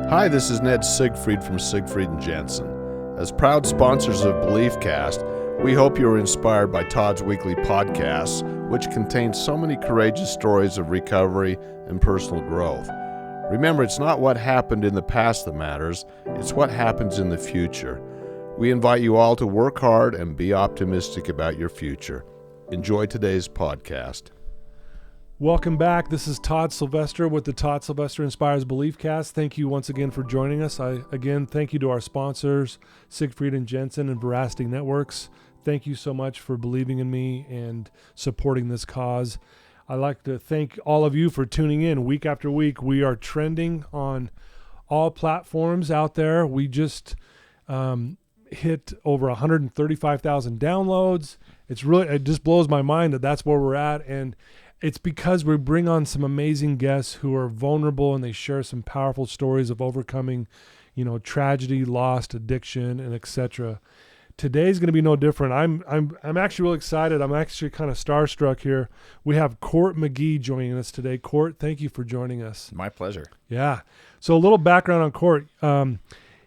Hi, this is Ned Siegfried from Siegfried and Jensen. As proud sponsors of BeliefCast, we hope you are inspired by Todd's weekly podcasts, which contain so many courageous stories of recovery and personal growth. Remember, it's not what happened in the past that matters, it's what happens in the future. We invite you all to work hard and be optimistic about your future. Enjoy today's podcast. Welcome back. This is Todd Sylvester with the Todd Sylvester Inspires BeliefCast. Thank you once again for joining us. Thank you to our sponsors, Siegfried and Jensen and Veracity Networks. Thank you so much for believing in me and supporting this cause. I'd like to thank all of you for tuning in week after week. We are trending on all platforms out there. We just hit over 135,000 downloads. It just blows my mind that that's where we're at. And it's because we bring on some amazing guests who are vulnerable and they share some powerful stories of overcoming, tragedy, loss, addiction, and etc. Today's going to be no different. I'm actually really excited. I'm actually kind of starstruck here. We have Court McGee joining us today. Court, thank you for joining us. My pleasure. Yeah. So a little background on Court.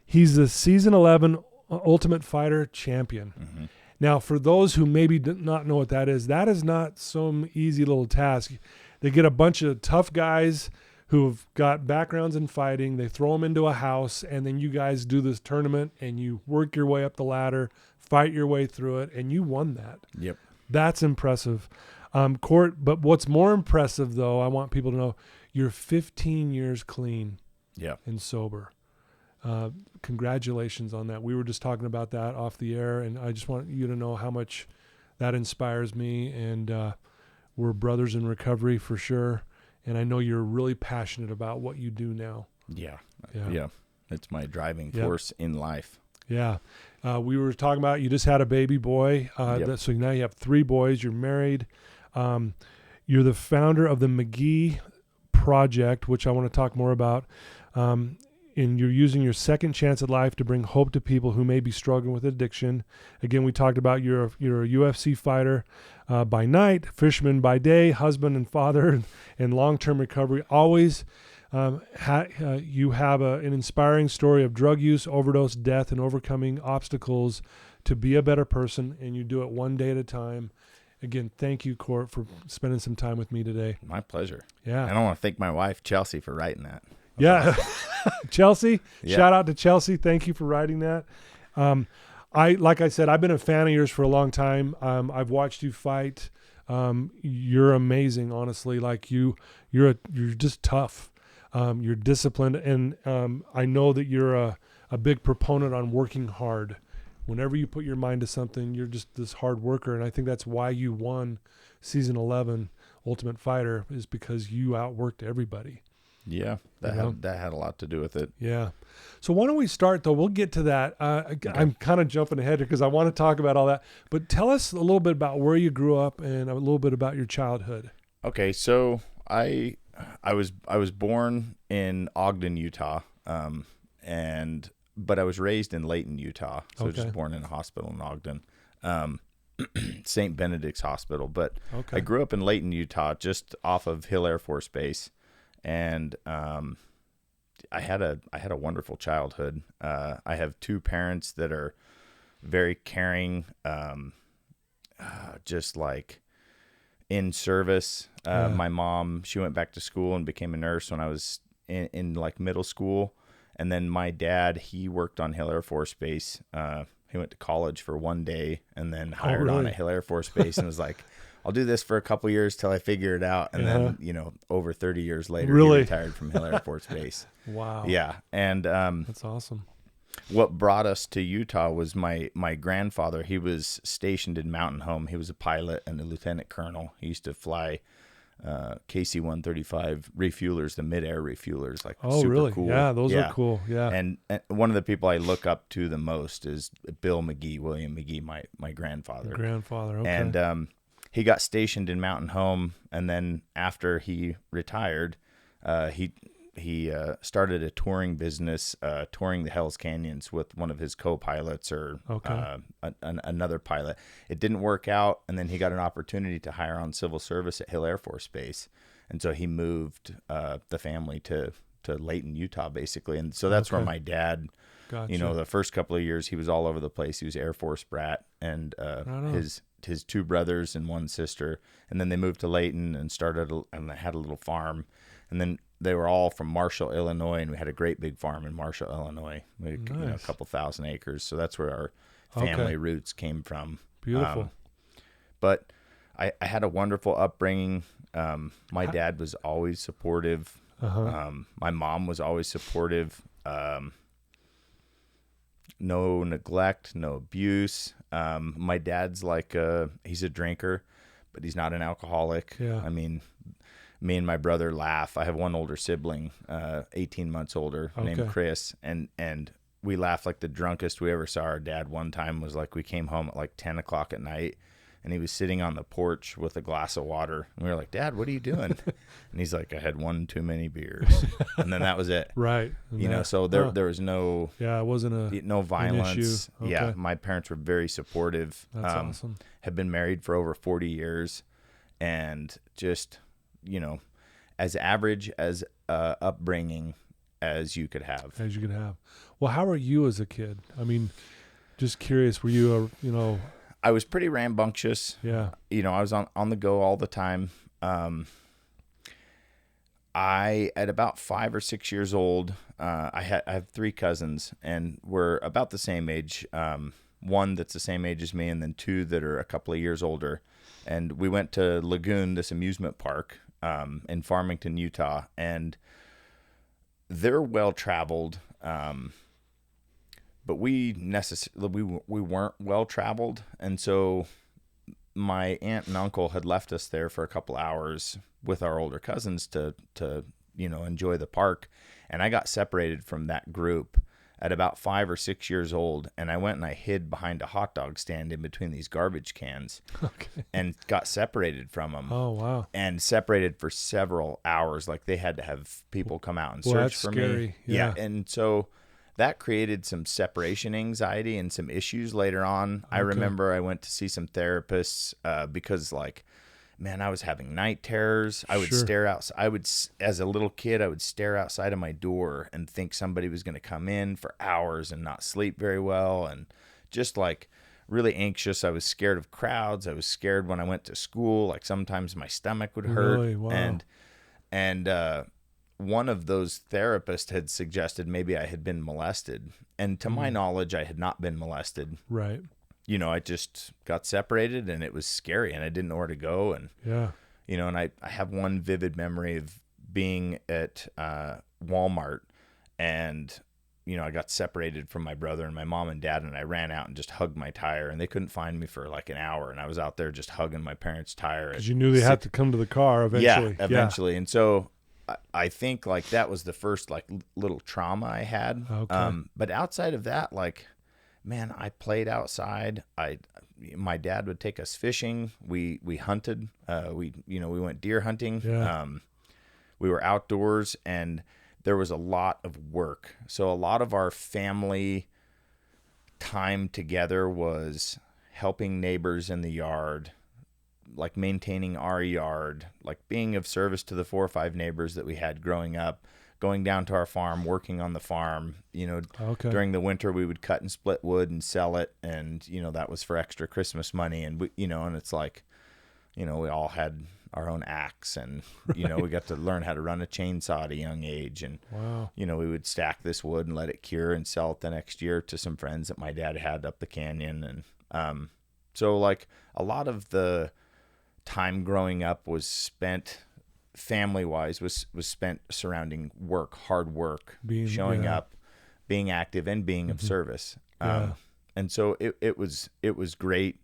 He's the season 11 Ultimate Fighter champion. Mm-hmm. Now, for those who maybe do not know what that is not some easy little task. They get a bunch of tough guys who've got backgrounds in fighting. They throw them into a house, and then you guys do this tournament, and you work your way up the ladder, fight your way through it, and you won that. Yep. That's impressive. Court, but what's more impressive, though, I want people to know, you're 15 years clean and sober. Congratulations on that. We were just talking about that off the air, and I just want you to know how much that inspires me, and we're brothers in recovery for sure, and I know you're really passionate about what you do now. Yeah. It's my driving force in life. Yeah. We were talking about you just had a baby boy, so now you have 3 boys. You're married. You're the founder of the McGee Project, which I want to talk more about. And you're using your second chance at life to bring hope to people who may be struggling with addiction. Again, we talked about you're a UFC fighter by night, fisherman by day, husband and father, and long-term recovery. Always you have an inspiring story of drug use, overdose, death, and overcoming obstacles to be a better person, and you do it one day at a time. Again, thank you, Court, for spending some time with me today. My pleasure. Yeah. And I want to thank my wife, Chelsea, for writing that. Yeah. Chelsea, shout out to Chelsea. Thank you for writing that. Like I said, I've been a fan of yours for a long time. I've watched you fight. You're amazing, honestly. Like you're just tough. You're disciplined. And, I know that you're a big proponent on working hard. Whenever you put your mind to something, you're just this hard worker. And I think that's why you won season 11 Ultimate Fighter, is because you outworked everybody. Yeah, that had a lot to do with it. Yeah. So why don't we start, though? We'll get to that. I'm kind of jumping ahead here because I want to talk about all that. But tell us a little bit about where you grew up and a little bit about your childhood. Okay, so I was born in Ogden, Utah, but I was raised in Layton, Utah. So I was just born in a hospital in Ogden, St. Benedict's Hospital. But I grew up in Layton, Utah, just off of Hill Air Force Base. And I had a wonderful childhood. I have 2 parents that are very caring, just like in service. My mom, she went back to school and became a nurse when I was in like middle school. And then my dad, he worked on Hill Air Force Base. He went to college for 1 day and then hired on at Hill Air Force Base and was like, I'll do this for a couple years till I figure it out. And then, over 30 years later, he retired from Hill Air Force Base. Wow. Yeah. And that's awesome. What brought us to Utah was my grandfather. He was stationed in Mountain Home. He was a pilot and a lieutenant colonel. He used to fly KC-135 refuelers, the mid-air refuelers. Super really? Cool. Yeah, those are cool. Yeah. And one of the people I look up to the most is William McGee, my grandfather. Your grandfather, okay. And he got stationed in Mountain Home, and then after he retired, he started a touring business, touring the Hells Canyons with one of his co-pilots or another pilot. It didn't work out, and then he got an opportunity to hire on civil service at Hill Air Force Base, and so he moved the family to Layton, Utah, basically. And so that's where my dad, Gotcha. you know, the first couple of years he was all over the place. He was Air Force brat, and his two brothers and one sister. And then they moved to Layton and and they had a little farm. And then they were all from Marshall, Illinois, and we had a great big farm in Marshall, Illinois. We had, you know, a couple thousand acres. So that's where our family roots came from. Beautiful. But I had a wonderful upbringing. My dad was always supportive. My mom was always supportive. No neglect, no abuse. My dad's like, he's a drinker, but he's not an alcoholic. Yeah. I mean, me and my brother laugh. I have one older sibling, 18 months older, named Chris, and we laugh like the drunkest we ever saw our dad. One time was like, we came home at like 10 o'clock at night, and he was sitting on the porch with a glass of water. And we were like, Dad, what are you doing? And he's like, I had one too many beers. And then that was it. Right. And you know, so there was no... Yeah, it wasn't no violence. Okay. Yeah, my parents were very supportive. That's awesome. Have been married for over 40 years. And just, you know, as average as upbringing as you could have. As you could have. Well, how were you as a kid? I mean, just curious, were you you know... I was pretty rambunctious. Yeah. You know, I was on the go all the time. At about 5 or 6 years old, I have 3 cousins, and we're about the same age. One that's the same age as me, and then 2 that are a couple of years older. And we went to Lagoon, this amusement park, in Farmington, Utah, and they're well traveled. But we weren't well traveled, and so my aunt and uncle had left us there for a couple hours with our older cousins to you know, enjoy the park, and I got separated from that group at about 5 or 6 years old, and I went and I hid behind a hot dog stand in between these garbage cans, and got separated from them. Oh wow! And separated for several hours, like they had to have people come out and search for scary. me. Yeah, and so that created some separation anxiety and some issues later on. I remember I went to see some therapists because, like, man, I was having night terrors. I would stare out. As a little kid, I would stare outside of my door and think somebody was going to come in for hours and not sleep very well, and just like really anxious. I was scared of crowds. I was scared when I went to school. Like sometimes my stomach would hurt. Really? Wow. And one of those therapists had suggested maybe I had been molested. And to my knowledge, I had not been molested. Right. You know, I just got separated, and it was scary, and I didn't know where to go. And, you know, and I have one vivid memory of being at Walmart, and, you know, I got separated from my brother and my mom and dad, and I ran out and just hugged my tire, and they couldn't find me for like an hour. And I was out there just hugging my parents' tire. Because you knew they had to come to the car eventually. Yeah, eventually. And so I think like that was the first like little trauma I had. Okay. But outside of that, like, man, I played outside. My dad would take us fishing. We hunted. We went deer hunting. Yeah. We were outdoors, and there was a lot of work. So a lot of our family time together was helping neighbors in the yard, like maintaining our yard, like being of service to the 4 or 5 neighbors that we had growing up, going down to our farm, working on the farm. You know, during the winter we would cut and split wood and sell it, and you know that was for extra Christmas money. And we, you know, and it's like, you know, we all had our own axe, and you know, we got to learn how to run a chainsaw at a young age. And you know, we would stack this wood and let it cure and sell it the next year to some friends that my dad had up the canyon. And so like a lot of the time growing up was spent family-wise was spent surrounding work, hard work, showing up, being active, and being of service. And so it was great.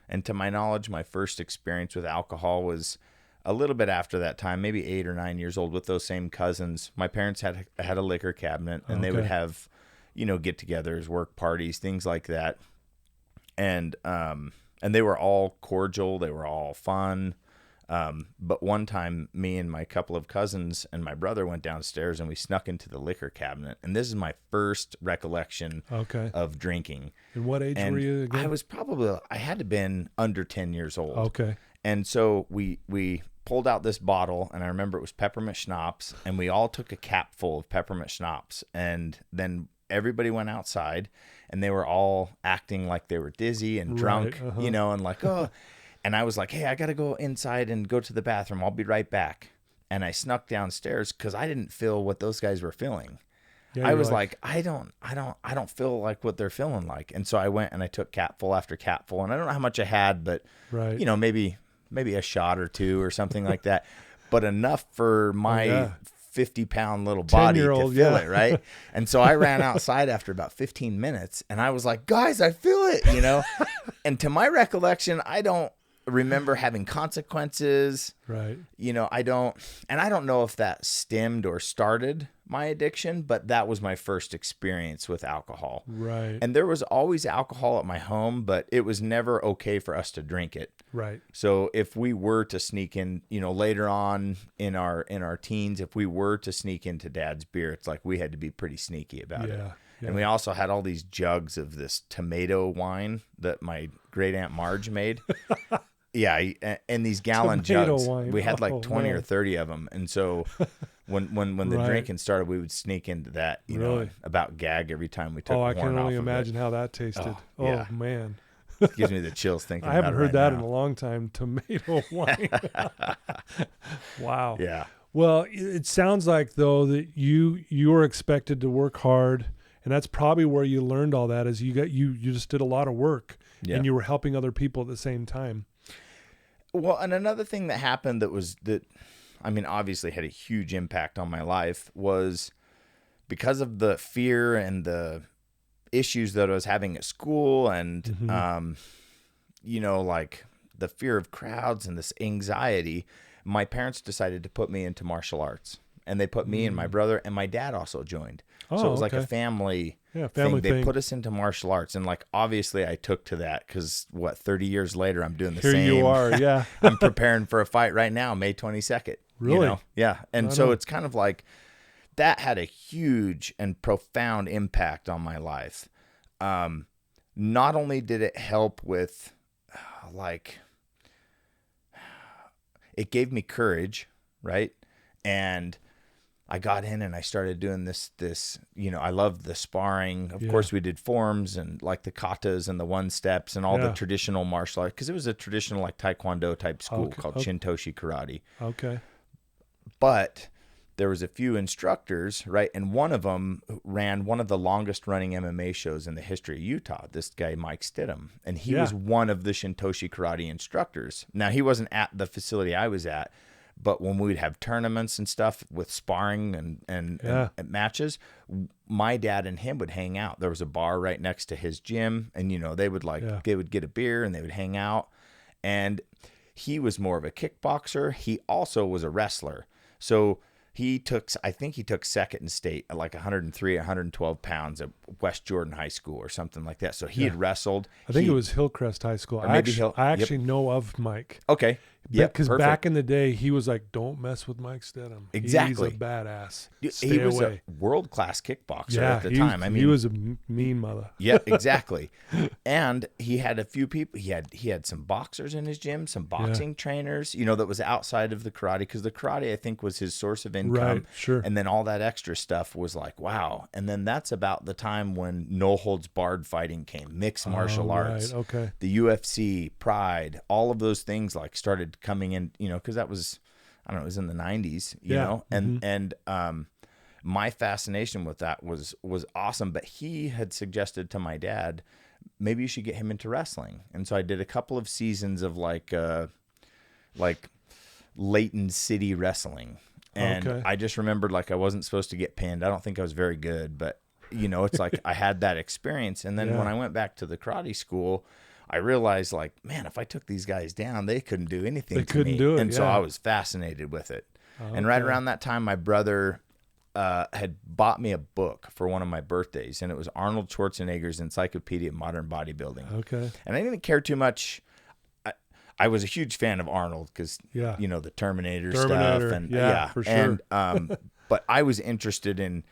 And to my knowledge, my first experience with alcohol was a little bit after that time, maybe 8 or 9 years old, with those same cousins. My parents had a liquor cabinet, and they would have, you know, get-togethers, work parties, things like that. And they were all cordial. They were all fun. But one time, me and my couple of cousins and my brother went downstairs, and we snuck into the liquor cabinet. And this is my first recollection of drinking. And what age were you again? I had to been under 10 years old. Okay. And so we pulled out this bottle, and I remember it was peppermint schnapps, and we all took a cap full of peppermint schnapps, and then everybody went outside, and they were all acting like they were dizzy and drunk, you know, and like, oh, and I was like, hey, I got to go inside and go to the bathroom. I'll be right back. And I snuck downstairs because I didn't feel what those guys were feeling. Yeah, I was like, I don't feel like what they're feeling like. And so I went and I took capful after capful, and I don't know how much I had, but you know, maybe a shot or two or something like that, but enough for my 50-pound little body to feel it, right? And so I ran outside after about 15 minutes, and I was like, guys, I feel it, you know? And to my recollection, I don't remember having consequences, right? You know, I don't know if that stemmed or started my addiction, but that was my first experience with alcohol, right? And there was always alcohol at my home, but it was never okay for us to drink it, right? So if we were to sneak in, you know, later on in our teens, if we were to sneak into Dad's beer, it's like we had to be pretty sneaky about it. Yeah. And we also had all these jugs of this tomato wine that my great aunt Marge made. Yeah, and these gallon jugs. Wine. We had like 20 or 30 of them, and so when the drinking started, we would sneak into that. You know, about gag every time we took. I can only imagine how that tasted. Oh man, it gives me the chills thinking. I haven't heard that in a long time. Tomato wine. Wow. Yeah. Well, it sounds like though that you were expected to work hard, and that's probably where you learned all that. Is you just did a lot of work, and you were helping other people at the same time. Well, and another thing that happened that I mean, obviously had a huge impact on my life was because of the fear and the issues that I was having at school and, you know, like the fear of crowds and this anxiety, my parents decided to put me into martial arts, and they put me and my brother, and my dad also joined. So it was like a family thing. They put us into martial arts, and like obviously I took to that because 30 years later I'm doing the same. Here you are, yeah. I'm preparing for a fight right now, May 22nd. Really? You know? Yeah. And so it's kind of like that had a huge and profound impact on my life. Not only did it help with like it gave me courage, right? And I got in and I started doing this, you know, I loved the sparring. Of course, we did forms and like the katas and the one steps and all the traditional martial arts, because it was a traditional like Taekwondo type school called Shintoshi Karate. Okay. But there was a few instructors, right? And one of them ran one of the longest running MMA shows in the history of Utah, this guy, Mike Stidham. And he was one of the Shintoshi Karate instructors. Now, he wasn't at the facility I was at, but when we'd have tournaments and stuff with sparring and matches, my dad and him would hang out. There was a bar right next to his gym, and you know, they would they would get a beer and they would hang out. And he was more of a kickboxer. He also was a wrestler. So I think he took second in state at like 103, 112 pounds at West Jordan High School or something like that. So he had wrestled. I think it was Hillcrest High School. I actually know of Mike. Okay. Yeah, because back in the day, he was like, "Don't mess with Mike Stidham. Exactly, he's a badass. He was away." A world-class kickboxer at the time. I mean, he was a mean mother. Yeah, exactly. And he had a few people. He had some boxers in his gym, some boxing trainers. You know, that was outside of the karate, because the karate, I think, was his source of income. Right. Sure. And then all that extra stuff was like, wow. And then that's about the time when no holds barred fighting came, mixed martial arts. Okay. The UFC, Pride, all of those things like started coming in, you know, because that was, I don't know, it was in the 90s, you know, and my fascination with that was awesome. But he had suggested to my dad, maybe you should get him into wrestling. And so I did a couple of seasons of like Layton City wrestling. And I just remembered like I wasn't supposed to get pinned. I don't think I was very good, but you know, it's like I had that experience. And then when I went back to the karate school, I realized like, man, if I took these guys down, they couldn't do anything to me. They couldn't do it. And so I was fascinated with it. And right around that time, my brother had bought me a book for one of my birthdays, and it was Arnold Schwarzenegger's Encyclopedia of Modern Bodybuilding. Okay. And I didn't care too much. I was a huge fan of Arnold because, you know, the Terminator stuff. And for sure. And, but I was interested in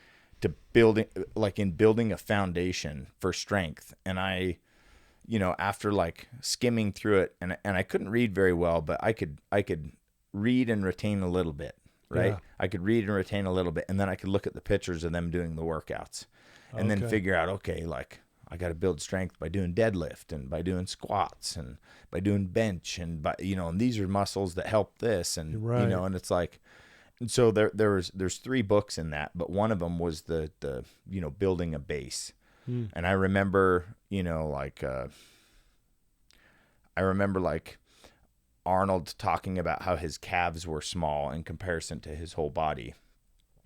building a foundation for strength. And I, you know, after like skimming through it, and I couldn't read very well, but I could read and retain a little bit, right? Yeah. I could read and retain a little bit, and then I could look at the pictures of them doing the workouts and then figure out, okay, like I got to build strength by doing deadlift and by doing squats and by doing bench and by, and these are muscles that help this. And, and it's like, and so there's 3 books in that, but one of them was the building a base. And I remember, like Arnold talking about how his calves were small in comparison to his whole body.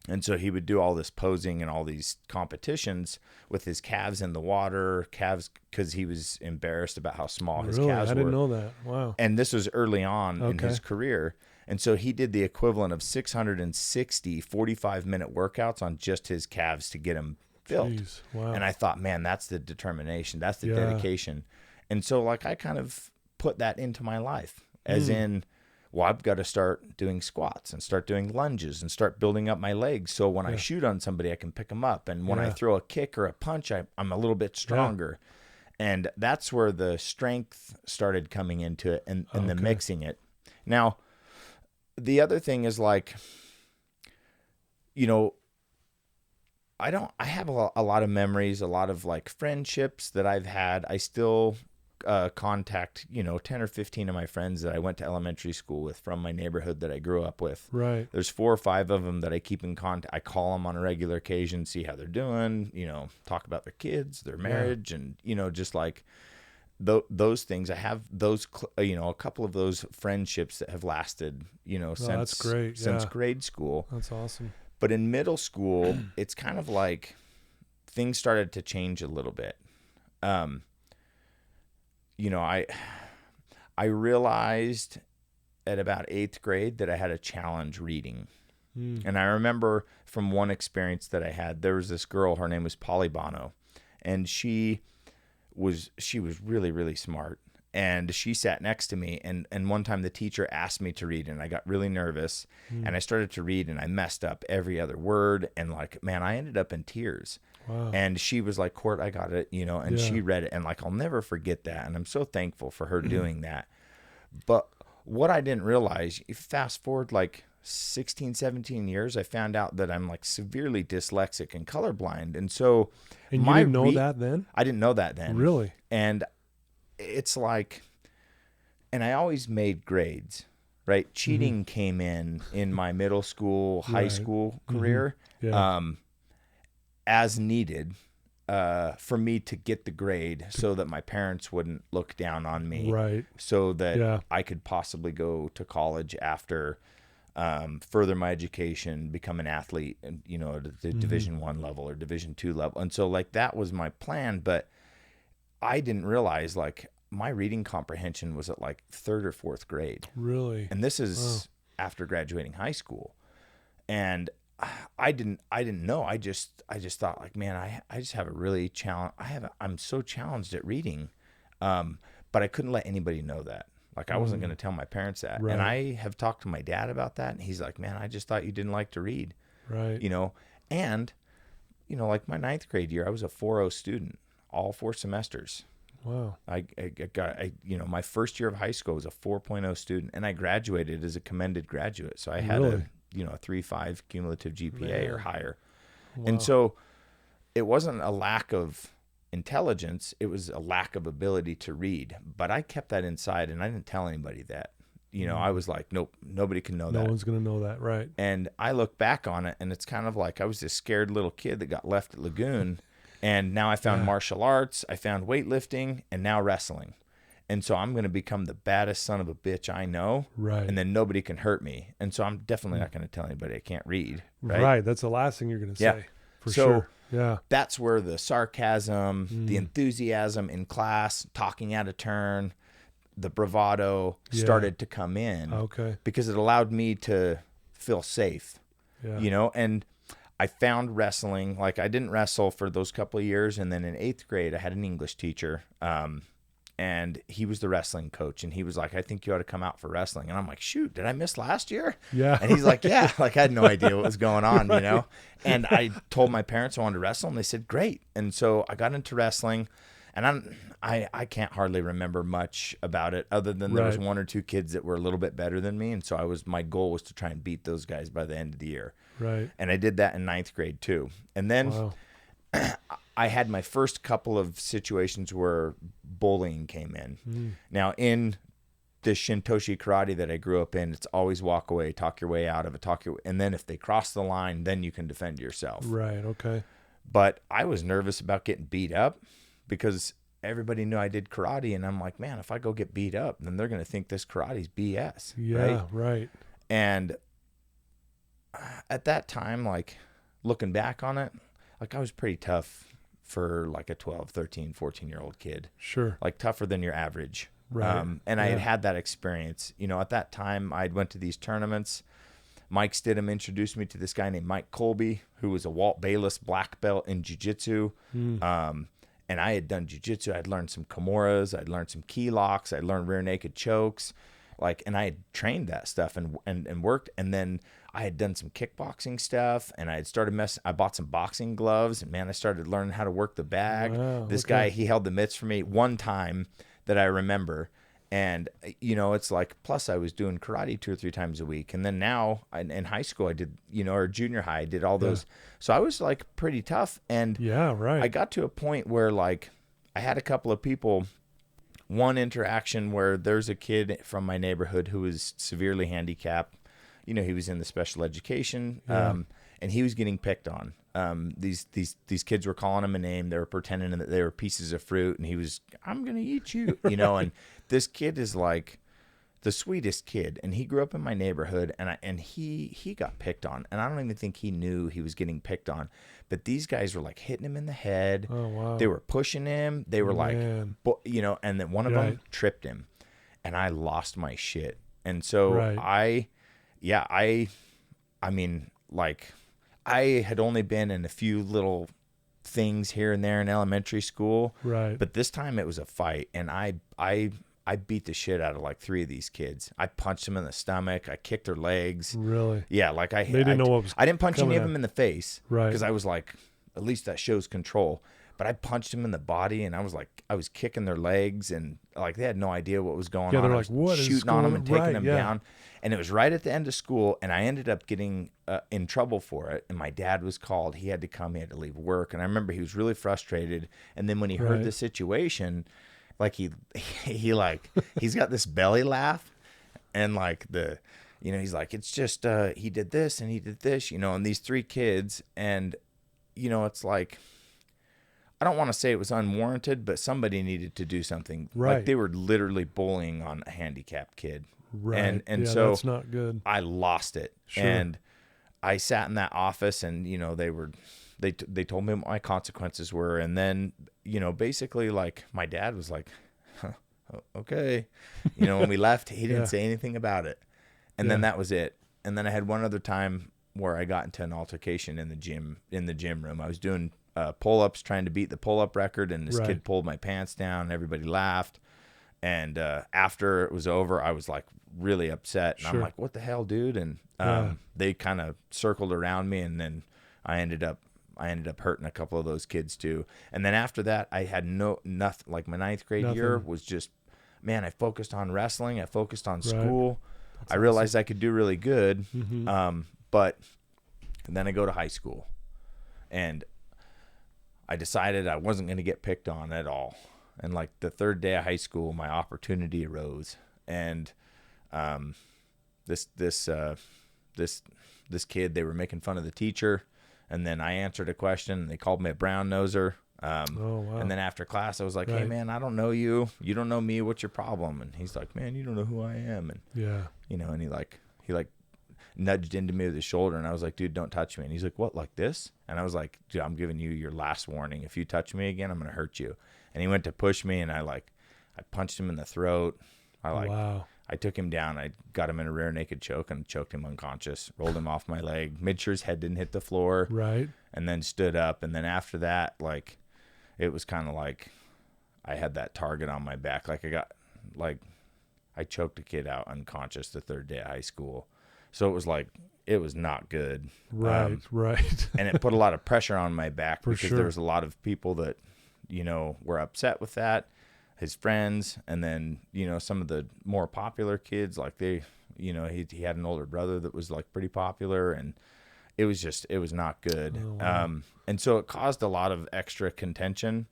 And so he would do all this posing and all these competitions with his calves in the water, because he was embarrassed about how small his calves were. I didn't know that. Wow. And this was early on in his career. And so he did the equivalent of 660 45-minute workouts on just his calves to get him built. Jeez, wow. And I thought, man, that's the determination. That's the dedication. And so like I kind of put that into my life as in, well, I've got to start doing squats and start doing lunges and start building up my legs. So when I shoot on somebody, I can pick them up. And when I throw a kick or a punch, I'm a little bit stronger. And that's where the strength started coming into it and the mixing it. Now, the other thing is like, I have a lot of memories, a lot of like friendships that I've had. I still contact 10 or 15 of my friends that I went to elementary school with from my neighborhood that I grew up with. Right. There's 4 or 5 of them that I keep in contact. I call them on a regular occasion, see how they're doing, talk about their kids, their marriage, and just like those things. I have those a couple of those friendships that have lasted since that's great. since grade school. That's awesome. But in middle school, it's kind of like things started to change a little bit. I realized at about 8th grade that I had a challenge reading. And I remember from one experience that I had, there was this girl, her name was Polly Bono, and she was really, really smart. And she sat next to me, and one time the teacher asked me to read, and I got really nervous, and I started to read, and I messed up every other word, and like, man, I ended up in tears. Wow. And she was like, Court, I got it, and she read it, and like, I'll never forget that, and I'm so thankful for her doing that. But what I didn't realize, you fast forward like 16, 17 years, I found out that I'm like severely dyslexic and colorblind, and so and you didn't know that then? I didn't know that then. Really? And it's like, and I always made grades, right? Cheating came in my middle school, high school career, as needed, for me to get the grade so that my parents wouldn't look down on me, right? So that I could possibly go to college after, further my education, become an athlete, and at the Division I level or Division II level. And so like that was my plan, but I didn't realize like my reading comprehension was at like 3rd or 4th grade. Really? And this is after graduating high school. And I didn't know. I just thought like, man, I just have a really I'm so challenged at reading. But I couldn't let anybody know that. Like I wasn't going to tell my parents that. Right. And I have talked to my dad about that, and he's like, man, I just thought you didn't like to read. Right. And like my 9th grade year, I was a 4.0 student. All 4 semesters. Wow. I got my first year of high school was a 4.0 student, and I graduated as a commended graduate. So I had a 3.5 cumulative GPA or higher. Wow. And so it wasn't a lack of intelligence, it was a lack of ability to read. But I kept that inside, and I didn't tell anybody that. I was like, nope, nobody can know that. No one's going to know that, right? And I look back on it, and it's kind of like I was this scared little kid that got left at Lagoon. And now I found martial arts, I found weightlifting, and now wrestling. And so I'm going to become the baddest son of a bitch I know. Right. And then nobody can hurt me. And so I'm definitely not going to tell anybody I can't read. Right. Right. That's the last thing you're going to say. For so sure. Yeah. That's where the sarcasm, the enthusiasm in class, talking out of turn, the bravado started to come in. Okay. Because it allowed me to feel safe. Yeah. And I found wrestling, like I didn't wrestle for those couple of years. And then in 8th grade, I had an English teacher, and he was the wrestling coach. And he was like, I think you ought to come out for wrestling. And I'm like, shoot, did I miss last year? Yeah. And he's like, yeah, like I had no idea what was going on, And I told my parents I wanted to wrestle, and they said, great. And so I got into wrestling, And I can't hardly remember much about it other than there was Right. 1 or 2 kids that were a little bit better than me. And so my goal was to try and beat those guys by the end of the year. Right. And I did that in 9th grade too. And then Wow. I had my first couple of situations where bullying came in. Now, in the Shintoshi karate that I grew up in, it's always walk away, talk your way out of it, and then if they cross the line, then you can defend yourself. Right. Okay. But I was nervous about getting beat up because everybody knew I did karate, and I'm like, man, if I go get beat up, then they're going to think this karate's BS. Yeah. Right. And at that time, like looking back on it, like I was pretty tough for like a 12, 13, 14-year-old kid. Sure. Like tougher than your average. Right. And I had that experience. You know, at that time, I'd went to these tournaments. Mike Stidham introduced me to this guy named Mike Colby, who was a Walt Bayless black belt in jiu-jitsu. And I had done jiu-jitsu. I'd learned some Kimuras. I'd learned some key locks. I'd learned rear naked chokes. And I had trained that stuff and worked. And then I had done some kickboxing stuff, and I had started I bought some boxing gloves, and man, I started learning how to work the bag. Wow, this okay. guy, he held the mitts for me one time that I remember. And, you know, it's like, plus I was doing karate 2 or 3 times a week. And then now in high school, I did, you know, or junior high, I did all those. So I was like pretty tough. And Yeah. Right. I got to a point where like I had a couple of people, one interaction where there's a kid from my neighborhood who was severely handicapped. You know, he was in the special education, and he was getting picked on. These kids were calling him a name. They were pretending that they were pieces of fruit, and he was, I'm going to eat you, you know, and this kid is like the sweetest kid, and he grew up in my neighborhood, and he got picked on, and I don't even think he knew he was getting picked on, but these guys were like hitting him in the head. Oh, wow. They were pushing him. They were Man. like, you know, and then one of Right. them tripped him, and I lost my shit. And so Right. I mean, like I had only been in a few little things here and there in elementary school, Right. but this time it was a fight, and I beat the shit out of like 3 of these kids. I punched them in the stomach. I kicked their legs. Really. Yeah, like They didn't know what was I didn't punch any coming of at- them in the face, Right. because I was like, at least that shows control. But I punched them in the body, and I was kicking their legs, and like they had no idea what was going Yeah, on. they're I like, was "What is shooting on them going-" and taking Right, them yeah. down. And it was right at the end of school, and I ended up getting in trouble for it. And my dad was called. He had to come. He had to leave work. And I remember he was really frustrated. And then when he heard Right. the situation, like he like he's got this belly laugh, and like you know, he's like, it's just he did this and he did this, you know, and these 3 kids, and you know, it's like, I don't want to say it was unwarranted, but somebody needed to do something. Right. Like they were literally bullying on a handicapped kid. Right. And Yeah, so that's not good. I lost it. Sure. And I sat in that office, and you know, they told me what my consequences were, and then, you know, basically like my dad was like, huh, okay. You know, when we left, he didn't Yeah. say anything about it. And then that was it. And then I had one other time where I got into an altercation in the gym room. I was doing pull-ups, trying to beat the pull-up record, and this Right. kid pulled my pants down, and everybody laughed. And after it was over, I was like really upset, and Sure. I'm like, what the hell, dude? And they kind of circled around me, and then I ended up hurting a couple of those kids too. And then after that, I had nothing. Like my 9th grade year Nothing. was just, man, I focused on wrestling. I focused on Right. school. I realized I could do really good. Mm-hmm. But then I go to high school, and I decided I wasn't going to get picked on at all. And like the 3rd day of high school, my opportunity arose, and this kid, they were making fun of the teacher, and then I answered a question, and they called me a brown noser. Oh, wow. And then after class, I was like, hey Right. man, I don't know you. You don't know me. What's your problem? And he's like, man, you don't know who I am. And, Yeah. you know, and he nudged into me with his shoulder, and I was like, dude, don't touch me. And he's like, what, like this? And I was like, dude, I'm giving you your last warning. If you touch me again, I'm going to hurt you. And he went to push me, and I punched him in the throat. Wow. I took him down. I got him in a rear naked choke and choked him unconscious, rolled him off my leg, made sure his head didn't hit the floor, Right. and then stood up. And then after that, like, it was kind of like I had that target on my back. Like I choked a kid out unconscious the 3rd day of high school. So it was not good. Right. Right. And it put a lot of pressure on my back For because sure. there was a lot of people that were upset with that, his friends, and then, some of the more popular kids, like he had an older brother that was like pretty popular, and it was not good. Oh, wow. And so it caused a lot of extra contention,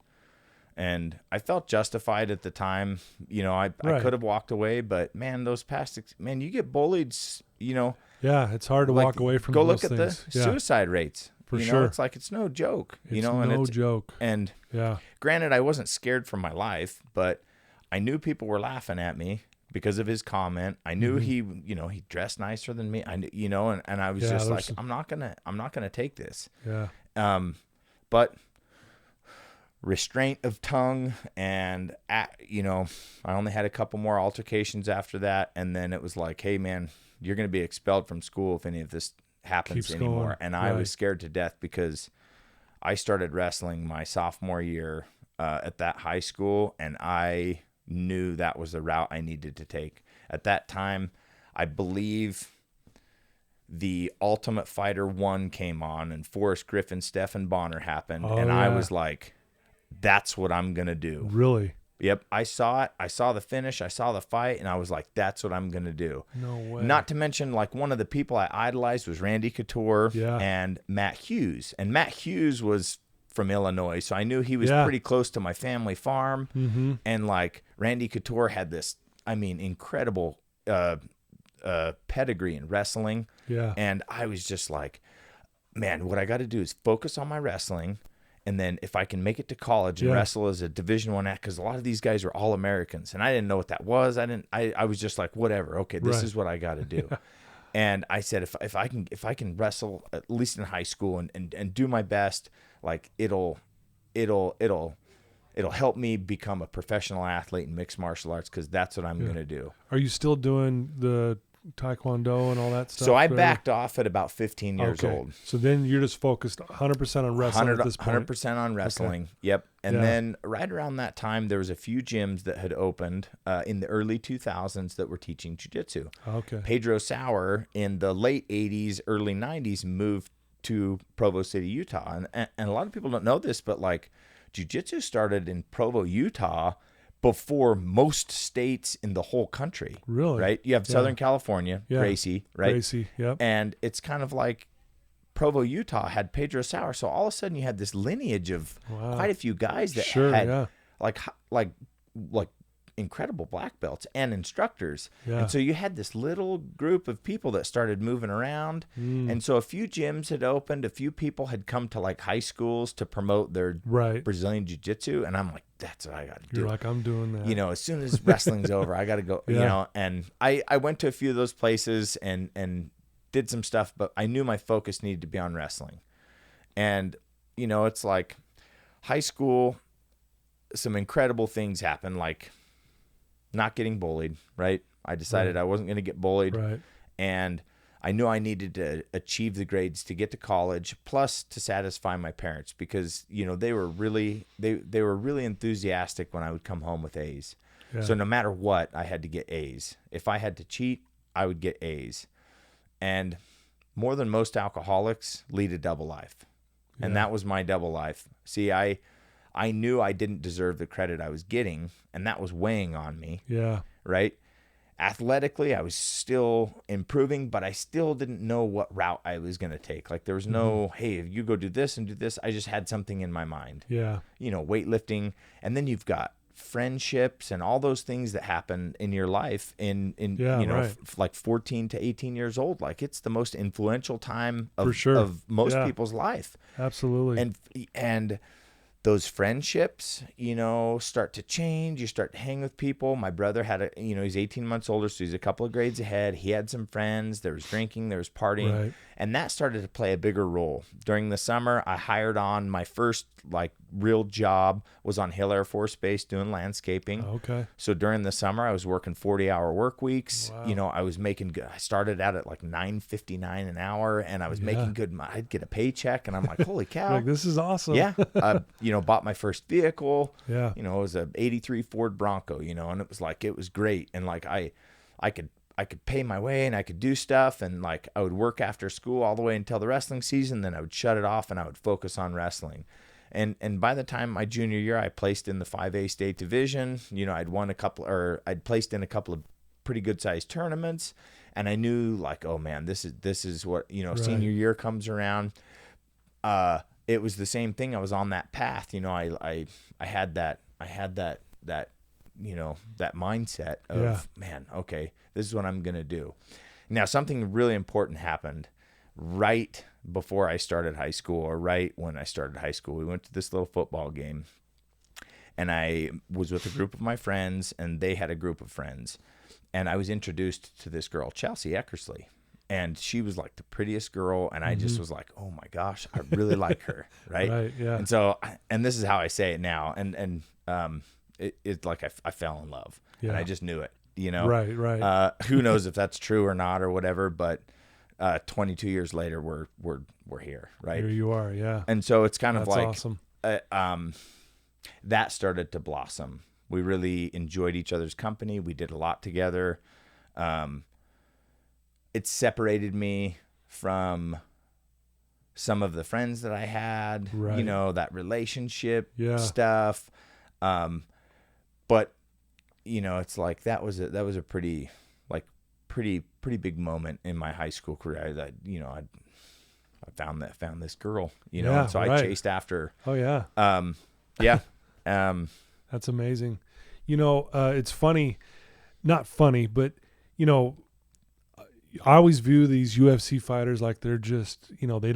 and I felt justified at the time. I could have walked away, but man, you get bullied, Yeah, it's hard to like, walk away from go those look at things. the suicide rates. For sure. It's like, it's no joke, It's and no joke. And Yeah. granted, I wasn't scared for my life, but I knew people were laughing at me because of his comment. I knew he dressed nicer than me. I knew, and I was just like, I'm not gonna take this. Yeah. But restraint of tongue, and I only had a couple more altercations after that, and then it was like, hey man, you're gonna be expelled from school if any of this happens anymore. Going. And I was scared to death because I started wrestling my sophomore year at that high school, and I knew that was the route I needed to take. At that time, I believe the Ultimate Fighter 1 came on, and Forrest Griffin, Stephen Bonner happened, and I was like, that's what I'm going to do. Really? Yep, I saw it. I saw the finish. I saw the fight, and I was like, that's what I'm going to do. No way. Not to mention, like, one of the people I idolized was Randy Couture and Matt Hughes. And Matt Hughes was from Illinois, so I knew he was pretty close to my family farm. Mm-hmm. And, like, Randy Couture had this, incredible pedigree in wrestling. Yeah. And I was just like, man, what I got to do is focus on my wrestling. And then if I can make it to college and wrestle as a Division I, because a lot of these guys are all Americans, and I didn't know what that was. I was just like, whatever. Okay, this is what I got to do. And I said, if I can wrestle at least in high school and do my best, like it'll help me become a professional athlete in mixed martial arts, because that's what I'm going to do. Are you still doing the Taekwondo and all that stuff? So I backed off at about 15 years old. So then you're just focused 100% on wrestling at this point? 100% on wrestling. Okay. Yep. And then right around that time, there was a few gyms that had opened in the early 2000s that were teaching jiu-jitsu. Okay. Pedro Sauer in the late 80s, early 90s moved to Provo City, Utah. And a lot of people don't know this, but like jiu-jitsu started in Provo, Utah before most states in the whole country. Really? Right? You have Southern California, Gracie, right? Gracie, yep. And it's kind of like Provo, Utah had Pedro Sauer. So all of a sudden you had this lineage of quite a few guys that had like incredible black belts and instructors. Yeah. And so you had this little group of people that started moving around. And so a few gyms had opened, a few people had come to like high schools to promote their Brazilian jiu-jitsu. And I'm like, that's what I got to do. You're like, I'm doing that. As soon as wrestling's over, I got to go, and I went to a few of those places and did some stuff, but I knew my focus needed to be on wrestling. And, it's like high school, some incredible things happened, like not getting bullied, right? I decided I wasn't going to get bullied. Right. And I knew I needed to achieve the grades to get to college, plus to satisfy my parents, because, they were really, they were really enthusiastic when I would come home with A's. Yeah. So no matter what, I had to get A's. If I had to cheat, I would get A's. And more than most alcoholics, lead a double life. Yeah. And that was my double life. See, I knew I didn't deserve the credit I was getting, and that was weighing on me. Yeah. Right? Athletically, I was still improving, but I still didn't know what route I was going to take. Like, there was no, hey, if you go do this and do this, I just had something in my mind. Yeah. Weightlifting. And then you've got friendships and all those things that happen in your life like 14 to 18 years old. Like, it's the most influential time of most people's life. Absolutely. And those friendships, start to change. You start to hang with people. My brother had he's 18 months older, so he's a couple of grades ahead. He had some friends. There was drinking, there was partying. Right. And that started to play a bigger role. During the summer, I hired on my first real job was on Hill Air Force Base doing landscaping. Okay. So during the summer, I was working 40-hour work weeks. Wow. I was making good. I started out at like $9.59 an hour, and I was making good. I'd get a paycheck, and I'm like, holy cow. Like, this is awesome. Yeah. Bought my first vehicle. Yeah. It was a 83 Ford Bronco, and it was great. And like, I could pay my way, and I could do stuff, and like I would work after school all the way until the wrestling season. Then I would shut it off and I would focus on wrestling. And by the time my junior year, I placed in the 5A state division. You know, I'd placed in a couple of pretty good sized tournaments, and I knew like, oh man, this is what, you know, Right. senior year comes around. It was the same thing. I was on that path. You know, I had that, you know, that mindset of, man, okay, this is what I'm going to do. Now, something really important happened right before I started high school, or right when I started high school. We went to this little football game, and I was with a group of my friends, and they had a group of friends. And I was introduced to this girl, Chelsea Eckersley. And she was like the prettiest girl. And I just was like, oh my gosh, I really like her. Right. Right. Yeah. And so, and this is how I say it now. And it's like I fell in love, and I just knew it, you know? Right. Right. Who knows if that's true or not or whatever, but 22 years later, we're here. Right. Here you are. Yeah. And so it's kind of That's like, awesome. that started to blossom. We really enjoyed each other's company. We did a lot together. It separated me from some of the friends that I had, Right. you know, that relationship Yeah. stuff. But you know, it's like that was a pretty big moment in my high school career. That, you know, I found this girl, you know, Yeah, and so I right. chased after. Oh yeah. Yeah. That's amazing. You know, it's funny, not funny, but you know, I always view these UFC fighters like they're just, you know, they're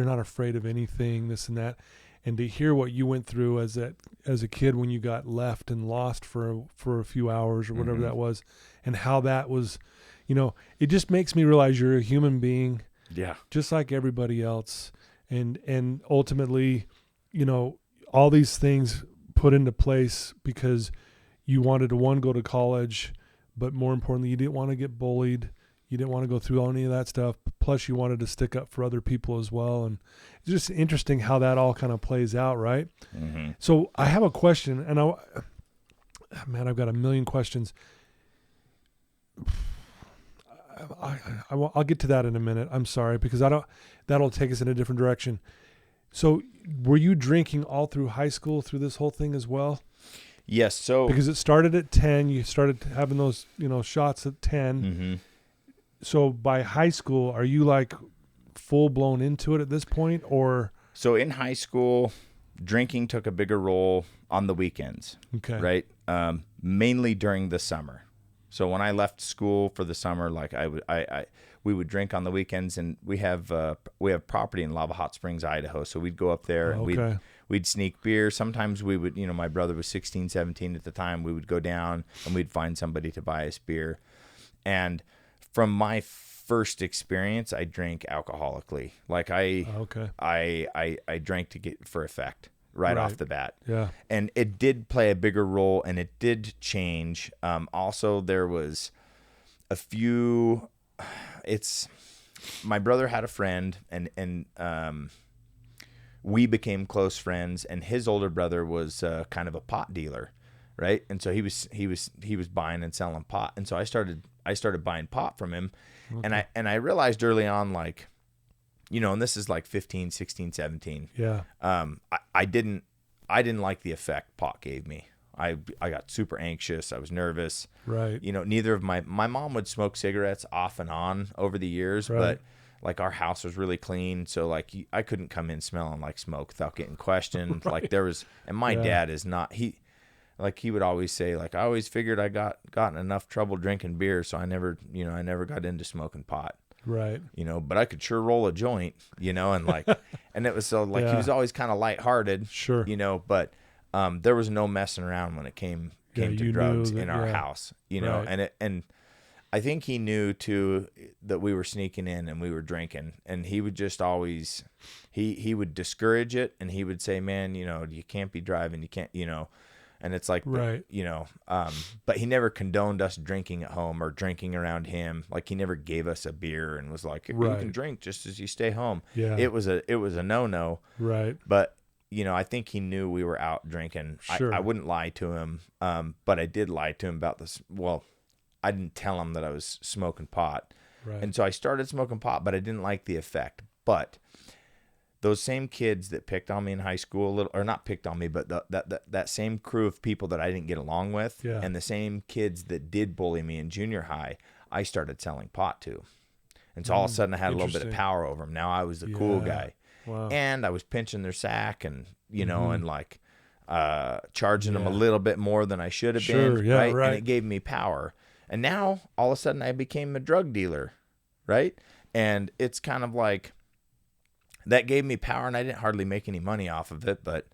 not afraid of anything, this and that. And to hear what you went through as a kid when you got left and lost for a few hours or whatever that was, and how that was, you know, it just makes me realize you're a human being, Yeah. just like everybody else. And ultimately, you know, all these things put into place because you wanted to, go to college, but more importantly, you didn't want to get bullied. You didn't want to go through any of that stuff. Plus, you wanted to stick up for other people as well. And it's just interesting how that all kind of plays out, right? Mm-hmm. So I have a question, and I've got a million questions. I'll get to that in a minute. I'm sorry, because that'll take us in a different direction. So were you drinking all through high school through this whole thing as well? Yes. So Because it started at 10, you started having those, you know, shots at 10. Mm-hmm. So by high school, are you like full blown into it at this point, or? So in high school, drinking took a bigger role on the weekends. Okay. Right. Mainly during the summer. So when I left school for the summer, like we would drink on the weekends, and we have property in Lava Hot Springs, Idaho. So we'd go up there and Okay. we'd sneak beer. Sometimes we would, you know, my brother was 16, 17 at the time. We would go down and we'd find somebody to buy us beer. And from my first experience, I drank alcoholically. Like I drank to get for effect right off the bat. Yeah. And it did play a bigger role, and it did change. Also, there was a few. My brother had a friend, and we became close friends. And his older brother was kind of a pot dealer, right? And so he was buying and selling pot. And so I started buying pot from him. Okay. And I realized early on, like, you know, and this is like 15, 16, 17. Yeah. I didn't like the effect pot gave me. I got super anxious. I was nervous. Right. You know, neither of my mom would smoke cigarettes off and on over the years, Right. but like our house was really clean. So like I couldn't come in smelling like smoke without getting questioned. Right. Like there was, and my Yeah. dad is not, he would always say, like, I always figured I gotten enough trouble drinking beer. So I never got into smoking pot. Right. You know, but I could sure roll a joint, you know, and like, and it was so like, Yeah. he was always kind of lighthearted, Sure. you know, but, there was no messing around when it came Yeah, to you drugs knew that, in our yeah. house, you know, Right. and I think he knew too that we were sneaking in and we were drinking, and he would just always, he would discourage it, and he would say, man, you know, you can't be driving, you can't, you know, and it's like, Right. you know, but he never condoned us drinking at home or drinking around him. Like he never gave us a beer and was like, you Right. can drink just as you stay home. Yeah. It was a no-no, Right. but you know, I think he knew we were out drinking. Sure. I wouldn't lie to him. But I did lie to him about this. Well, I didn't tell him that I was smoking pot. Right. And so I started smoking pot, but I didn't like the effect. But those same kids that picked on me in high school, or not picked on me, but that same crew of people that I didn't get along with, Yeah. and the same kids that did bully me in junior high, I started selling pot to. And so all of a sudden I had a little bit of Interesting. power over them. Now I was the cool guy. Wow. And I was pinching their sack and, you know, and like charging them a little bit more than I should have been. Yeah, right. And it gave me power. And now all of a sudden I became a drug dealer. Right. And it's kind of like that gave me power, and I didn't hardly make any money off of it. But,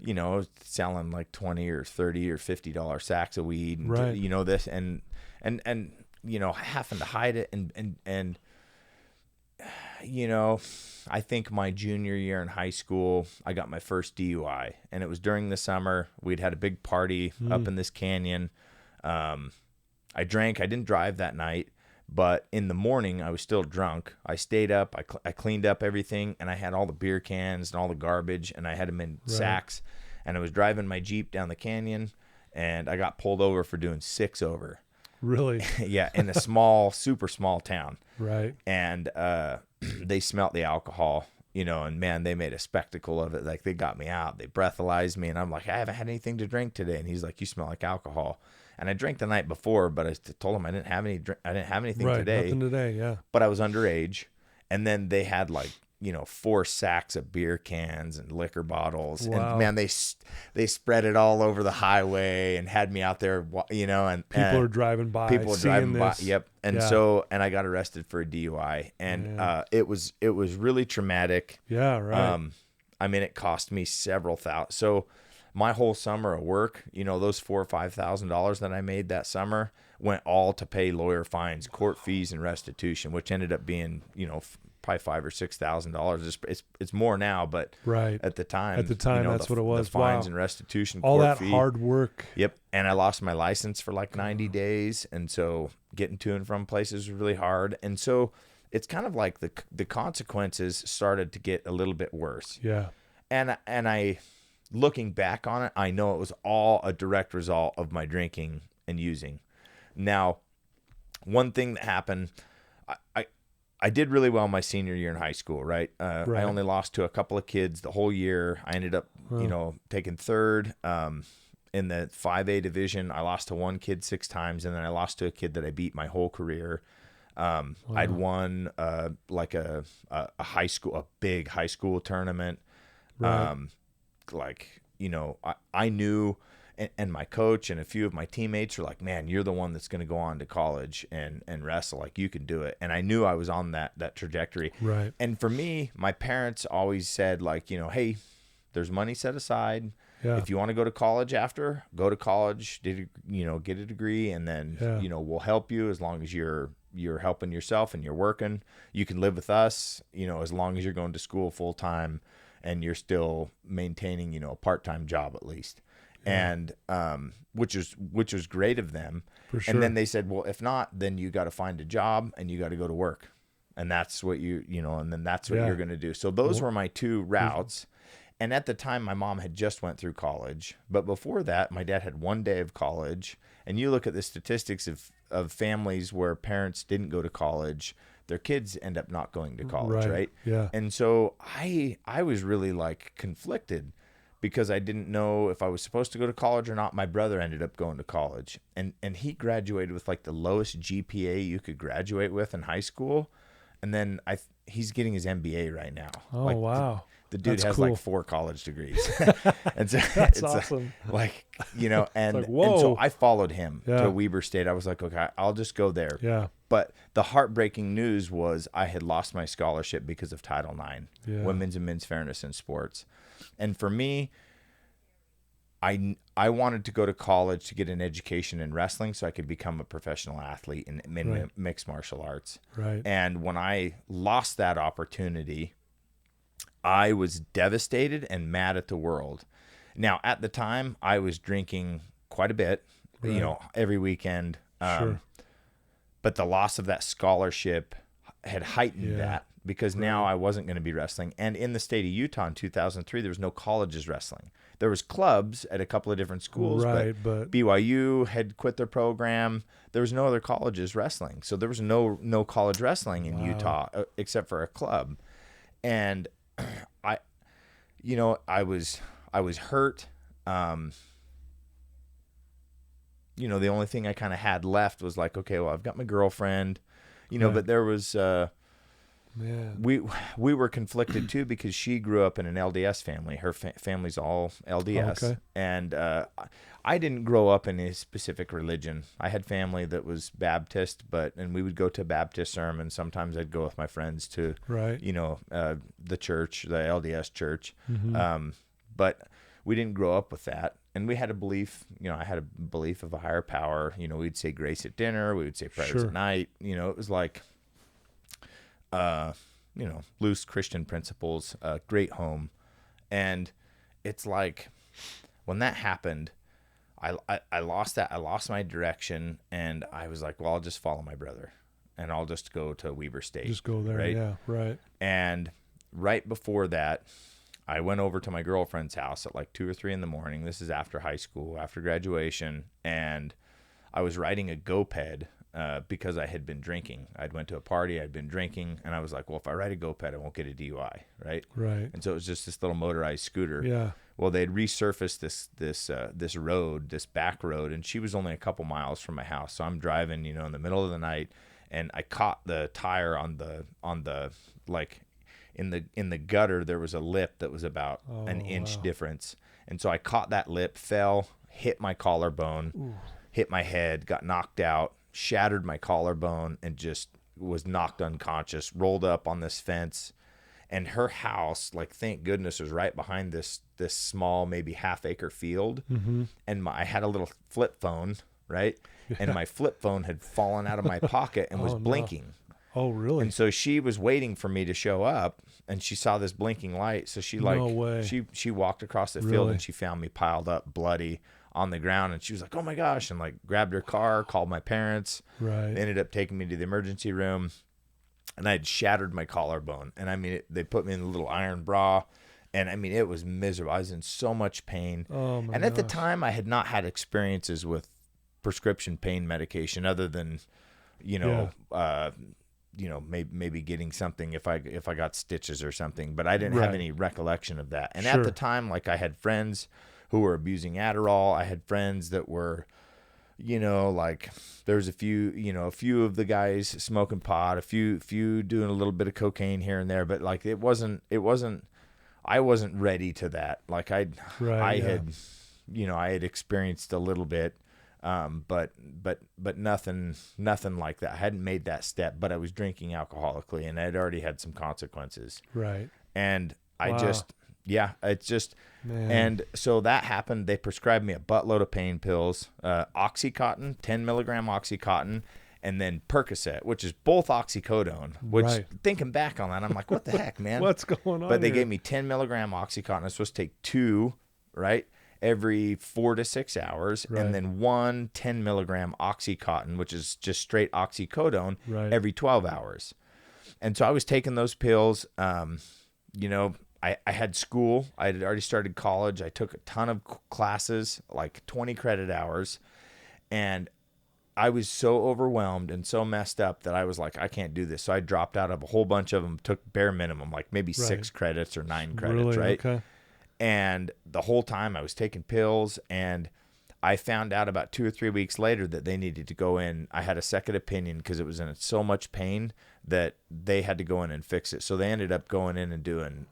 you know, selling like 20 or 30 or $50 sacks of weed and, you know, this and, you know, having to hide it. And, you know, I think my junior year in high school, I got my first DUI, and it was during the summer. We'd had a big party up in this canyon. I drank. I didn't drive that night, but in the morning I was still drunk. I stayed up. I cleaned up everything, and I had all the beer cans and all the garbage, and I had them in sacks. And I was driving my Jeep down the canyon, and I got pulled over for doing 6 over. Really? Yeah, in a small, super small town. Right. And they smelt the alcohol, you know, and man, they made a spectacle of it. Like, they got me out. They breathalyzed me, and I'm like, I haven't had anything to drink today. And he's like, you smell like alcohol. And I drank the night before, but I told him I didn't have anything today. Nothing today, yeah. But I was underage. And then they had like, you know, 4 sacks of beer cans and liquor bottles. Wow. And man, they spread it all over the highway and had me out there, you know, and people are driving by. People are driving by. This. Yep. And so, and I got arrested for a DUI, and it was really traumatic. Yeah. Right. I mean, it cost me several thousand. So my whole summer of work, you know, those $4,000 or $5,000 that I made that summer went all to pay lawyer fines, court fees, and restitution, which ended up being, you know, probably $5,000 or $6,000. It's more now, but at the time, you know, that's what it was. The fines and restitution, all court that hard work. Yep. And I lost my license for like 90 days, and so getting to and from places was really hard. And so it's kind of like the consequences started to get a little bit worse. Yeah. And I, looking back on it, I know it was all a direct result of my drinking and using. Now, one thing that happened, I did really well my senior year in high school, right? I only lost to a couple of kids the whole year. I ended up, you know, taking third in the 5A division. I lost to one kid 6 times, and then I lost to a kid that I beat my whole career. I'd won like a high school, a big high school tournament. Like, you know, I knew, and my coach and a few of my teammates were like, man, you're the one that's going to go on to college and wrestle. Like, you can do it. And I knew I was on that trajectory. Right. And for me, my parents always said, like, you know, hey, there's money set aside. Yeah. If you want to go to college after, go to college, you know, get a degree, and then, you know, we'll help you as long as you're helping yourself and you're working. You can live with us, you know, as long as you're going to school full time and you're still maintaining, you know, a part-time job at least. And which was great of them. For sure. And then they said, well, if not, then you got to find a job and you got to go to work. And that's what you know, and then that's what you're going to do. So those were my 2 routes. And at the time, my mom had just went through college. But before that, my dad had 1 day of college. And you look at the statistics of families where parents didn't go to college, their kids end up not going to college, right? Yeah. And so I was really like conflicted because I didn't know if I was supposed to go to college or not. My brother ended up going to college, and he graduated with like the lowest GPA you could graduate with in high school. And then he's getting his MBA right now. Oh, like, wow. The dude That's has cool. like 4 college degrees. And so That's it's awesome. Like, you know, and, like, and whoa. so I followed him Yeah. to Weber State. I was like, okay, I'll just go there. Yeah. But the heartbreaking news was I had lost my scholarship because of Title IX, Women's and Men's Fairness in Sports. And for me, I wanted to go to college to get an education in wrestling so I could become a professional athlete in mixed martial arts. Right. And when I lost that opportunity, I was devastated and mad at the world. Now, at the time, I was drinking quite a bit, you know, every weekend. Sure. But the loss of that scholarship had heightened that because now I wasn't going to be wrestling. And in the state of Utah in 2003, there was no colleges wrestling. There was clubs at a couple of different schools, but BYU had quit their program. There was no other colleges wrestling. So there was no college wrestling in Utah except for a club. And I was hurt. The only thing I kind of had left was like, okay, well, I've got my girlfriend, but there was, Man. we were conflicted too, because she grew up in an LDS family. Her family's all LDS. Okay. And I didn't grow up in a specific religion. I had family that was Baptist, and we would go to Baptist sermons. Sometimes I'd go with my friends to, Right. the church, the LDS church. Mm-hmm. But we didn't grow up with that. And we had a belief, I had a belief of a higher power. We'd say grace at dinner. We would say prayers Sure. at night. It was like, loose Christian principles, great home. And it's like, when that happened, I lost that. I lost my direction, and I was like, well, I'll just follow my brother, and I'll just go to Weber State. Just go there. Right? Yeah. Right. And right before that, I went over to my girlfriend's house at like 2 or 3 in the morning. This is after high school, after graduation. And I was riding a GoPed because I had been drinking. I'd went to a party, I'd been drinking, and I was like, well, if I ride a GoPed, I won't get a DUI, right? Right. And so it was just this little motorized scooter. Yeah. Well, they'd resurfaced this road, this back road, and she was only a couple miles from my house. So I'm driving, in the middle of the night, and I caught the tire on the like in the gutter. There was a lip that was about an inch difference, and so I caught that lip, fell, hit my collarbone, hit my head, got knocked out, shattered my collarbone, and just was knocked unconscious, rolled up on this fence. And her house, like, thank goodness, was right behind this small, maybe half-acre field. Mm-hmm. And I had a little flip phone, right? Yeah. And my flip phone had fallen out of my pocket and was Oh, no. blinking. Oh, really? And so she was waiting for me to show up, and she saw this blinking light. So she No way. she walked across the field, Really? and she found me piled up, bloody on the ground. And she was like, "Oh my gosh!" And like grabbed her car, called my parents. Right. They ended up taking me to the emergency room, and I had shattered my collarbone. And I mean, they put me in a little iron bra, and I mean, it was miserable. I was in so much pain. Oh my And at the gosh. time, I had not had experiences with prescription pain medication other than, maybe getting something if I got stitches or something, but I didn't have Right. any recollection of that. And Sure. at the time, like, I had friends who were abusing Adderall. I had friends that were, like, there's a few of the guys smoking pot, a few doing a little bit of cocaine here and there, but like, I wasn't ready to that. Like I had experienced a little bit, but nothing like that. I hadn't made that step, but I was drinking alcoholically, and I'd already had some consequences. Right. And I Wow. it's just, Man. and so that happened. They prescribed me a buttload of pain pills, Oxycontin, 10 milligram Oxycontin, and then Percocet, which is both oxycodone, which Right. thinking back on that, I'm like, what the heck, man? What's going on? But they here? gave me 10 milligram Oxycontin. I was supposed to take 2, right, every 4 to 6 hours, Right. and then 1 10 milligram Oxycontin, which is just straight oxycodone, Right. every 12 hours. And so I was taking those pills. I had school. I had already started college. I took a ton of classes, like 20 credit hours, and I was so overwhelmed and so messed up that I was like, I can't do this. So I dropped out of a whole bunch of them, took bare minimum, like maybe Right. 6 credits or 9 credits, Really? right? Okay. And the whole time I was taking pills, and I found out about 2 or 3 weeks later that they needed to go in. I had a second opinion because it was in so much pain that they had to go in and fix it. So they ended up going in and doing,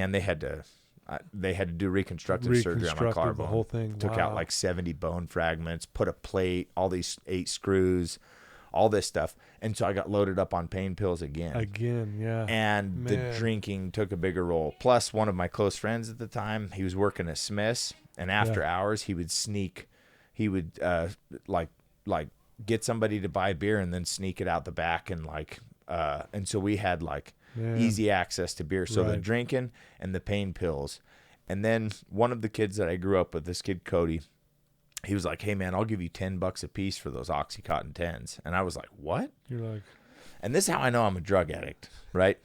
they had to do reconstructive surgery on my collarbone. The whole thing. Took Wow. out like 70 bone fragments, put a plate, all these 8 screws, all this stuff. And so I got loaded up on pain pills again. Again, yeah. And the Man. drinking took a bigger role. Plus, one of my close friends at the time, he was working at Smith's, and after hours, he would sneak. He would like get somebody to buy beer and then sneak it out the back, and and so we had like Man. easy access to beer. So the Right. drinking and the pain pills. And then one of the kids that I grew up with, this kid Cody, he was like, "Hey man, I'll give you $10 a piece for those Oxycontin 10s." And I was like, "What?" You're like, And this is how I know I'm a drug addict, right?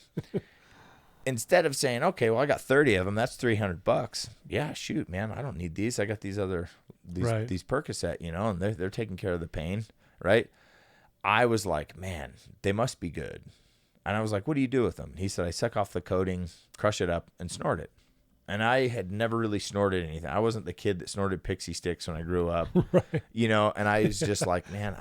Instead of saying, "Okay, well, I got 30 of them, that's $300. Yeah, shoot, man, I don't need these. I got these Right. these Percocet, and they're taking care of the pain, right?" I was like, "Man, they must be good." And I was like, what do you do with them? He said, I suck off the coating, crush it up, and snort it. And I had never really snorted anything. I wasn't the kid that snorted pixie sticks when I grew up, Right. you know, and I was just like, man,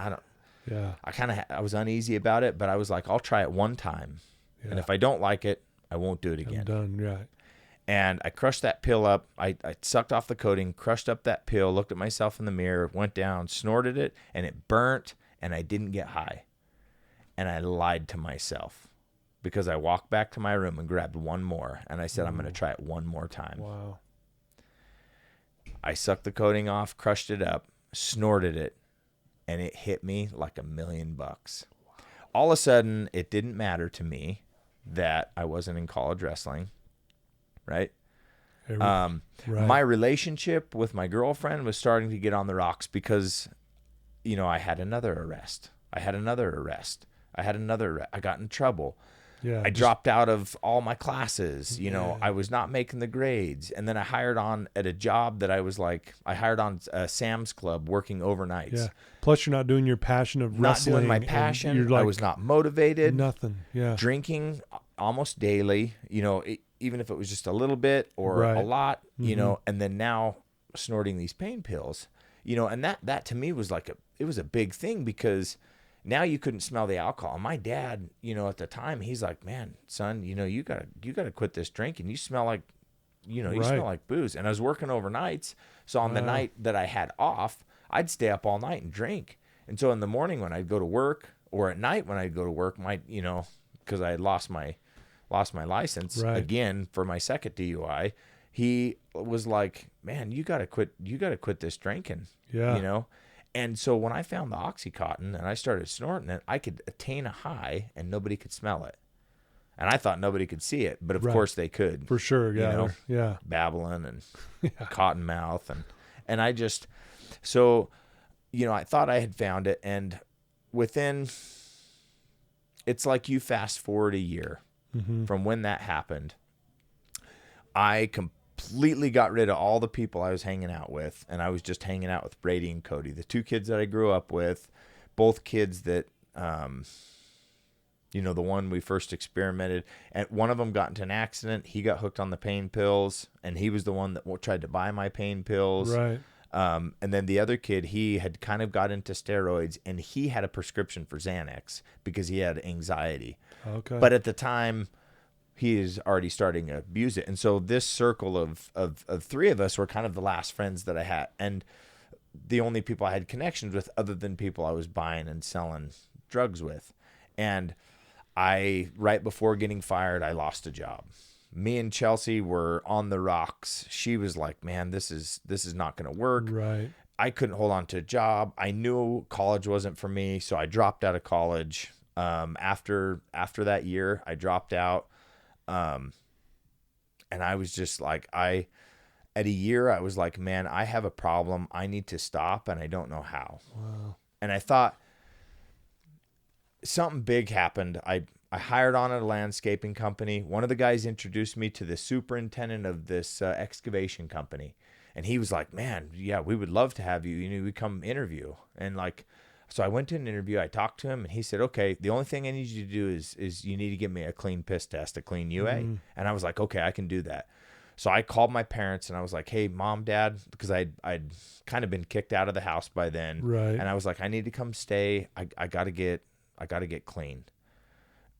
Yeah. I was uneasy about it, but I was like, I'll try it one time. Yeah. And if I don't like it, I won't do it I'm again. done. Right. And I crushed that pill up. I sucked off the coating, crushed up that pill, looked at myself in the mirror, went down, snorted it, and it burnt, and I didn't get high. And I lied to myself because I walked back to my room and grabbed one more, and I said, I'm going to try it one more time. Wow. I sucked the coating off, crushed it up, snorted it, and it hit me like $1,000,000. All of a sudden, it didn't matter to me that I wasn't in college wrestling, right? Right. My relationship with my girlfriend was starting to get on the rocks because, you know, I had another arrest. I got in trouble. Yeah. I dropped out of all my classes. You know, I was not making the grades. And then I hired on at a job that I hired on Sam's Club working overnights. Yeah. Plus, you're not doing your passion of Not wrestling. doing my and passion. You're like, I was not motivated. nothing. Yeah. Drinking almost daily, you know, even if it was just a little bit or a lot, you know, and then now snorting these pain pills, you know, and that to me was like it was a big thing because now you couldn't smell the alcohol. And my dad, you know, at the time, he's like, man, son, you know, you gotta quit this drinking. You smell like, you know, you smell like booze. And I was working overnights. So on the night that I had off, I'd stay up all night and drink. And so in the morning when I'd go to work or at night when I'd go to work, you know, because I had lost my license again for my second DUI, he was like, man, you gotta quit this drinking. Yeah. You know? And so when I found the Oxycontin and I started snorting it, I could attain a high and nobody could smell it. And I thought nobody could see it, but of course they could. For sure. Yeah. You know, yeah. babbling and cotton mouth. And I just, so, you know, I thought I had found it. And within, it's like you fast forward a year from when that happened. I completely got rid of all the people I was hanging out with, and I was just hanging out with Brady and Cody, the two kids that I grew up with, both kids that, you know, the one we first experimented, and one of them got into an accident. He got hooked on the pain pills, and he was the one that tried to buy my pain pills. Right. And then the other kid, he had kind of got into steroids, and he had a prescription for Xanax because he had anxiety. Okay. But at the time, he is already starting to abuse it. And so this circle of three of us were kind of the last friends that I had, and the only people I had connections with other than people I was buying and selling drugs with. And right before getting fired, I lost a job. Me and Chelsea were on the rocks. She was like, man, this is not going to work. Right. I couldn't hold on to a job. I knew college wasn't for me, so I dropped out of college. After that year, I dropped out. And I was just like, at a year, I was like, man, I have a problem. I need to stop, and I don't know how. Wow. And I thought something big happened. I hired on at a landscaping company. One of the guys introduced me to the superintendent of this excavation company. And he was like, man, yeah, we would love to have you. You know, we come interview. And like, so I went to an interview. I talked to him, and he said, okay, the only thing I need you to do is you need to give me a clean piss test, a clean UA. And I was like, okay, I can do that. So I called my parents, and I was like, hey, Mom, Dad, because I'd kind of been kicked out of the house by then. Right. And I was like, I need to come stay. I got to get clean.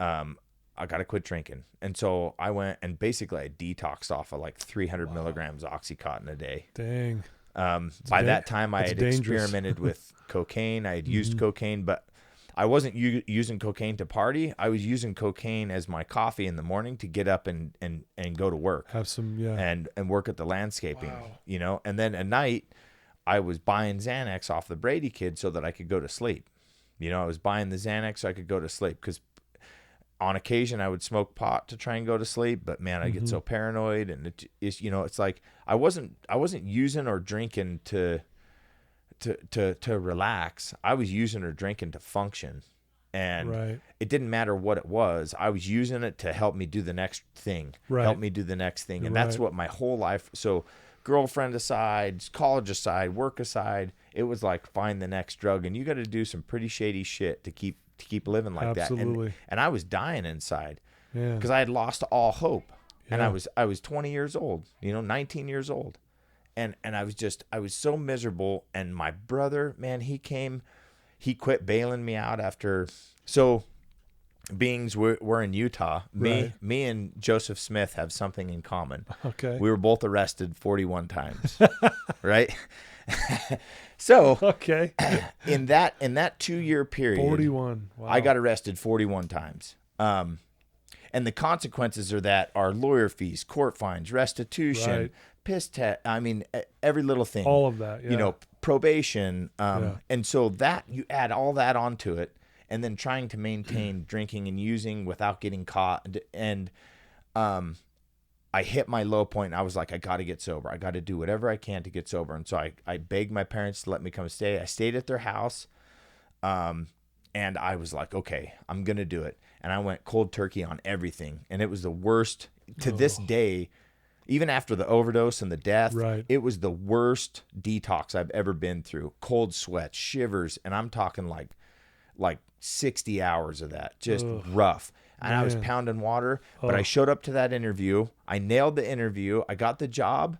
I got to quit drinking. And so I went, and basically I detoxed off of like 300 milligrams Oxycontin a day. Dang. By that time, I had dangerous. experimented with cocaine. I had used cocaine, but I wasn't using cocaine to party. I was using cocaine as my coffee in the morning to get up and go to work. Have some, and work at the landscaping, Wow. you know. And then at night, I was buying Xanax off the Brady kid so that I could go to sleep. You know, I was buying the Xanax so I could go to sleep, because on occasion I would smoke pot to try and go to sleep, but man, I get so paranoid, and it's, you know, it's like I wasn't using or drinking to relax. I was using or drinking to function, and it didn't matter what it was. I was using it to help me do the next thing, and that's what my whole life. So girlfriend aside, college aside, work aside, it was like find the next drug, and you got to do some pretty shady shit to keep to keep living like Absolutely. that. And I was dying inside Yeah. because I had lost all hope. And Yeah. I was 20 years old, 19 years old. And I was so miserable. And my brother, man, he quit bailing me out after. So beings we're in Utah. Right. Me and Joseph Smith have something in common. Okay. We were both arrested 41 times. Right? So Okay. in that 2-year period, 41. Wow. I got arrested 41 times. And the consequences are lawyer fees, court fines, restitution, Right. piss test. I mean, every little thing. all of that. Yeah. Probation. Yeah. And so that you add all that onto it, and then trying to maintain drinking and using without getting caught. And I hit my low point. And I was like, I got to get sober. I got to do whatever I can to get sober. And so I begged my parents to let me come stay. I stayed at their house. And I was like, okay, I'm going to do it. And I went cold turkey on everything. And it was the worst to this day, even after the overdose and the death. Right. It was the worst detox I've ever been through. Cold sweat, shivers. And I'm talking like 60 hours of that, just rough. And I was pounding water, but I showed up to that interview. I nailed the interview. I got the job,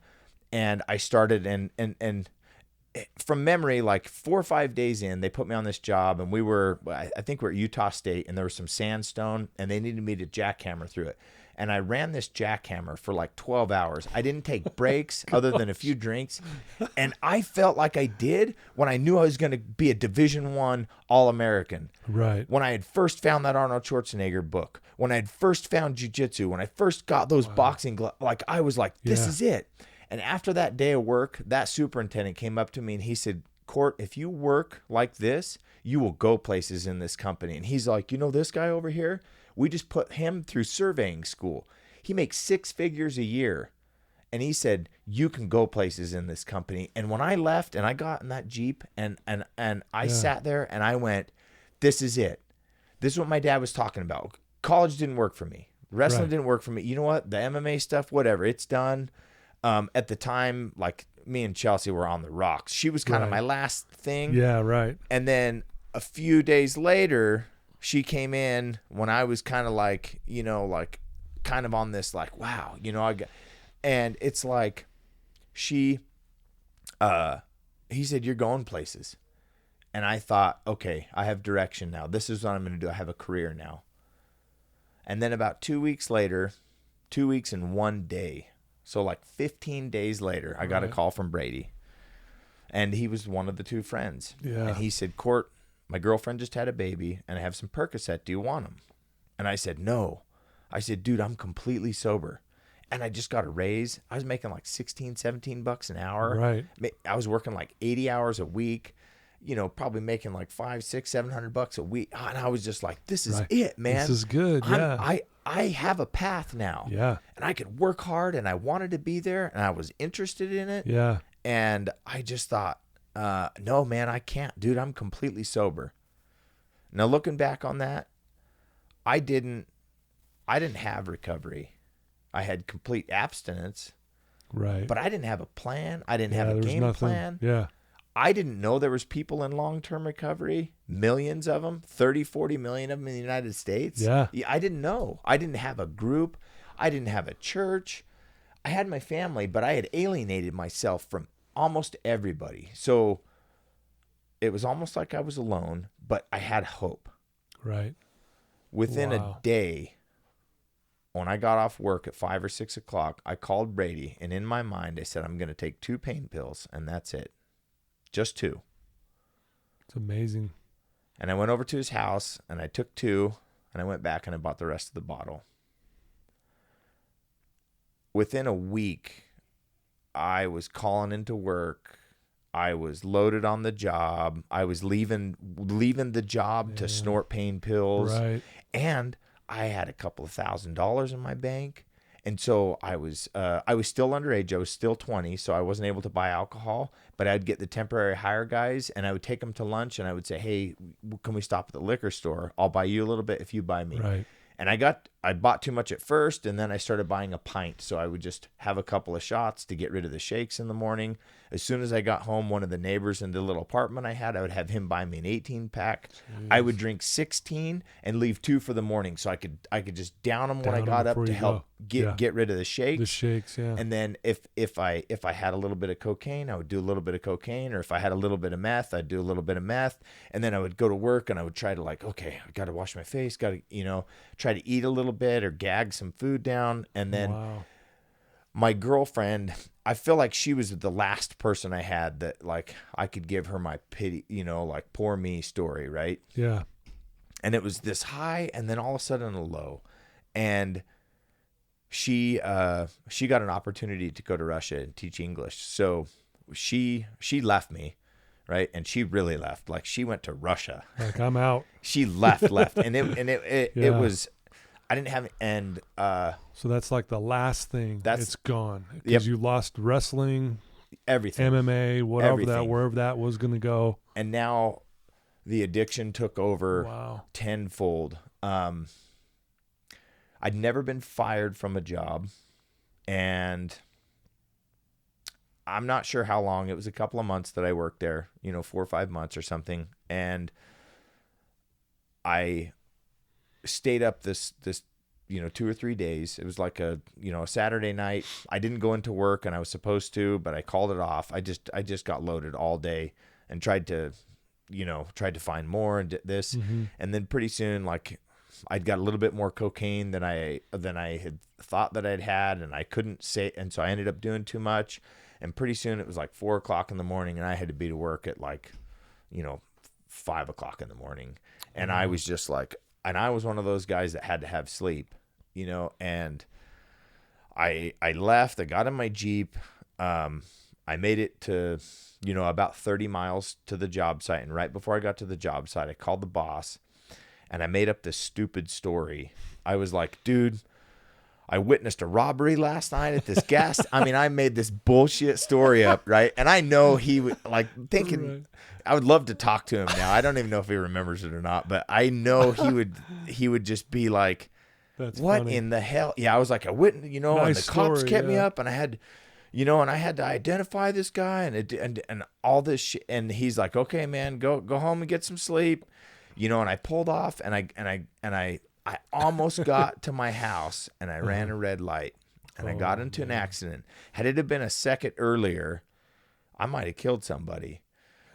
and I started and from memory, like 4 or 5 days in, they put me on this job, and I think we're at Utah State, and there was some sandstone, and they needed me to jackhammer through it. And I ran this jackhammer for like 12 hours. I didn't take breaks other than a few drinks. And I felt like I did when I knew I was going to be a Division I All-American. Right. When I had first found that Arnold Schwarzenegger book, when I had first found jiu-jitsu, when I first got those boxing gloves, like I was like, this is it. And after that day of work, that superintendent came up to me and he said, Court, if you work like this, you will go places in this company. And he's like, this guy over here? We just put him through surveying school. He makes 6 figures a year. And he said, you can go places in this company. And when I left and I got in that Jeep and I sat there and I went, this is it. This is what my dad was talking about. College didn't work for me. Wrestling didn't work for me. You know what? The MMA stuff, whatever, it's done. At the time, like me and Chelsea were on the rocks. She was kind of my last thing. Yeah, right. And then a few days later, she came in when I was kind of like, kind of on this, like, wow, and it's like he said, you're going places. And I thought, okay, I have direction now. This is what I'm going to do. I have a career now. And then about 2 weeks later, 2 weeks and 1 day, so like 15 days later, I got a call from Brady. And he was one of the 2 friends. Yeah. And he said, Court, my girlfriend just had a baby, and I have some Percocet. Do you want them? And I said, no. I said, dude, I'm completely sober. And I just got a raise. I was making like $16-17 an hour. Right. I was working like 80 hours a week, probably making like $500-$700 a week. And I was just like, this is it, man. This is good. I have a path now. Yeah. And I could work hard, and I wanted to be there, and I was interested in it. Yeah. And I just thought, no, man, I can't. Dude, I'm completely sober. Now, looking back on that, I didn't have recovery. I had complete abstinence. Right. But I didn't have a plan. I didn't have a game plan. Yeah. I didn't know there was people in long-term recovery, millions of them, 30, 40 million of them in the United States. Yeah. I didn't know. I didn't have a group. I didn't have a church. I had my family, but I had alienated myself from almost everybody. So it was almost like I was alone, but I had hope. Right. Within a day, when I got off work at 5 or 6 o'clock, I called Brady, and in my mind, I said, I'm going to take 2 pain pills, and that's it. Just 2. It's amazing. And I went over to his house, and I took 2, and I went back and I bought the rest of the bottle. Within a week, I was calling into work. I was loaded on the job. I was leaving the job to snort pain pills. Right. And I had a couple of $1,000s in my bank. And so I was still underage. I was still 20, so I wasn't able to buy alcohol. But I'd get the temporary hire guys, and I would take them to lunch, and I would say, hey, can we stop at the liquor store? I'll buy you a little bit if you buy me. Right. And I bought too much at first, and then I started buying a pint. So I would just have a couple of shots to get rid of the shakes in the morning. As soon as I got home, one of the neighbors in the little apartment I had, I would have him buy me an 18-pack. I would drink 16 and leave 2 for the morning, so I could just down them when I got up to help get rid of the shakes. The shakes, yeah. And then if I had a little bit of cocaine, I would do a little bit of cocaine, or if I had a little bit of meth, I'd do a little bit of meth. And then I would go to work and I would try to okay, I got to wash my face, got to try to eat a little bit or gag some food down. And then my girlfriend, I feel like she was the last person I had that I could give her my pity, poor me story, right? Yeah. And it was this high and then all of a sudden a low. And she got an opportunity to go to Russia and teach English. So she left me, right? And she really left. She went to Russia. I'm out. She left. And it was, I didn't have, and so that's the last thing. It's gone because Yep. you lost wrestling, everything, MMA, whatever everything. wherever that was going to go. And now the addiction took over tenfold. I'd never been fired from a job, and I'm not sure how long. It was a couple of months that I worked there, 4 or 5 months or something. And I stayed up this 2 or 3 days. It was a Saturday night. I didn't go into work, and I was supposed to, but I called it off. I just got loaded all day and tried to find more and did this. Mm-hmm. And then pretty soon, I'd got a little bit more cocaine than I had thought that I'd had, and I couldn't say, and so I ended up doing too much. And pretty soon it was 4 o'clock in the morning, and I had to be to work at 5 o'clock in the morning. And I was just and I was one of those guys that had to have sleep, and I left. I got in my Jeep. I made it to, about 30 miles to the job site. And right before I got to the job site, I called the boss, and I made up this stupid story. I was like, dude, I witnessed a robbery last night at this gas. I made this bullshit story up, right? And I know he would thinking. Right. I would love to talk to him now. I don't even know if he remembers it or not, but I know he would just be like, that's what funny. In the hell? Yeah, I was like, I wouldn't, Nice and the cops story, kept me up, and I had, and I had to identify this guy and all this shit. And he's like, okay, man, go home and get some sleep, and I pulled off, and I almost got to my house, and I ran a red light, and I got into an accident. Had it have been a second earlier, I might have killed somebody.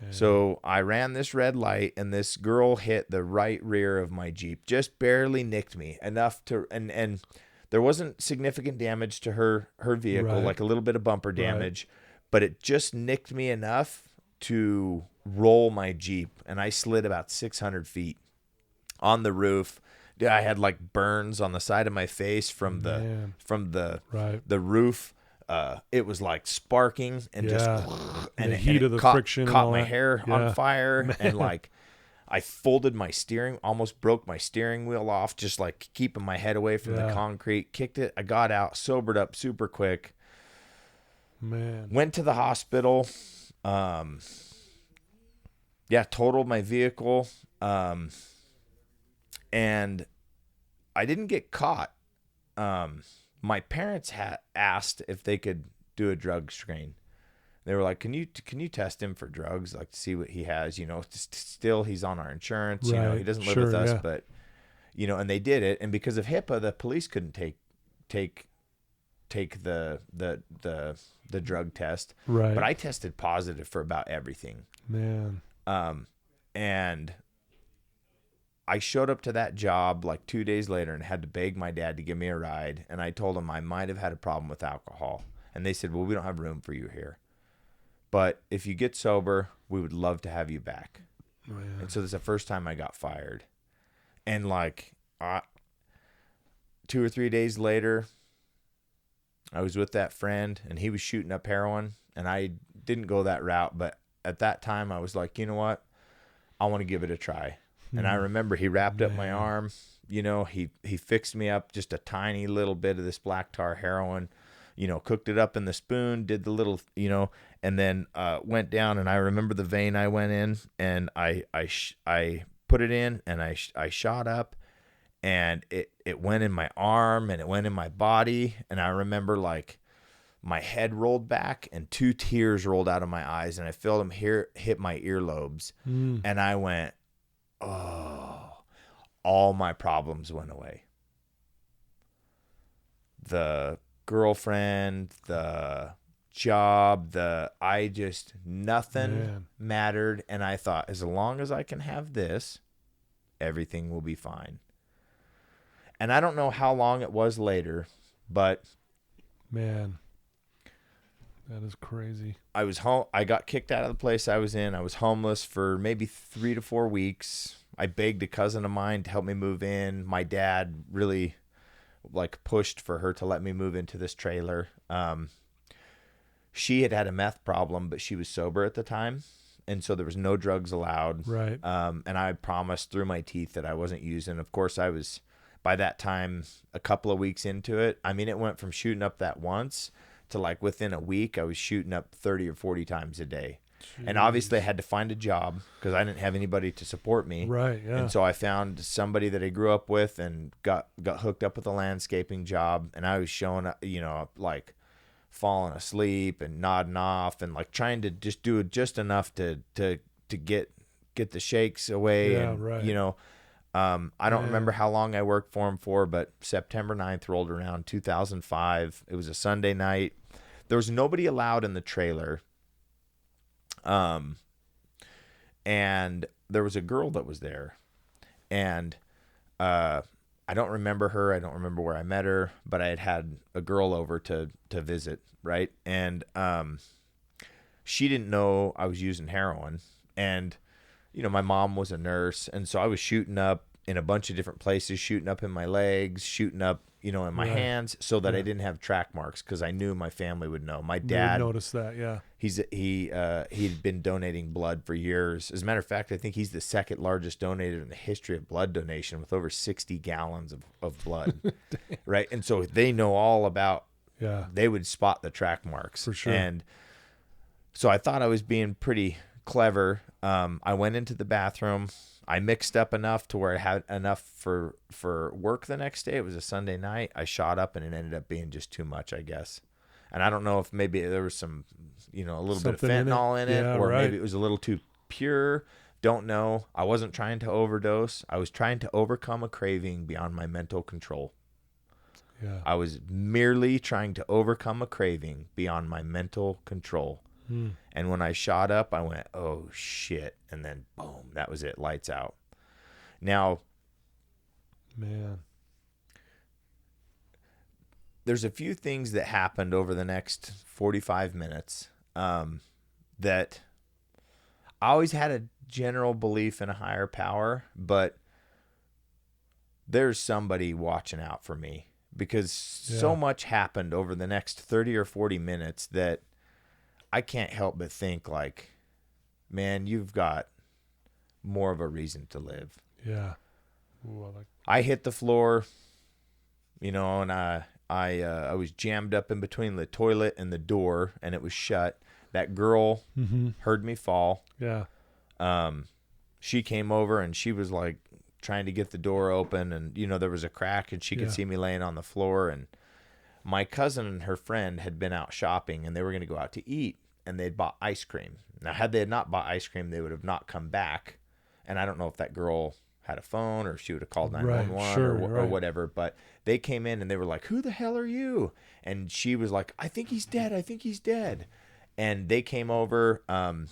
Yeah. So I ran this red light, and this girl hit the right rear of my Jeep, just barely nicked me enough to, and there wasn't significant damage to her vehicle, right. A little bit of bumper damage, but it just nicked me enough to roll my Jeep, and I slid about 600 feet on the roof. I had burns on the side of my face from the roof. It was sparking and just and the heat of the friction caught my hair on fire. Man. And I folded my almost broke my steering wheel off, just keeping my head away from the concrete. Kicked it. I got out, sobered up super quick. Man, went to the hospital. Totaled my vehicle. And I didn't get caught. My parents had asked if they could do a drug screen. They were like, "Can you test him for drugs, to see what he has? Still he's on our insurance. Right. He doesn't live with us, but and they did it. And because of HIPAA, the police couldn't take the drug test. Right. But I tested positive for about everything. Man. And I showed up to that job 2 days later and had to beg my dad to give me a ride. And I told him I might have had a problem with alcohol. And they said, well, we don't have room for you here, but if you get sober, we would love to have you back. Man. And so this is the first time I got fired. And 2 or 3 days later, I was with that friend, and he was shooting up heroin, and I didn't go that route. But at that time I was like, you know what? I want to give it a try. And I remember he wrapped up my arm, he fixed me up just a tiny little bit of this black tar heroin, cooked it up in the spoon, did the little, and then went down. And I remember the vein I went in, and I put it in, and I shot up, and it went in my arm and it went in my body. And I remember like my head rolled back and 2 tears rolled out of my eyes, and I felt them hit my earlobes. And I went, oh, all my problems went away. The girlfriend, the job, nothing mattered. And I thought, as long as I can have this, everything will be fine. And I don't know how long it was later, but man, that is crazy. I was home. I got kicked out of the place I was in. I was homeless for maybe 3 to 4 weeks. I begged a cousin of mine to help me move in. My dad really like pushed for her to let me move into this trailer. She had a meth problem, but she was sober at the time. And so there was no drugs allowed. Right. And I promised through my teeth that I wasn't using. Of course, I was, by that time, a couple of weeks into it. I mean, it went from shooting up that once to like within a week, I was shooting up 30 or 40 times a day. Jeez. And obviously I had to find a job because I didn't have anybody to support me. Right. Yeah. And so I found somebody that I grew up with and got hooked up with a landscaping job. And I was showing up, like falling asleep and nodding off and like trying to just do just enough to get the shakes away. Yeah, and, right. I don't remember how long I worked for him for, but September 9th rolled around, 2005. It was a Sunday night. There was nobody allowed in the trailer. And there was a girl that was there. And I don't remember her. I don't remember where I met her, but I had a girl over to visit, right? And she didn't know I was using heroin. And my mom was a nurse, and so I was shooting up in a bunch of different places, shooting up in my legs, shooting up, in my hands, so that I didn't have track marks because I knew my family would know. My dad noticed that, yeah. He'd been donating blood for years. As a matter of fact, I think he's the second largest donator in the history of blood donation with over 60 gallons of blood, right? And so they know all about. Yeah. They would spot the track marks for sure. And so I thought I was being pretty clever. I went into the bathroom. I mixed up enough to where I had enough for work the next day. It was a Sunday night. I shot up and it ended up being just too much, I guess. And I don't know if maybe there was some, a little something bit of fentanyl in it, or right. maybe it was a little too pure. Don't know. I wasn't trying to overdose. I was trying to overcome a craving beyond my mental control. Yeah. I was merely trying to overcome a craving beyond my mental control. And when I shot up, I went, oh, shit. And then, boom, that was it. Lights out. Now, man, there's a few things that happened over the next 45 minutes that I always had a general belief in a higher power, but there's somebody watching out for me because so much happened over the next 30 or 40 minutes that I can't help but think like, man, you've got more of a reason to live. Yeah. Ooh, I hit the floor, and I was jammed up in between the toilet and the door, and it was shut. That girl heard me fall. Yeah. She came over and she was like trying to get the door open, and there was a crack and she could see me laying on the floor. And my cousin and her friend had been out shopping and they were going to go out to eat, and they'd bought ice cream. Now, had they not bought ice cream, they would have not come back. And I don't know if that girl had a phone or if she would have called 911 or whatever, but they came in and they were like, who the hell are you? And she was like, I think he's dead. I think he's dead. And they came over, and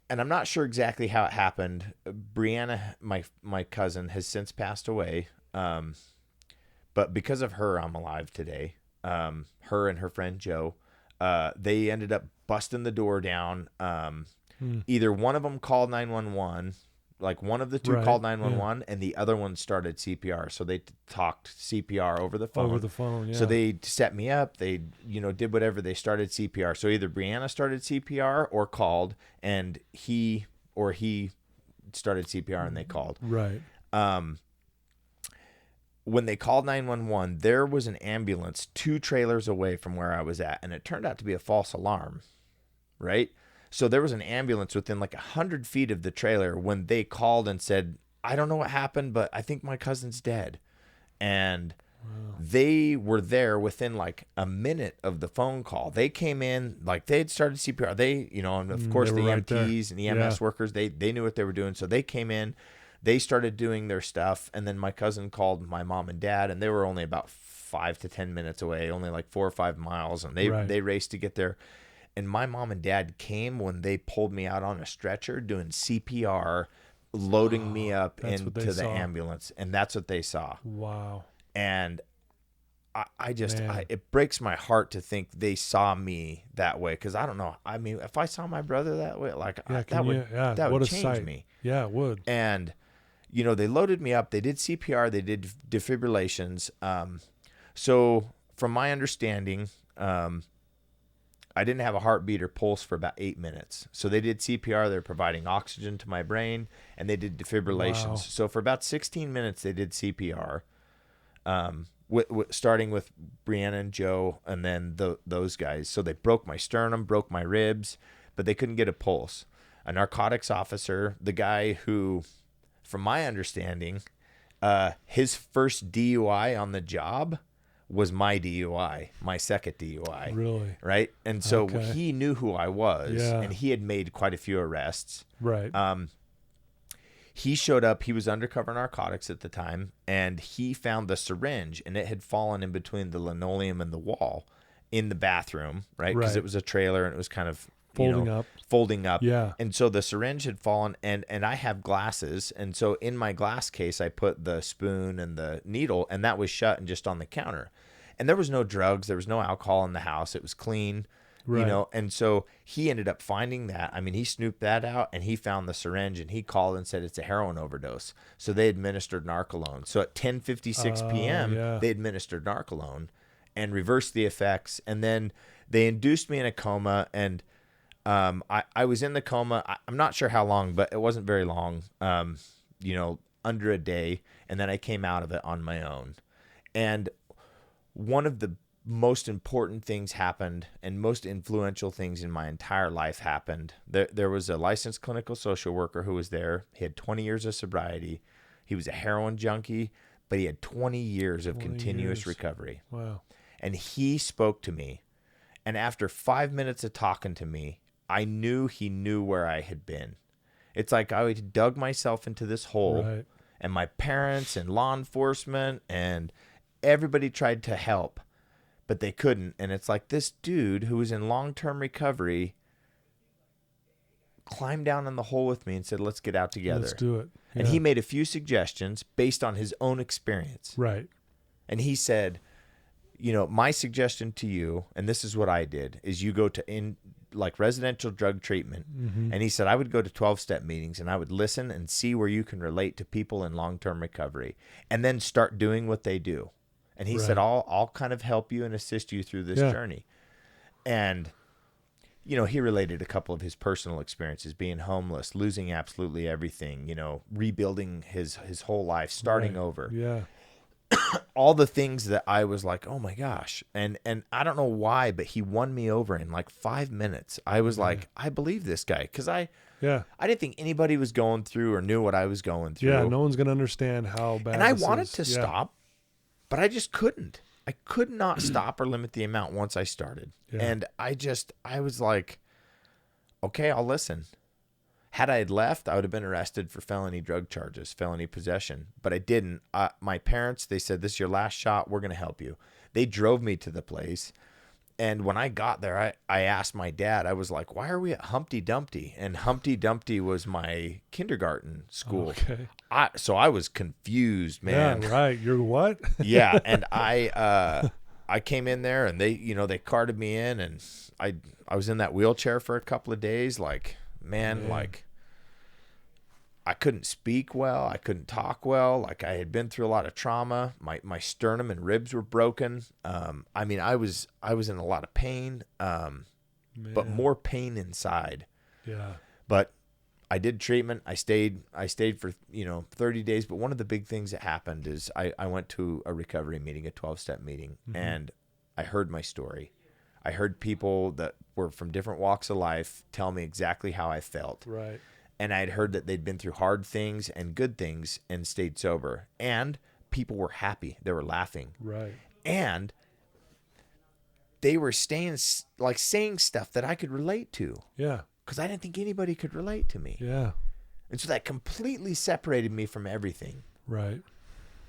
I'm not sure exactly how it happened. Brianna, my cousin, has since passed away. But because of her, I'm alive today. Her and her friend Joe, they ended up busting the door down. Either one of them called 911, like one of the two called 911, and the other one started CPR. So they talked CPR over the phone. Yeah. So they set me up. They, did whatever. They started CPR. So either Brianna started CPR or called, and he started CPR and they called. Right. When they called 911, there was an ambulance 2 trailers away from where I was at, and it turned out to be a false alarm, right? So there was an ambulance within like 100 feet of the trailer when they called and said, I don't know what happened, but I think my cousin's dead. And they were there within like a minute of the phone call. They came in, like they had started CPR. They, you know, and of course they the were right EMTs and EMS workers, they knew what they were doing. So they came in, they started doing their stuff. And then my cousin called my mom and dad, and they were only about 5 to 10 minutes away, only like 4 or 5 miles. And they raced to get there. And my mom and dad came when they pulled me out on a stretcher doing CPR, loading me up into the ambulance. And that's what they saw. Wow. And it breaks my heart to think they saw me that way. Cause I don't know. I mean, if I saw my brother that way, like that would change me. Yeah, it would. And, you know, they loaded me up, they did CPR, they did defibrillations. So from my understanding, I didn't have a heartbeat or pulse for about 8 minutes. So they did CPR, they're providing oxygen to my brain, and they did defibrillations. Wow. So for about 16 minutes, they did CPR, starting with Brianna and Joe, and then those guys. So they broke my sternum, broke my ribs, but they couldn't get a pulse. A narcotics officer, the guy who, from my understanding, his first DUI on the job was my DUI, my second DUI. Really? Right? And so he knew who I was, and he had made quite a few arrests. Right. He showed up, he was undercover narcotics at the time, and he found the syringe, and it had fallen in between the linoleum and the wall in the bathroom, right? Because it was a trailer, and it was kind of folding up. Yeah. And so the syringe had fallen, and I have glasses. And so in my glass case, I put the spoon and the needle, and that was shut and just on the counter. And there was no drugs. There was no alcohol in the house. It was clean, you know? And so he ended up finding that. I mean, he snooped that out, and he found the syringe, and he called and said it's a heroin overdose. So they administered Narcolone. So at 10:56 p.m., they administered Narcolone and reversed the effects. And then they induced me in a coma, and I was in the coma. I'm not sure how long, but it wasn't very long, you know, under a day. And then I came out of it on my own. And one of the most important things happened, and most influential things in my entire life happened. There was a licensed clinical social worker who was there. He had 20 years of sobriety. He was a heroin junkie, but he had 20 years of continuous recovery. Wow. And he spoke to me. And after 5 minutes of talking to me, I knew he knew where I had been. It's like I had dug myself into this hole, and my parents and law enforcement and everybody tried to help, but they couldn't. And it's like this dude who was in long-term recovery climbed down in the hole with me and said, let's get out together. Let's do it. Yeah. And he made a few suggestions based on his own experience. Right. And he said, you know, my suggestion to you, and this is what I did, is you go to like residential drug treatment. Mm-hmm. And he said, I would go to 12-step meetings, and I would listen and see where you can relate to people in long-term recovery, and then start doing what they do. And he said, I'll kind of help you and assist you through this journey. And, you know, he related a couple of his personal experiences, being homeless, losing absolutely everything, you know, rebuilding his whole life, starting over. Yeah. All the things that I was like, oh my gosh. And I don't know why, but he won me over in like 5 minutes. I was like, I believe this guy. Cause I didn't think anybody was going through or knew what I was going through. Yeah. No one's going to understand how bad. And I wanted to stop, but I just couldn't. I could not stop or limit the amount once I started. Yeah. And I was like, okay, I'll listen. Had I had left, I would have been arrested for felony drug charges, felony possession. But I didn't. My parents, they said, this is your last shot. We're going to help you. They drove me to the place. And when I got there, I asked my dad, I was like, why are we at Humpty Dumpty? And Humpty Dumpty was my kindergarten school. Okay. So I was confused, man. Yeah, right. You're what? Yeah. And I came in there, and they carted me in, and I was in that wheelchair for a couple of days. Like, man, like I couldn't speak well. I couldn't talk well. Like I had been through a lot of trauma. My sternum and ribs were broken. I mean, I was in a lot of pain, but more pain inside. Yeah. But I did treatment. I stayed for, 30 days. But one of the big things that happened is I went to a recovery meeting, a 12-step meeting, and I heard my story. I heard people that were from different walks of life tell me exactly how I felt. Right. And I'd heard that they'd been through hard things and good things and stayed sober. And people were happy. They were laughing. Right. And they were saying stuff that I could relate to. Yeah. Because I didn't think anybody could relate to me. Yeah. And so that completely separated me from everything. Right.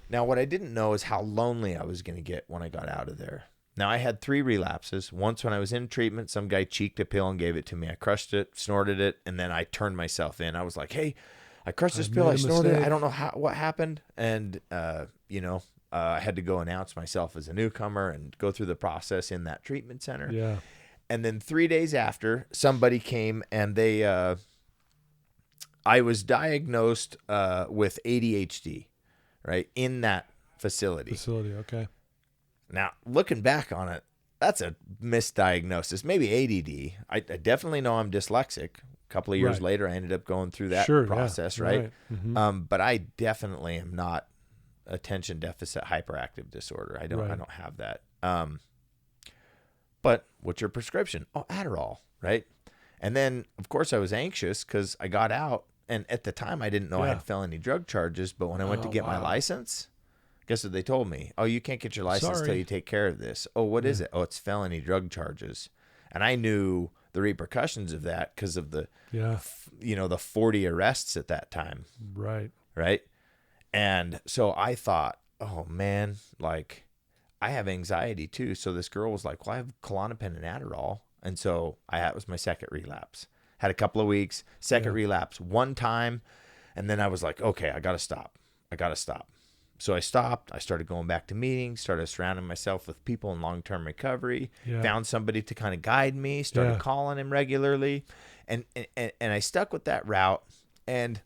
Now, what I didn't know is how lonely I was going to get when I got out of there. Now, I had 3 relapses. Once when I was in treatment, some guy cheeked a pill and gave it to me. I crushed it, snorted it, and then I turned myself in. I was like, hey, I crushed this pill. I snorted it. I don't know what happened. And, I had to go announce myself as a newcomer and go through the process in that treatment center. Yeah. And then 3 days after, somebody came and I was diagnosed with ADHD, right, in that facility. Okay. Now, looking back on it, that's a misdiagnosis. Maybe ADD. I definitely know I'm dyslexic. A couple of years later, I ended up going through that process, right? Mm-hmm. But I definitely am not attention deficit hyperactive disorder. I don't have that. But what's your prescription? Oh, Adderall, right? And then, of course, I was anxious because I got out. And at the time, I didn't know I had felony drug charges. But when I went to get my license, guess what they told me? Oh, you can't get your license until you take care of this. Oh, what is it? Oh, it's felony drug charges. And I knew the repercussions of that because of the, the 40 arrests at that time. Right. Right. And so I thought, oh, man, like I have anxiety too. So this girl was like, well, I have Klonopin and Adderall. And so it was my second relapse. Had a couple of weeks, second relapse one time. And then I was like, okay, I got to stop. So I stopped. I started going back to meetings, started surrounding myself with people in long-term recovery, found somebody to kind of guide me, started calling him regularly. And I stuck with that route, and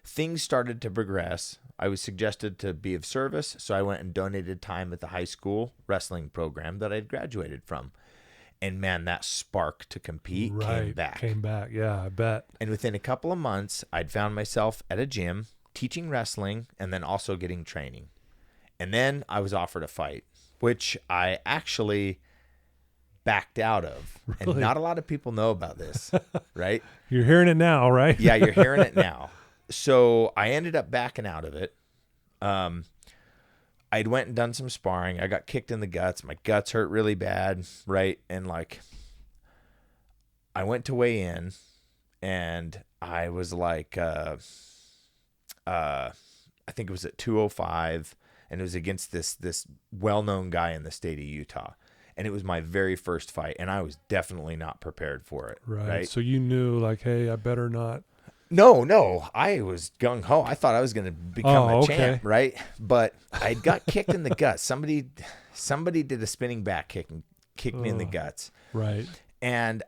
things started to progress. I was suggested to be of service, so I went and donated time at the high school wrestling program that I'd graduated from. And man, that spark to compete came back. Yeah, I bet. And within a couple of months, I'd found myself at a gym teaching wrestling and then also getting training. And then I was offered a fight, which I actually backed out of. Really? And not a lot of people know about this, right? You're hearing it now, right? Yeah, you're hearing it now. So I ended up backing out of it. I'd went and done some sparring. I got kicked in the guts. My guts hurt really bad, right? And like, I went to weigh in, and I was like, I think it was at 205, and it was against this well-known guy in the state of Utah. And it was my very first fight, and I was definitely not prepared for it. Right? So you knew, like, hey, I better not. No, I was gung-ho. I thought I was going to become a champ, right? But I got kicked in the guts. Somebody did a spinning back kick and kicked me in the guts. Right. And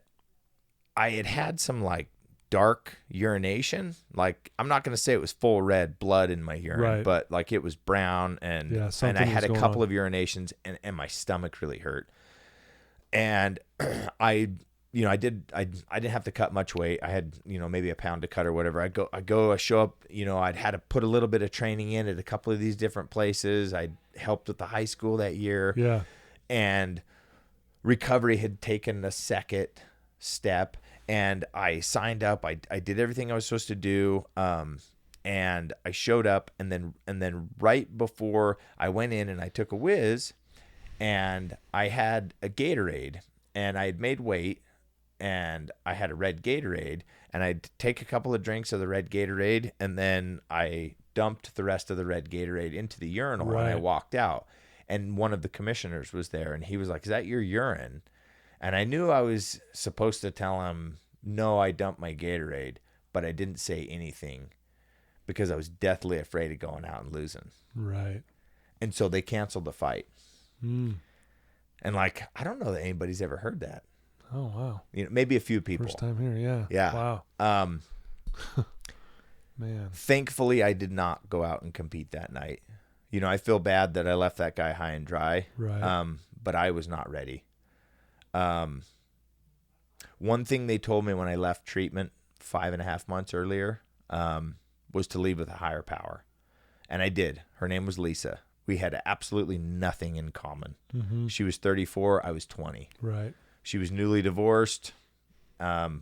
I had some, like, dark urination. Like, I'm not going to say it was full red blood in my urine, but, like, it was brown, and I had a couple of urinations, and my stomach really hurt. And I didn't have to cut much weight. I had, maybe a pound to cut or whatever. I show up, I'd had to put a little bit of training in at a couple of these different places. I helped with the high school that year. Yeah. And recovery had taken a second step, and I signed up. I did everything I was supposed to do. And I showed up, and then right before I went in and I took a whiz, and I had a Gatorade, and I had made weight, and I had a red Gatorade, and I'd take a couple of drinks of the red Gatorade, and then I dumped the rest of the red Gatorade into the urinal, and I walked out. And one of the commissioners was there, and he was like, "Is that your urine?" And I knew I was supposed to tell him, "No, I dumped my Gatorade," but I didn't say anything because I was deathly afraid of going out and losing. Right. And so they canceled the fight. And like, I don't know that anybody's ever heard that. Oh, wow. Maybe a few people. First time here, yeah. Yeah. Wow. Man. Thankfully, I did not go out and compete that night. I feel bad that I left that guy high and dry. Right. But I was not ready. One thing they told me when I left treatment 5.5 months earlier was to leave with a higher power. And I did. Her name was Lisa. We had absolutely nothing in common. Mm-hmm. She was 34. I was 20. Right. She was newly divorced.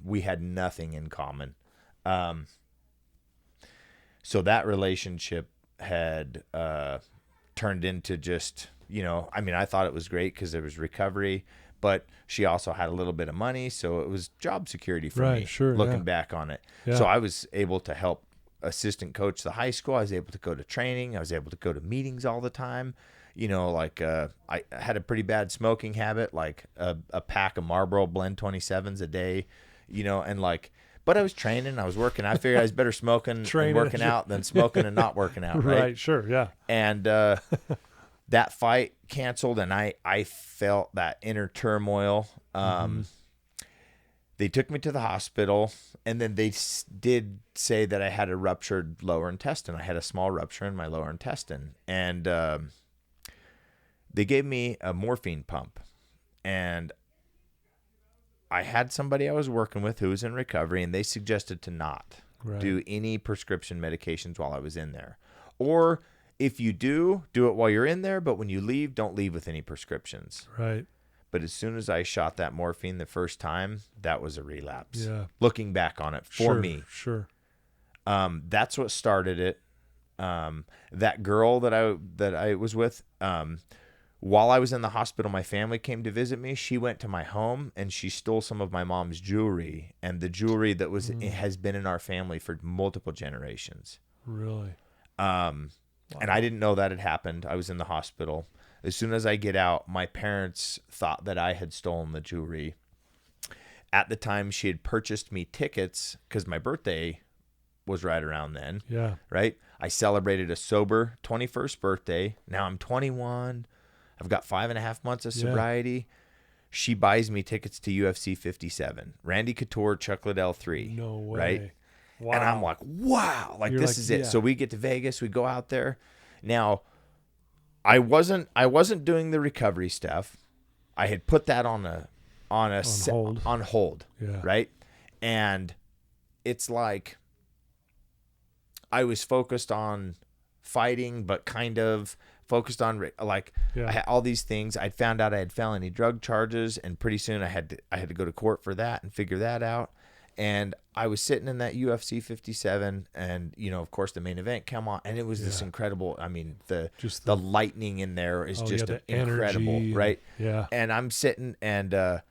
We had nothing in common. So that relationship had turned into just, I mean, I thought it was great because there was recovery, but she also had a little bit of money. So it was job security for me, Sure, looking back on it. Yeah. So I was able to help assistant coach the high school. I was able to go to training. I was able to go to meetings all the time. I had a pretty bad smoking habit, like a pack of Marlboro Blend 27s a day, but I was training, I was working. I figured I was better smoking and working out than smoking and not working out. Right. Sure. Yeah. And that fight canceled, and I felt that inner turmoil. They took me to the hospital, and then they did say that I had a ruptured lower intestine. I had a small rupture in my lower intestine, and they gave me a morphine pump, and I had somebody I was working with who was in recovery, and they suggested to not do any prescription medications while I was in there. Or if you do it while you're in there, but when you leave, don't leave with any prescriptions. Right. But as soon as I shot that morphine the first time, that was a relapse. Yeah. Looking back on it for me. Sure. That's what started it. That girl that I was with, while I was in the hospital, my family came to visit me. She went to my home and she stole some of my mom's jewelry, and the jewelry that has been in our family for multiple generations. Really? And I didn't know that had happened. I was in the hospital. As soon as I get out, my parents thought that I had stolen the jewelry. At the time, she had purchased me tickets because my birthday was right around then. Yeah. Right? I celebrated a sober 21st birthday. Now I'm 21. I've got 5.5 months of sobriety. Yeah. She buys me tickets to UFC 57. Randy Couture, Chuck Liddell 3. No way. Right? Wow. And I'm like, wow. This is it. So we get to Vegas. We go out there. Now, I wasn't doing the recovery stuff. I had put that on hold. Yeah. Right? And it's like I was focused on fighting, but kind of focused on I had all these things. I'd found out I had felony drug charges, and pretty soon I had to go to court for that and figure that out. And I was sitting in that UFC 57, and of course the main event come on, and it was this incredible. I mean, the lightning in there is just incredible, right? Yeah. And I'm sitting, and I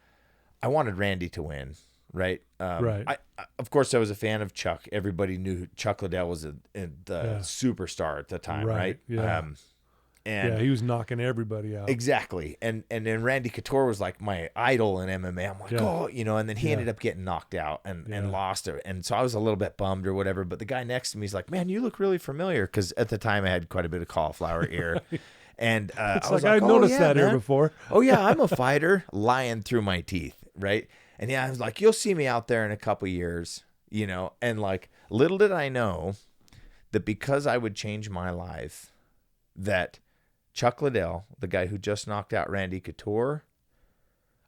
wanted Randy to win, right? Right. I of course I was a fan of Chuck. Everybody knew Chuck Liddell was the superstar at the time, right? Yeah. And he was knocking everybody out. Exactly. And then Randy Couture was like my idol in MMA. I'm like, and then he ended up getting knocked out and lost it. And so I was a little bit bummed or whatever. But the guy next to me is like, man, you look really familiar. Because at the time I had quite a bit of cauliflower ear. And I was like, I noticed that here before. Oh, yeah, I'm a fighter lying through my teeth, right? And I was like, you'll see me out there in a couple years, And little did I know that because I would change my life, that Chuck Liddell, the guy who just knocked out Randy Couture,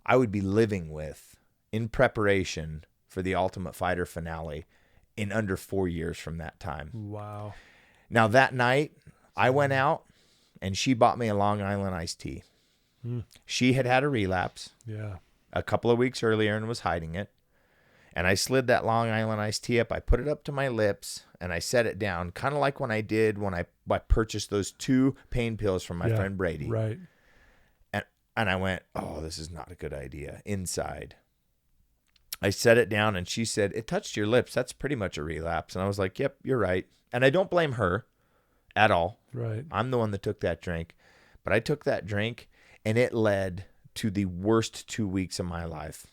I would be living with in preparation for the Ultimate Fighter finale in under 4 years from that time. Wow. Now that night, I went out and she bought me a Long Island iced tea. She had had a relapse a couple of weeks earlier and was hiding it. And I slid that Long Island iced tea up. I put it up to my lips and I set it down, kind of like when I did when I purchased those 2 pain pills from my friend Brady. Right. And I went, oh, this is not a good idea. Inside. I set it down and she said, it touched your lips. That's pretty much a relapse. And I was like, yep, you're right. And I don't blame her at all. Right. I'm the one that took that drink. But I took that drink and it led to the worst 2 weeks of my life.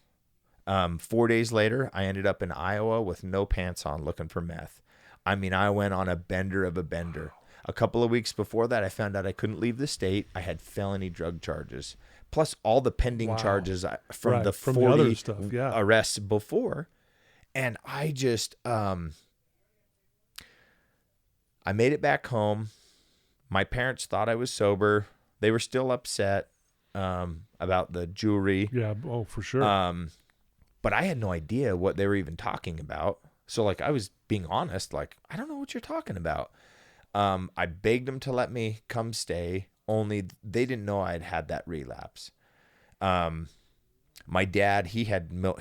4 days later, I ended up in Iowa with no pants on looking for meth. I mean, I went on a bender of a bender. A couple of weeks before that, I found out I couldn't leave the state. I had felony drug charges, plus all the pending charges from the 40 the other stuff, arrests before. And I just, I made it back home. My parents thought I was sober. They were still upset about the jewelry. Yeah, oh, for sure. But I had no idea what they were even talking about. So I was being honest, I don't know what you're talking about. I begged them to let me come stay, only they didn't know I had had that relapse. My dad, he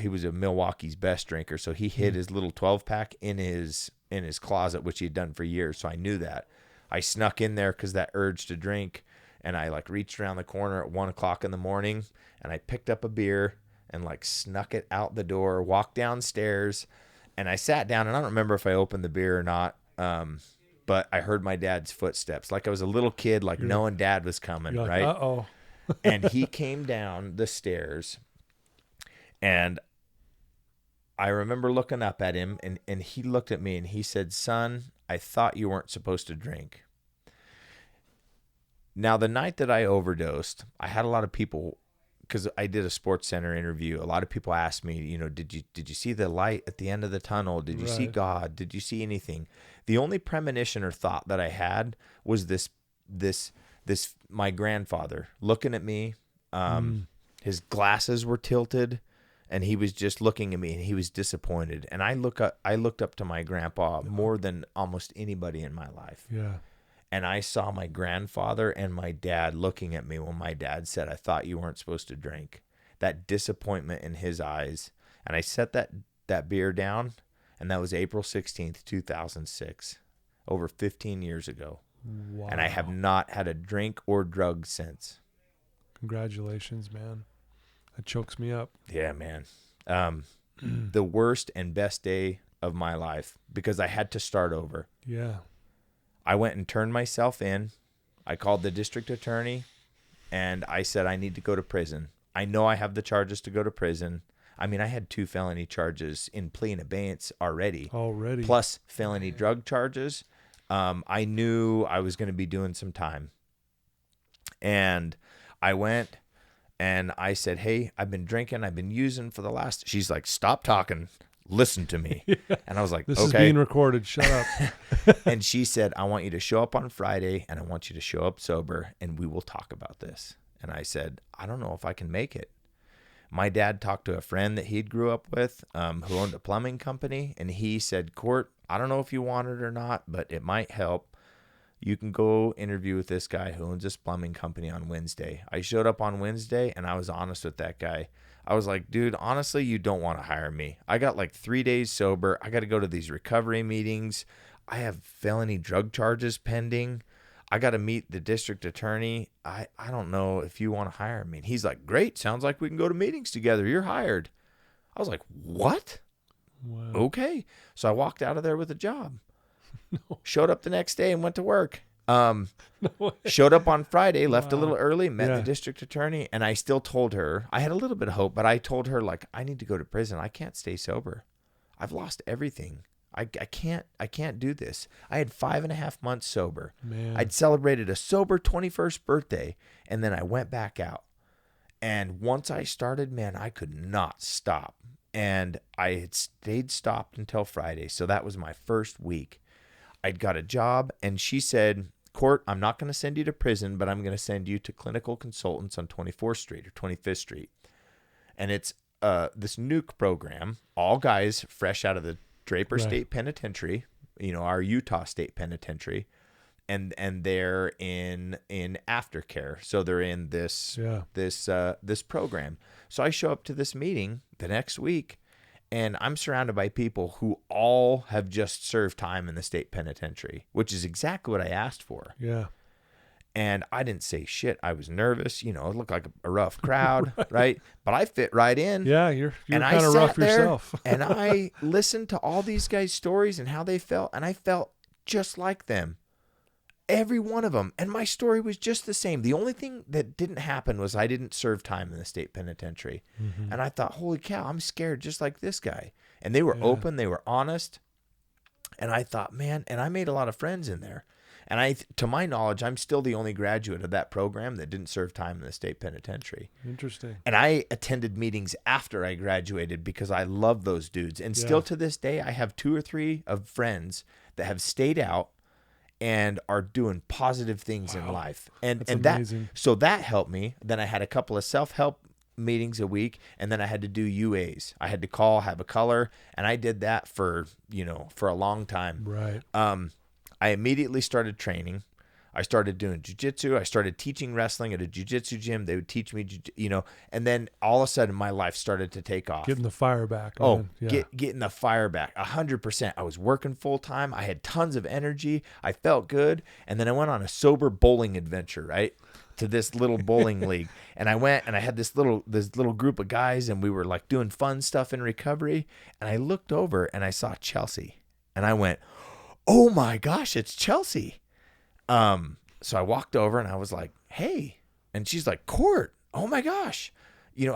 was a Milwaukee's best drinker, so he hid his little 12-pack in his closet, which he had done for years. So I knew that. I snuck in there because that urge to drink, and I like reached around the corner at 1:00 in the morning, and I picked up a beer and like snuck it out the door, walked downstairs, and I sat down. And I don't remember if I opened the beer or not, but I heard my dad's footsteps, like I was a little kid, like knowing dad was coming, You're like, right? Uh-oh. And he came down the stairs. And I remember looking up at him, and he looked at me and he said, "Son, I thought you weren't supposed to drink." Now, the night that I overdosed, I had a lot of people, because I did a Sports Center interview. A lot of people asked me, you know, did you see the light at the end of the tunnel? Did you see God? Did you see anything? The only premonition or thought that I had was this my grandfather looking at me. His glasses were tilted, and he was just looking at me, and he was disappointed. And I looked up to my grandpa more than almost anybody in my life. Yeah. And I saw my grandfather and my dad looking at me when my dad said, "I thought you weren't supposed to drink." That disappointment in his eyes. And I set that beer down, and that was April 16th, 2006, over 15 years ago. Wow. And I have not had a drink or drug since. Congratulations, man. That chokes me up. Yeah, man. The worst and best day of my life, because I had to start over. Yeah. I went and turned myself in. I called the district attorney, and I said, I need to go to prison. I know I have the charges to go to prison. I mean, I had 2 felony charges in plea and abeyance already. Plus felony drug charges. I knew I was going to be doing some time. And I went and I said, "Hey, I've been drinking. I've been using for the last..." She's like, "Stop talking. Listen to me." Yeah. And I was like, "This okay. is being recorded. Shut up." And she said, "I want you to show up on Friday, and I want you to show up sober, and we will talk about this." And I said, "I don't know if I can make it." My dad talked to a friend that he'd grew up with, who owned a plumbing company. And he said, "Court, I don't know if you want it or not, but it might help. You can go interview with this guy who owns this plumbing company on Wednesday." I showed up on Wednesday, and I was honest with that guy. I was like, "Dude, honestly, you don't want to hire me. I got like 3 days sober. I got to go to these recovery meetings. I have felony drug charges pending. I got to meet the district attorney. I don't know if you want to hire me." And he's like, "Great. Sounds like we can go to meetings together. You're hired." I was like, "What?" Wow. Okay. So I walked out of there with a job. No. Showed up the next day and went to work. No showed up on Friday, left a little early, met the district attorney, and I still told her, I had a little bit of hope, but I told her, like, I need to go to prison. I can't stay sober. I've lost everything. I can't do this. I had 5.5 months sober. Man. I'd celebrated a sober 21st birthday, and then I went back out. And once I started, man, I could not stop. And I had stayed stopped until Friday. So that was my first week. I'd got a job, and she said, "Court, I'm not going to send you to prison, but I'm going to send you to clinical consultants on 24th Street or 25th Street. And it's this nuke program, all guys fresh out of the Draper State Penitentiary, you know, our Utah State Penitentiary, and they're in aftercare. So they're in this program." So I show up to this meeting the next week, and I'm surrounded by people who all have just served time in the state penitentiary, which is exactly what I asked for. Yeah. And I didn't say shit. I was nervous. You know, it looked like a rough crowd, right? But I fit right in. Yeah, you're kind of rough yourself. And I listened to all these guys' stories and how they felt, and I felt just like them. Every one of them. And my story was just the same. The only thing that didn't happen was I didn't serve time in the state penitentiary. Mm-hmm. And I thought, holy cow, I'm scared just like this guy. And they were open. They were honest. And I thought, man, and I made a lot of friends in there. And to my knowledge, I'm still the only graduate of that program that didn't serve time in the state penitentiary. Interesting. And I attended meetings after I graduated because I love those dudes. And still to this day, I have 2 or 3 of friends that have stayed out and are doing positive things in life. And amazing. That helped me. Then I had a couple of self-help meetings a week, and then I had to do UAs. I had to call, have a color, and I did that for a long time. Right. I immediately started training. I started doing jiu-jitsu. I started teaching wrestling at a jiu-jitsu gym. They would teach me, and then all of a sudden my life started to take off. Getting the fire back. Oh, Man. Yeah. getting the fire back, 100%. I was working full time. I had tons of energy. I felt good. And then I went on a sober bowling adventure, right? To this little bowling league. And I went and I had this little group of guys, and we were like doing fun stuff in recovery. And I looked over and I saw Chelsea, and I went, oh my gosh, it's Chelsea. So I walked over and I was like, hey, and she's like, Court, oh my gosh,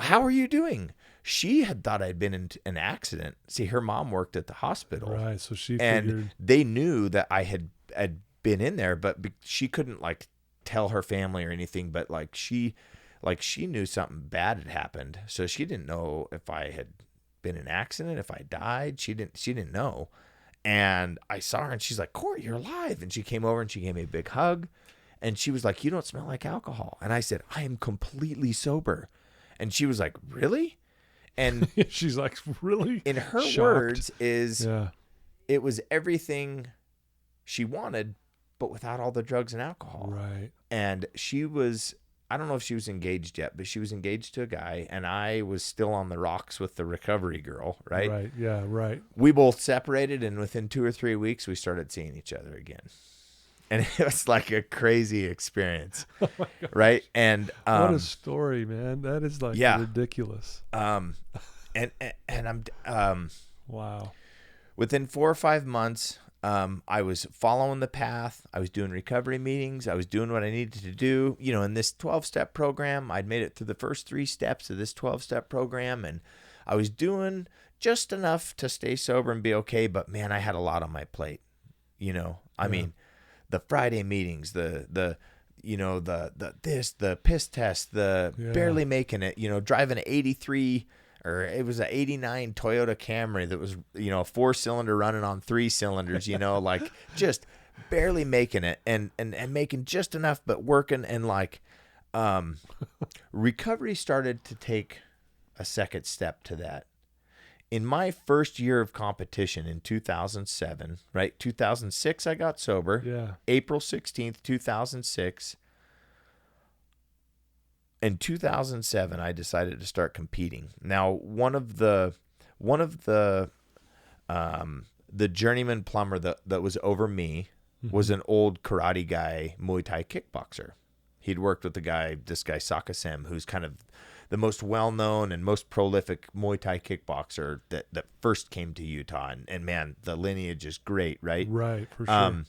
how are you doing? She had thought I'd been in an accident. See, her mom worked at the hospital. Right. So she and figured. They knew that I had been in there, but she couldn't like tell her family or anything, but she knew something bad had happened. So she didn't know if I had been in an accident, if I died. She didn't know. And I saw her and she's like, Court, you're alive. And she came over and she gave me a big hug. And she was like, you don't smell like alcohol. And I said, I am completely sober. And she was like, really? And she's like, really? In her Shocked. Words it was everything she wanted, but without all the drugs and alcohol. Right. And she was, I don't know if she was engaged yet, but she was engaged to a guy, and I was still on the rocks with the recovery girl, right? Right, yeah, right. We both separated, and within 2 or 3 weeks, we started seeing each other again. And it was like a crazy experience, right? And what a story, man! That is like ridiculous. And I'm wow. Within 4 or 5 months, I was following the path. I was doing recovery meetings. I was doing what I needed to do. In this 12-step program, I'd made it through the first 3 steps of this 12-step program, and I was doing just enough to stay sober and be okay. But man, I had a lot on my plate. I mean, the Friday meetings, the piss test, barely making it, driving an 83 or it was an 89 Toyota Camry that was, a 4-cylinder running on 3 cylinders, like just barely making it and making just enough, but working. And recovery started to take a second step to that. In my first year of competition in 2007, right? 2006, I got sober. Yeah. April 16th, 2006. In 2007, I decided to start competing. Now, one of the journeyman plumber that was over me was an old karate guy, Muay Thai kickboxer. He'd worked with this guy Sakasem, who's kind of the most well-known and most prolific Muay Thai kickboxer that first came to Utah. And man, the lineage is great, right? Right, for sure.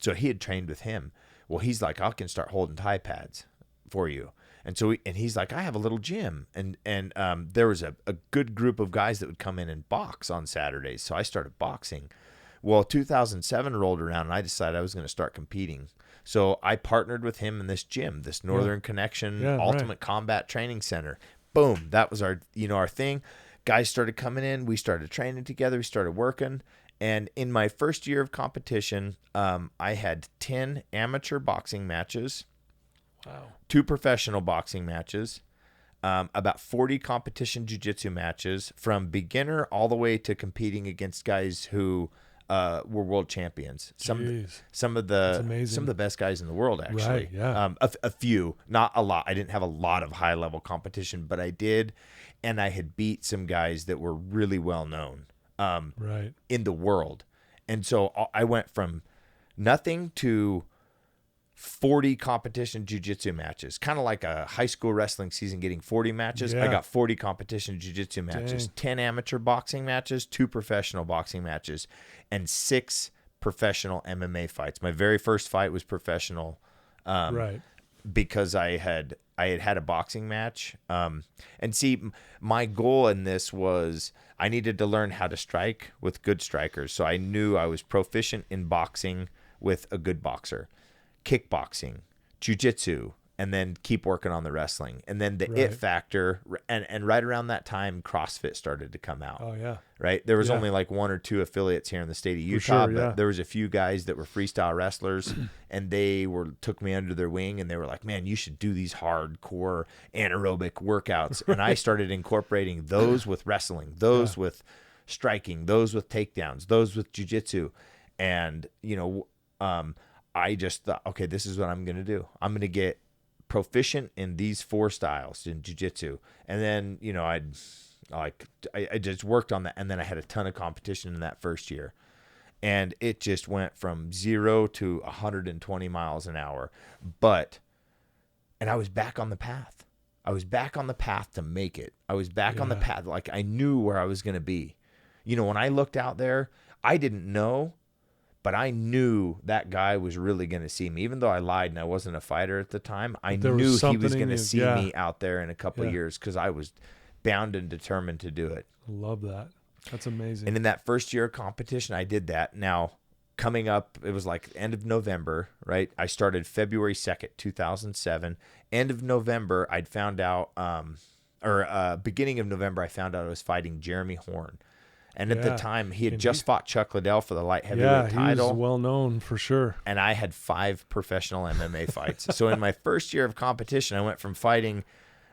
So he had trained with him. Well, he's like, I can start holding Thai pads for you. And so he's like, I have a little gym. And there was a good group of guys that would come in and box on Saturdays. So I started boxing. Well, 2007 rolled around and I decided I was going to start competing. So I partnered with him in this gym, this Northern Connection Ultimate Combat Training Center. Boom. That was our thing. Guys started coming in. We started training together. We started working. And in my first year of competition, I had 10 amateur boxing matches. Wow. 2 professional boxing matches, about 40 competition jiu-jitsu matches, from beginner all the way to competing against guys who were world champions. Some of the best guys in the world, actually. Right, yeah. A few, not a lot. I didn't have a lot of high level competition, but I did, and I had beat some guys that were really well known in the world. And so I went from nothing to 40 competition jiu-jitsu matches, kind of like a high school wrestling season getting 40 matches. I got 40 competition jiu-jitsu matches. Dang. 10 amateur boxing matches, 2 professional boxing matches, and 6 professional MMA fights. My very first fight was professional, because I had a boxing match. And see, my goal in this was I needed to learn how to strike with good strikers. So I knew I was proficient in boxing with a good boxer. Kickboxing, jiu-jitsu, and then keep working on the wrestling. And then the it factor, and right around that time, CrossFit started to come out. Oh, yeah. Right? There was only like 1 or 2 affiliates here in the state of Utah, but there was a few guys that were freestyle wrestlers, and they took me under their wing, and they were like, man, you should do these hardcore anaerobic workouts. And I started incorporating those with wrestling, those with striking, those with takedowns, those with jiu-jitsu. And, I just thought, okay, this is what I'm going to do. I'm going to get proficient in these 4 styles in jiu-jitsu. And then, you know, I just worked on that. And then I had a ton of competition in that first year. And it just went from 0 to 120 miles an hour. And I was back on the path. I was back on the path to make it. I was back on the path. Like, I knew where I was going to be. You know, when I looked out there, I didn't know, but I knew that guy was really going to see me. Even though I lied and I wasn't a fighter at the time, I knew he was going to see me out there in a couple of years, because I was bound and determined to do it. I love that. That's amazing. And in that first year of competition, I did that. Now, coming up, it was like end of November, right? I started February 2nd, 2007. End of November, I'd found out, beginning of November, I found out I was fighting Jeremy Horn. And at the time, he had just fought Chuck Liddell for the light heavyweight title. Yeah, he was well known for sure. And I had 5 professional MMA fights. So in my first year of competition, I went from fighting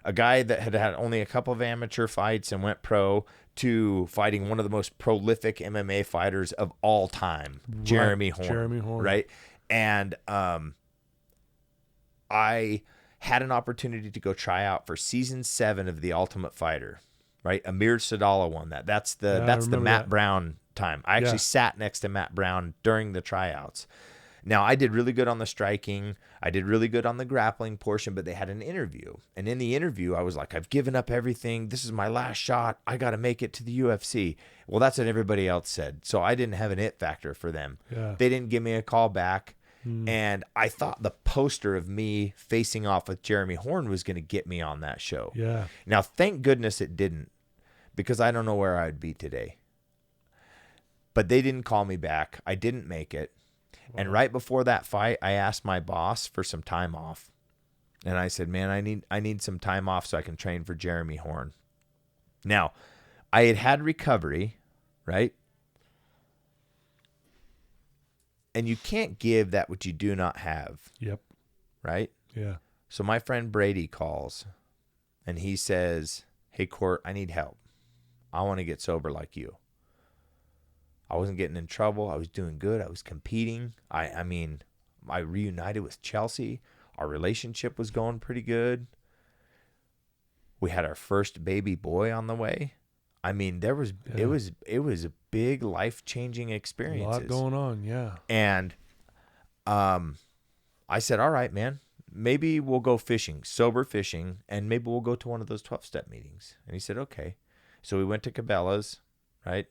a guy that had only a couple of amateur fights and went pro to fighting one of the most prolific MMA fighters of all time, Jeremy Horn. Right? And I had an opportunity to go try out for season 7 of The Ultimate Fighter. Right, Amir Sadallah won that. That's the Matt Brown time. I actually sat next to Matt Brown during the tryouts. Now, I did really good on the striking. I did really good on the grappling portion, but they had an interview. And in the interview, I was like, I've given up everything. This is my last shot. I got to make it to the UFC. Well, that's what everybody else said. So I didn't have an it factor for them. Yeah. They didn't give me a call back. And I thought the poster of me facing off with Jeremy Horn was going to get me on that show. Yeah. Now, thank goodness it didn't, because I don't know where I'd be today. But they didn't call me back. I didn't make it. Wow. And right before that fight, I asked my boss for some time off. And I said, man, I need some time off so I can train for Jeremy Horn. Now, I had recovery, right? And you can't give that which you do not have. Yep. Right? Yeah. So my friend Brady calls, and he says, hey, Court, I need help. I want to get sober like you. I wasn't getting in trouble. I was doing good. I was competing. I mean, I reunited with Chelsea. Our relationship was going pretty good. We had our first baby boy on the way. I mean, it was a big life-changing experience. A lot going on, yeah. And I said, all right, man, maybe we'll go fishing, sober fishing, and maybe we'll go to one of those 12-step meetings. And he said, okay. So we went to Cabela's, right?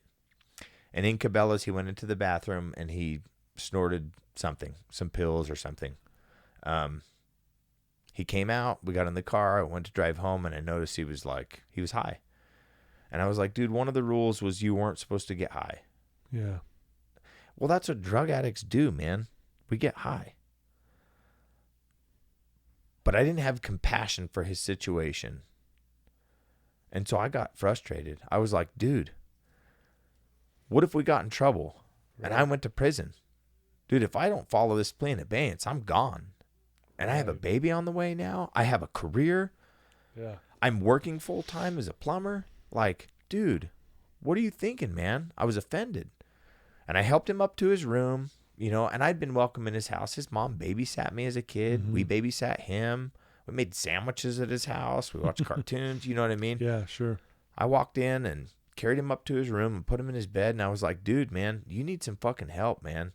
And in Cabela's, he went into the bathroom and he snorted something, some pills or something. He came out, we got in the car, I went to drive home, and I noticed he was high. And I was like, dude, one of the rules was you weren't supposed to get high. Yeah. Well, that's what drug addicts do, man. We get high. But I didn't have compassion for his situation. And so I got frustrated. I was like, dude, what if we got in trouble and I went to prison? Dude, if I don't follow this plea in abeyance, I'm gone. And I have a baby on the way now. I have a career. Yeah. I'm working full time as a plumber. Like, dude, what are you thinking, man? I was offended. And I helped him up to his room, you know, and I'd been welcome in his house. His mom babysat me as a kid. Mm-hmm. We babysat him. We made sandwiches at his house. We watched cartoons. You know what I mean? Yeah, sure. I walked in and carried him up to his room and put him in his bed. And I was like, dude, man, you need some fucking help, man.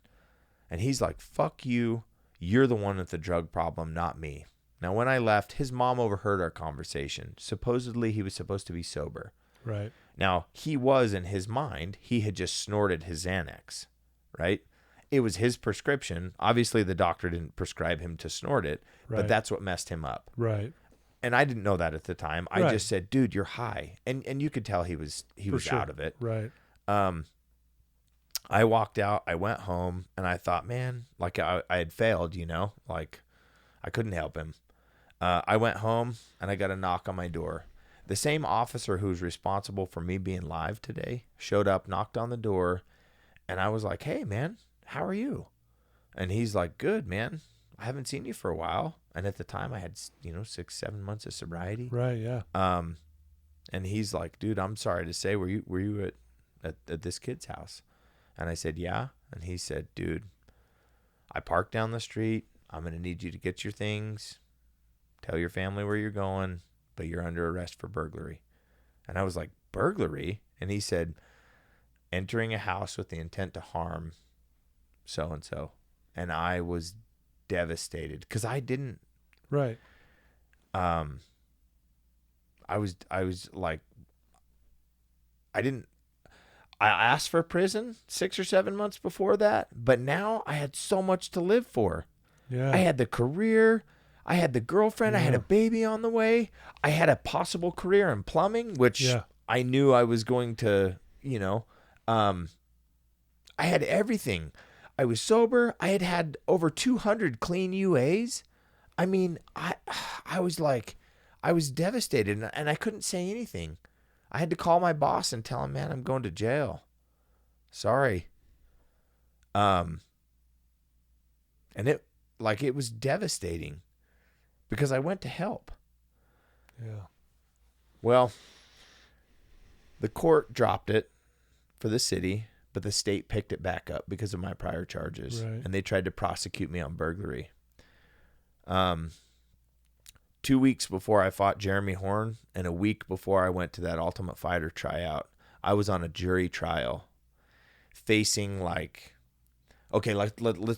And he's like, fuck you. You're the one with the drug problem, not me. Now, when I left, his mom overheard our conversation. Supposedly, he was supposed to be sober. Right. Now, he was, in his mind, he had just snorted his Xanax, right? It was his prescription. Obviously, the doctor didn't prescribe him to snort it, but that's what messed him up. Right. And I didn't know that at the time. I just said, dude, you're high. And you could tell he was out of it. Right. I walked out, I went home, and I thought, man, like I had failed, you know, like I couldn't help him. I went home and I got a knock on my door. The same officer who's responsible for me being live today showed up, knocked on the door, and I was like, hey, man, how are you? And he's like, good, man. I haven't seen you for a while. And at the time I had, 6-7 months of sobriety. Right. Yeah. And he's like, dude, I'm sorry to say, were you at this kid's house? And I said, yeah. And he said, dude, I parked down the street. I'm going to need you to get your things, tell your family where you're going, but you're under arrest for burglary. And I was like, burglary? And he said, entering a house with the intent to harm so-and-so. And I was devastated because I didn't. Right. I was like, I asked for prison 6 or 7 months before that, but now I had so much to live for. Yeah. I had the career, I had the girlfriend, I had a Yeah. baby on the way, I had a possible career in plumbing, which I knew I was going to, I had everything. I was sober. I had over 200 clean UAs. I mean, I was like, I was devastated, and I couldn't say anything. I had to call my boss and tell him, man, I'm going to jail. Sorry. And it was devastating because I went to help. Yeah. Well, the court dropped it for the city, but the state picked it back up because of my prior charges. Right. And they tried to prosecute me on burglary. 2 weeks before I fought Jeremy Horn and a week before I went to that Ultimate Fighter tryout, I was on a jury trial facing let's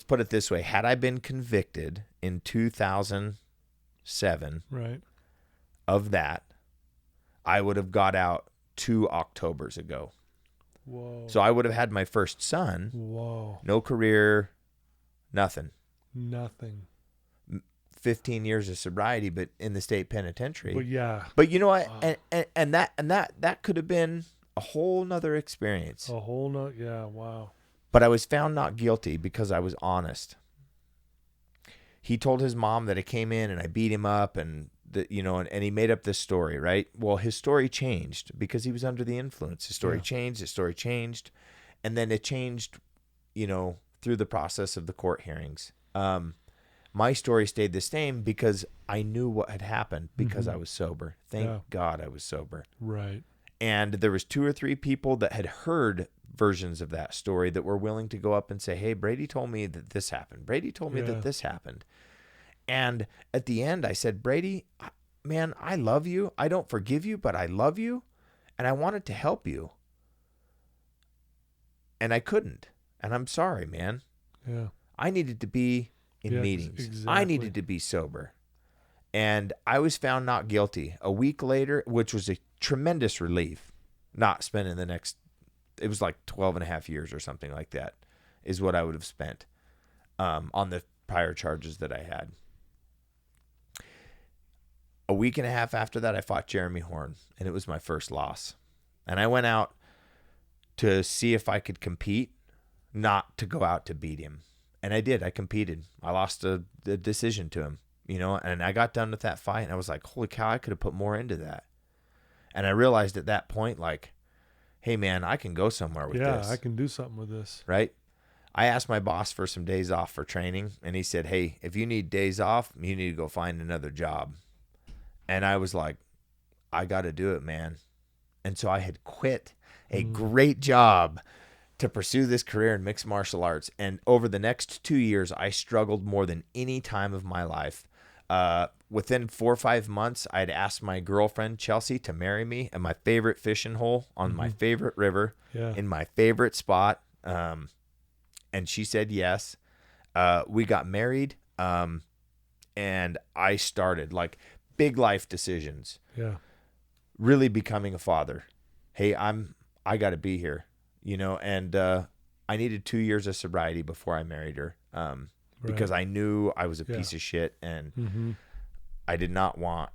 put it this way. Had I been convicted in 2007 Right. of that, I would have got out 2 Octobers ago. Whoa. So I would have had my first son. Whoa. No career, nothing. Nothing. 15 years of sobriety, but in the state penitentiary. But yeah. But you know what? Wow. And that could have been a whole nother experience. A whole nother. Yeah. Wow. But I was found not guilty because I was honest. He told his mom that I came in and I beat him up and and he made up this story, right? Well, his story changed because he was under the influence. His story changed. And then it changed, through the process of the court hearings. My story stayed the same because I knew what had happened because I was sober. Thank God I was sober. Right. And there was 2 or 3 people that had heard versions of that story that were willing to go up and say, hey, Brady told me that this happened. Brady told me that this happened. And at the end, I said, Brady, man, I love you. I don't forgive you, but I love you. And I wanted to help you. And I couldn't. And I'm sorry, man. Yeah. I needed to be in meetings. Exactly. I needed to be sober. And I was found not guilty a week later, which was a tremendous relief. Not spending it was like 12 and a half years or something like that is what I would have spent on the prior charges that I had. A week and a half after that, I fought Jeremy Horn, and it was my first loss. And I went out to see if I could compete, not to go out to beat him. And I did. I competed. I lost the decision to him, and I got done with that fight, and I was like, holy cow, I could have put more into that. And I realized at that point, like, hey, man, I can go somewhere with this. Yeah, I can do something with this. Right? I asked my boss for some days off for training, and he said, hey, if you need days off, you need to go find another job. And I was like, I got to do it, man. And so I had quit a great job to pursue this career in mixed martial arts. And over the next 2 years, I struggled more than any time of my life. Within 4 or 5 months, I'd asked my girlfriend, Chelsea, to marry me at my favorite fishing hole on my favorite river in my favorite spot. And she said yes. We got married. And I started like big life decisions. Yeah. Really becoming a father. Hey, I got to be here, and I needed 2 years of sobriety before I married her. Because I knew I was a piece of shit, and I did not want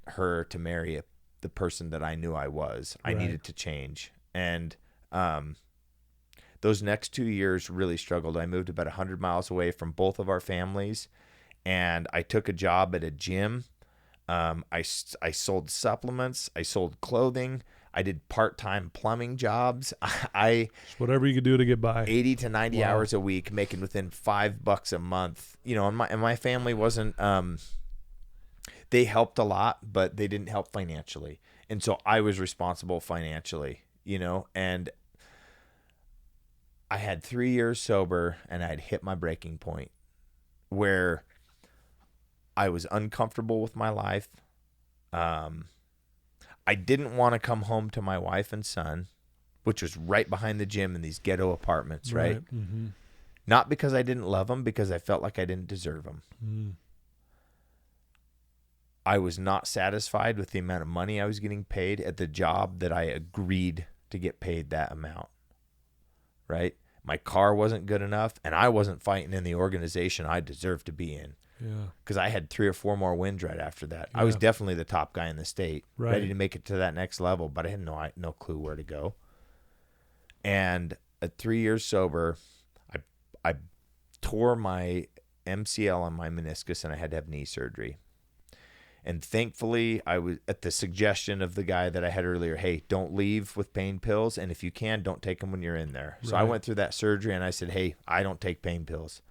her to marry the person that I knew I was. I needed to change. And those next 2 years really struggled. I moved about 100 miles away from both of our families, and I took a job at a gym. I sold supplements. I sold clothing. I did part-time plumbing jobs. Just whatever you could do to get by. 80 to 90 hours a week, making within $5 a month. And my family wasn't, they helped a lot, but they didn't help financially. And so I was responsible financially, and I had 3 years sober, and I'd hit my breaking point where I was uncomfortable with my life. I didn't want to come home to my wife and son, which was right behind the gym in these ghetto apartments, right? Mm-hmm. Not because I didn't love them, because I felt like I didn't deserve them. Mm. I was not satisfied with the amount of money I was getting paid at the job that I agreed to get paid that amount, right? My car wasn't good enough, and I wasn't fighting in the organization I deserved to be in. Yeah. Because I had 3 or 4 more wins right after that. I was definitely the top guy in the state, Right. ready to make it to that next level, but I had no clue where to go. And at 3 years sober, I tore my MCL on my meniscus, and I had to have knee surgery. And thankfully, I was at the suggestion of the guy that I had earlier, hey, don't leave with pain pills, and if you can, don't take them when you're in there. So I went through that surgery, and I said, hey, I don't take pain pills.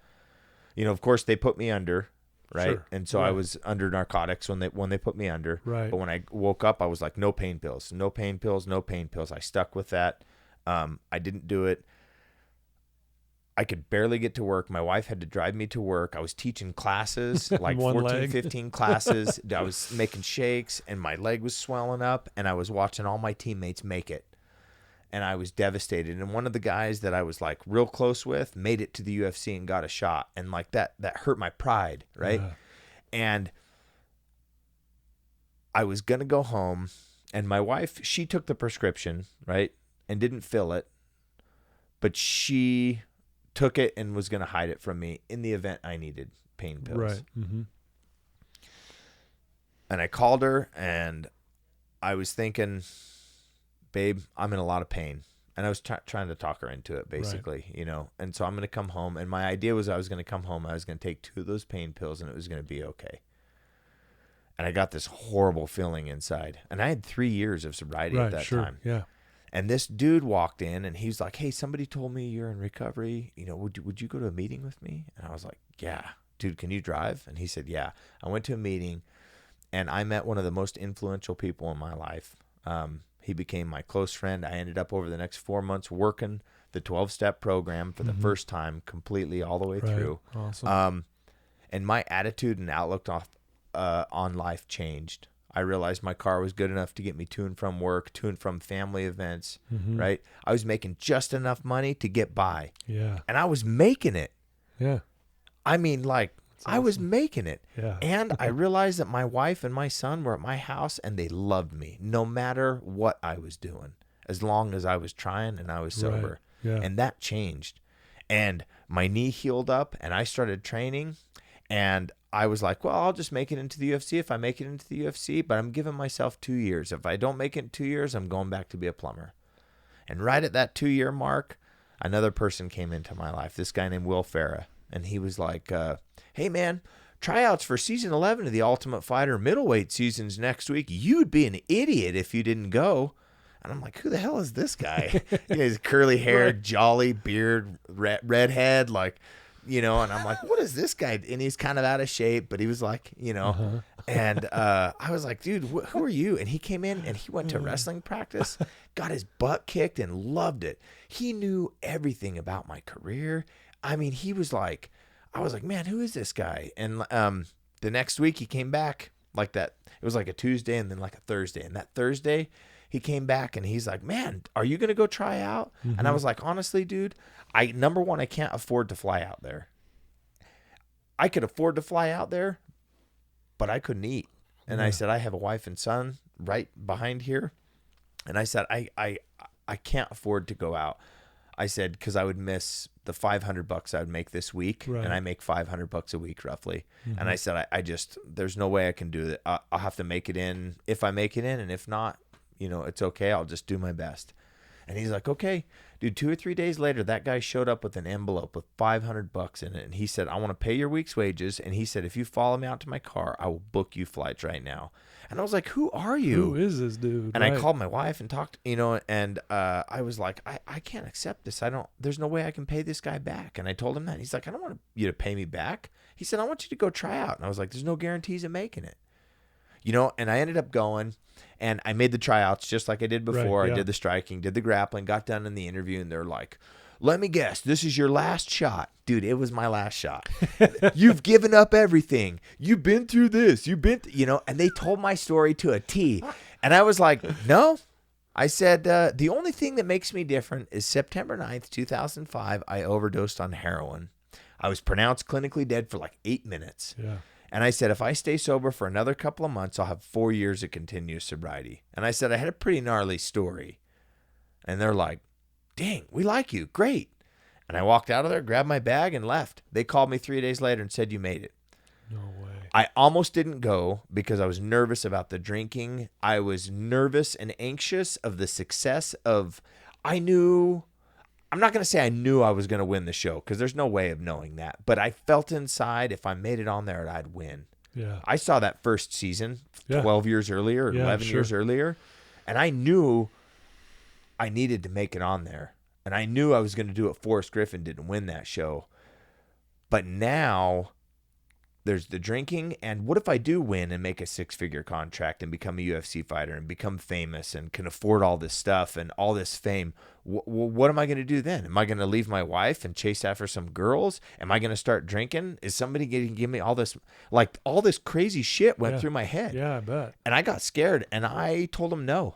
You know, of course, they put me under, right? Sure. And so I was under narcotics when they put me under. Right. But when I woke up, I was like, no pain pills, no pain pills, no pain pills. I stuck with that. I didn't do it. I could barely get to work. My wife had to drive me to work. I was teaching classes, like 14, 15 classes. I was making shakes, and my leg was swelling up, and I was watching all my teammates make it. And I was devastated. And one of the guys that I was like real close with made it to the UFC and got a shot. And like that hurt my pride, right? Yeah. And I was going to go home, and my wife, she took the prescription, right? And didn't fill it. But she took it and was going to hide it from me in the event I needed pain pills. Right. Mm-hmm. And I called her, and I was thinking, babe, I'm in a lot of pain. And I was trying to talk her into it, basically, you know. And so I'm going to come home. And my idea was I was going to come home. I was going to take 2 of those pain pills, and it was going to be okay. And I got this horrible feeling inside. And I had 3 years of sobriety at that time. Yeah. And this dude walked in, and he's like, hey, somebody told me you're in recovery. You know, would you go to a meeting with me? And I was like, yeah. Dude, can you drive? And he said, yeah. I went to a meeting, and I met one of the most influential people in my life. He became my close friend. I ended up over the next 4 months working the 12-step program for the first time completely all the way through. Awesome. And my attitude and outlook on life changed. I realized my car was good enough to get me to and from work, to and from family events, right? I was making just enough money to get by. Yeah. And I was making it. Yeah. I mean, like, I was making it. Yeah. And I realized that my wife and my son were at my house, and they loved me no matter what I was doing, as long as I was trying and I was sober. Right. Yeah. And that changed. And my knee healed up, and I started training, and I was like, well, I'll just make it into the UFC if I make it into the UFC, but I'm giving myself 2 years. If I don't make it in 2 years, I'm going back to be a plumber. And right at that 2-year mark, another person came into my life, this guy named Will Farah. And he was like, hey, man, tryouts for season 11 of the Ultimate Fighter middleweight season's next week. You'd be an idiot if you didn't go. And I'm like, who the hell is this guy? He's curly hair, Right. jolly beard, redhead, like, you know, and I'm like, what is this guy? And he's kind of out of shape, but he was like, you know, and I was like, dude, who are you? And he came in, and he went to wrestling practice, got his butt kicked, and loved it. He knew everything about my career. I mean, he was like, I was like, man, who is this guy? And the next week he came back like that. It was like a Tuesday and then like a Thursday. And that Thursday he came back, and he's like, man, are you going to go try out? And I was like, honestly, dude, number one, I can't afford to fly out there. I could afford to fly out there, but I couldn't eat. And I said, I have a wife and son right behind here. And I said, I can't afford to go out. I said, because I would miss the $500 I would make this week, Right. and I make $500 a week roughly. And I said, I just, there's no way I can do that. I'll have to make it in if I make it in, and if not, you know, it's okay. I'll just do my best. And he's like, okay, dude. 2 or 3 days later, that guy showed up with an envelope with $500 in it, and he said, I want to pay your week's wages. And he said, if you follow me out to my car, I will book you flights right now. And I was like, who are you? Who is this dude? And I called my wife and talked, you know, and I was like, I can't accept this. There's no way I can pay this guy back. And I told him that. He's like, I don't want you to pay me back. He said, I want you to go try out. And I was like, there's no guarantees of making it. You know, and I ended up going, and I made the tryouts just like I did before. Right, yeah. I did the striking, did the grappling, got done in the interview, and they're like, let me guess, this is your last shot. Dude, it was my last shot. You've given up everything. You've been through this. And they told my story to a T. And I was like, no. I said, the only thing that makes me different is September 9th, 2005, I overdosed on heroin. I was pronounced clinically dead for like 8 minutes. Yeah. And I said, if I stay sober for another couple of months, I'll have 4 years of continuous sobriety. And I said, I had a pretty gnarly story. And they're like, dang, we like you. Great. And I walked out of there, grabbed my bag, and left. They called me 3 days later and said, you made it. No way. I almost didn't go because I was nervous about the drinking. I was nervous and anxious of the success of, I'm not going to say I knew I was going to win the show because there's no way of knowing that. But I felt inside if I made it on there, I'd win. Yeah. I saw that first season 12 years earlier, or 11 years earlier, and I knew I needed to make it on there. And I knew I was going to do it. Forrest Griffin didn't win that show. But now there's the drinking, and what if I do win and make a 6-figure contract and become a UFC fighter and become famous and can afford all this stuff and all this fame? What am I going to do then? Am I going to leave my wife and chase after some girls? Am I going to start drinking? Is somebody going to give me all this? Like, all this crazy shit went through my head. Yeah, I bet. And I got scared, and I told him no.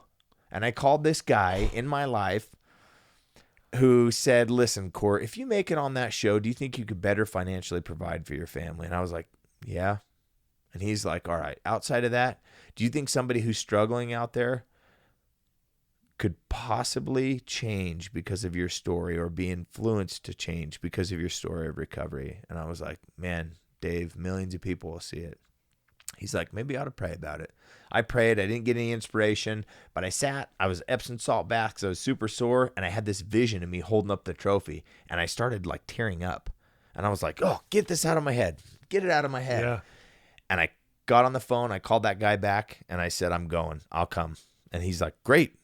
And I called this guy in my life who said, listen, Court, if you make it on that show, do you think you could better financially provide for your family? And I was like, yeah. And he's like, all right, outside of that, do you think somebody who's struggling out there could possibly change because of your story or be influenced to change because of your story of recovery? And I was like, man, Dave, millions of people will see it. He's like, maybe I ought to pray about it. I prayed. I didn't get any inspiration, but I sat. I was Epsom salt bath because I was super sore, and I had this vision of me holding up the trophy, and I started like tearing up. And I was like, oh, get this out of my head. Get it out of my head. Yeah. And I got on the phone. I called that guy back, and I said, I'm going. I'll come. And he's like, great.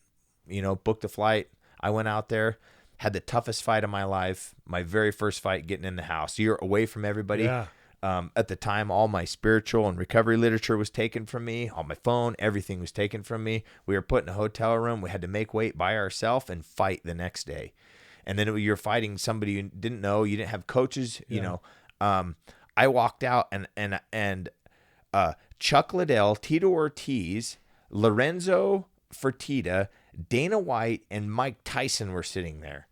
Booked a flight. I went out there, had the toughest fight of my life, my very first fight getting in the house. You're away from everybody. Yeah. At the time, all my spiritual and recovery literature was taken from me. On my phone, everything was taken from me. We were put in a hotel room. We had to make weight by ourselves and fight the next day. And then you're fighting somebody you didn't know. You didn't have coaches. I walked out and Chuck Liddell, Tito Ortiz, Lorenzo Fertitta, Dana White, and Mike Tyson were sitting there.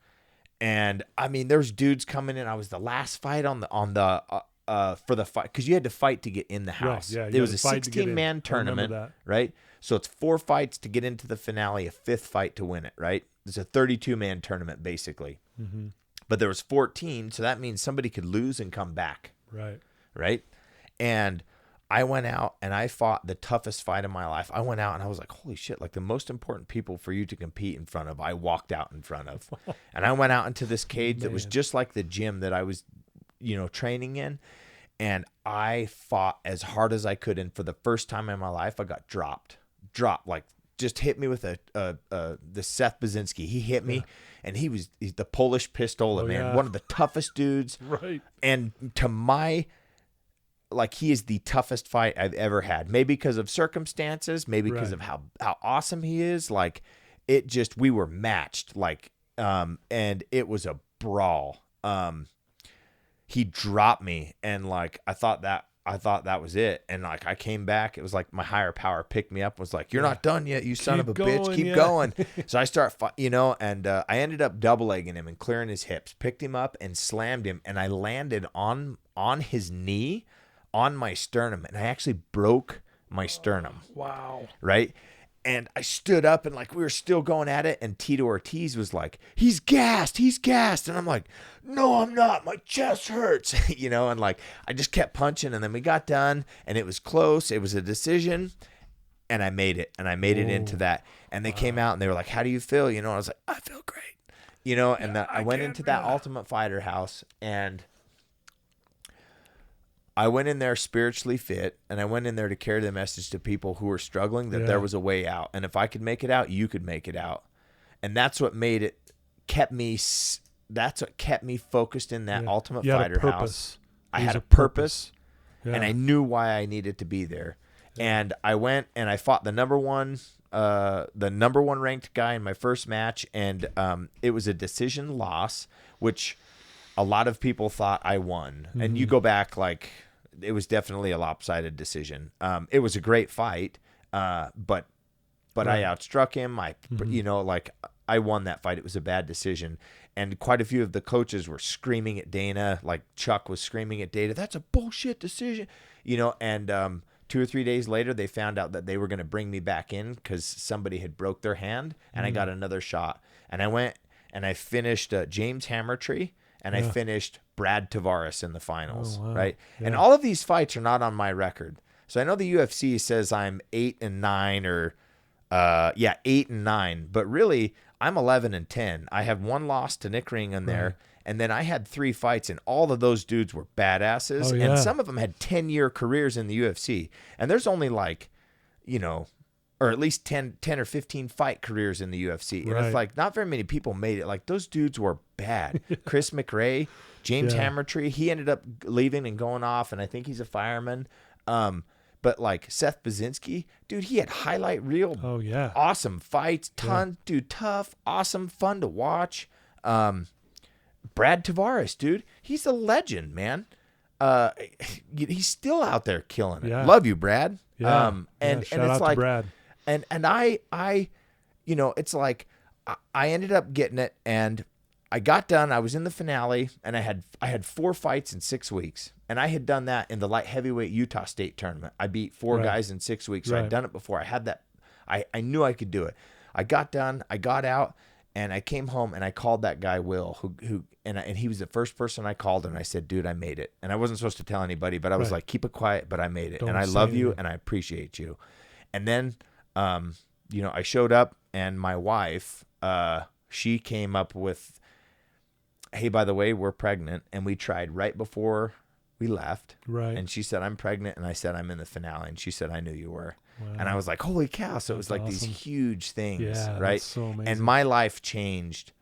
And I mean, there's dudes coming in. I was the last fight on the for the fight, because you had to fight to get in the house. Right, yeah, it was a 16-man tournament, right? So it's 4 fights to get into the finale, a 5th fight to win it, right? It's a 32-man tournament, basically. Mm-hmm. But there was 14, so that means somebody could lose and come back. Right? And I went out and I fought the toughest fight of my life. I went out and I was like, holy shit, like the most important people for you to compete in front of, I walked out in front of. And I went out into this cage that was just like the gym that I was training in. And I fought as hard as I could. And for the first time in my life, I got dropped, like just hit me with the Seth Baczynski. He hit me, and he's the Polish Pistola, man. One of the toughest dudes. Right. And to my, he is the toughest fight I've ever had. Maybe because of circumstances, maybe because of how awesome he is. We were matched, and it was a brawl. He dropped me, and I thought that was it. And I came back. It was like my higher power picked me up. Was like, "You're not done yet, you son of a bitch. Keep going." So I start, and I ended up double legging him and clearing his hips. Picked him up and slammed him, and I landed on his knee, on my sternum, and I actually broke my sternum. Wow. Right. And I stood up and we were still going at it. And Tito Ortiz was like, he's gassed. And I'm like, no, I'm not. My chest hurts, and I just kept punching. And then we got done and it was close. It was a decision. And I made it. And I made it into that. And they came out and they were like, how do you feel? And I was like, I feel great. And I went into that Ultimate Fighter house, and I went in there spiritually fit, and I went in there to carry the message to people who were struggling that there was a way out. And if I could make it out, you could make it out. And that's what kept me focused in that Ultimate Fighter house. I had a purpose, and I knew why I needed to be there. Yeah. And I went and I fought the number one the number 1 ranked guy in my first match, and it was a decision loss, which a lot of people thought I won. Mm-hmm. And you go back, like, it was definitely a lopsided decision. It was a great fight, but I outstruck him. I won that fight. It was a bad decision. And quite a few of the coaches were screaming at Dana, like Chuck was screaming at Dana, that's a bullshit decision, and 2 or 3 days later, they found out that they were going to bring me back in because somebody had broke their hand, and I got another shot. And I went and I finished James Hammertree, and I finished Brad Tavares in the finals, right? Yeah. And all of these fights are not on my record. So I know the UFC says I'm 8-9 or 8-9, but really I'm 11-10. I have 1 loss to Nick Ring in there. And then I had 3 fights, and all of those dudes were badasses. And some of them had 10-year careers in the UFC. And there's only like, or at least 10 or 15 fight careers in the UFC. And it's like not very many people made it. Like those dudes were bad. Chris McRae, James Hammertree, he ended up leaving and going off, and I think he's a fireman. But like Seth Baczynski, dude, he had highlight reel. Awesome fights, dude, tough, awesome, fun to watch. Brad Tavares, dude, he's a legend, man. He's still out there killing it. Love you, Brad. And shout it's out like, to Brad. And I, it's like I ended up getting it, and I got done. I was in the finale, and I had 4 fights in 6 weeks, and I had done that in the light heavyweight Utah State tournament. I beat 4 guys in 6 weeks. So I'd done it before. I had that. I knew I could do it. I got done. I got out. And I came home and I called that guy Will, and he was the first person I called, and I said, "Dude, I made it." And I wasn't supposed to tell anybody, but I was like, "Keep it quiet," but I made it, and I love you, and I appreciate you. And then, I showed up, and my wife, she came up with, "Hey, by the way, we're pregnant," and we tried right before we left, and she said, "I'm pregnant," and I said, "I'm in the finale," and she said, "I knew you were." And I was like, holy cow. So it was like these huge things, right? That's so amazing. And my life changed.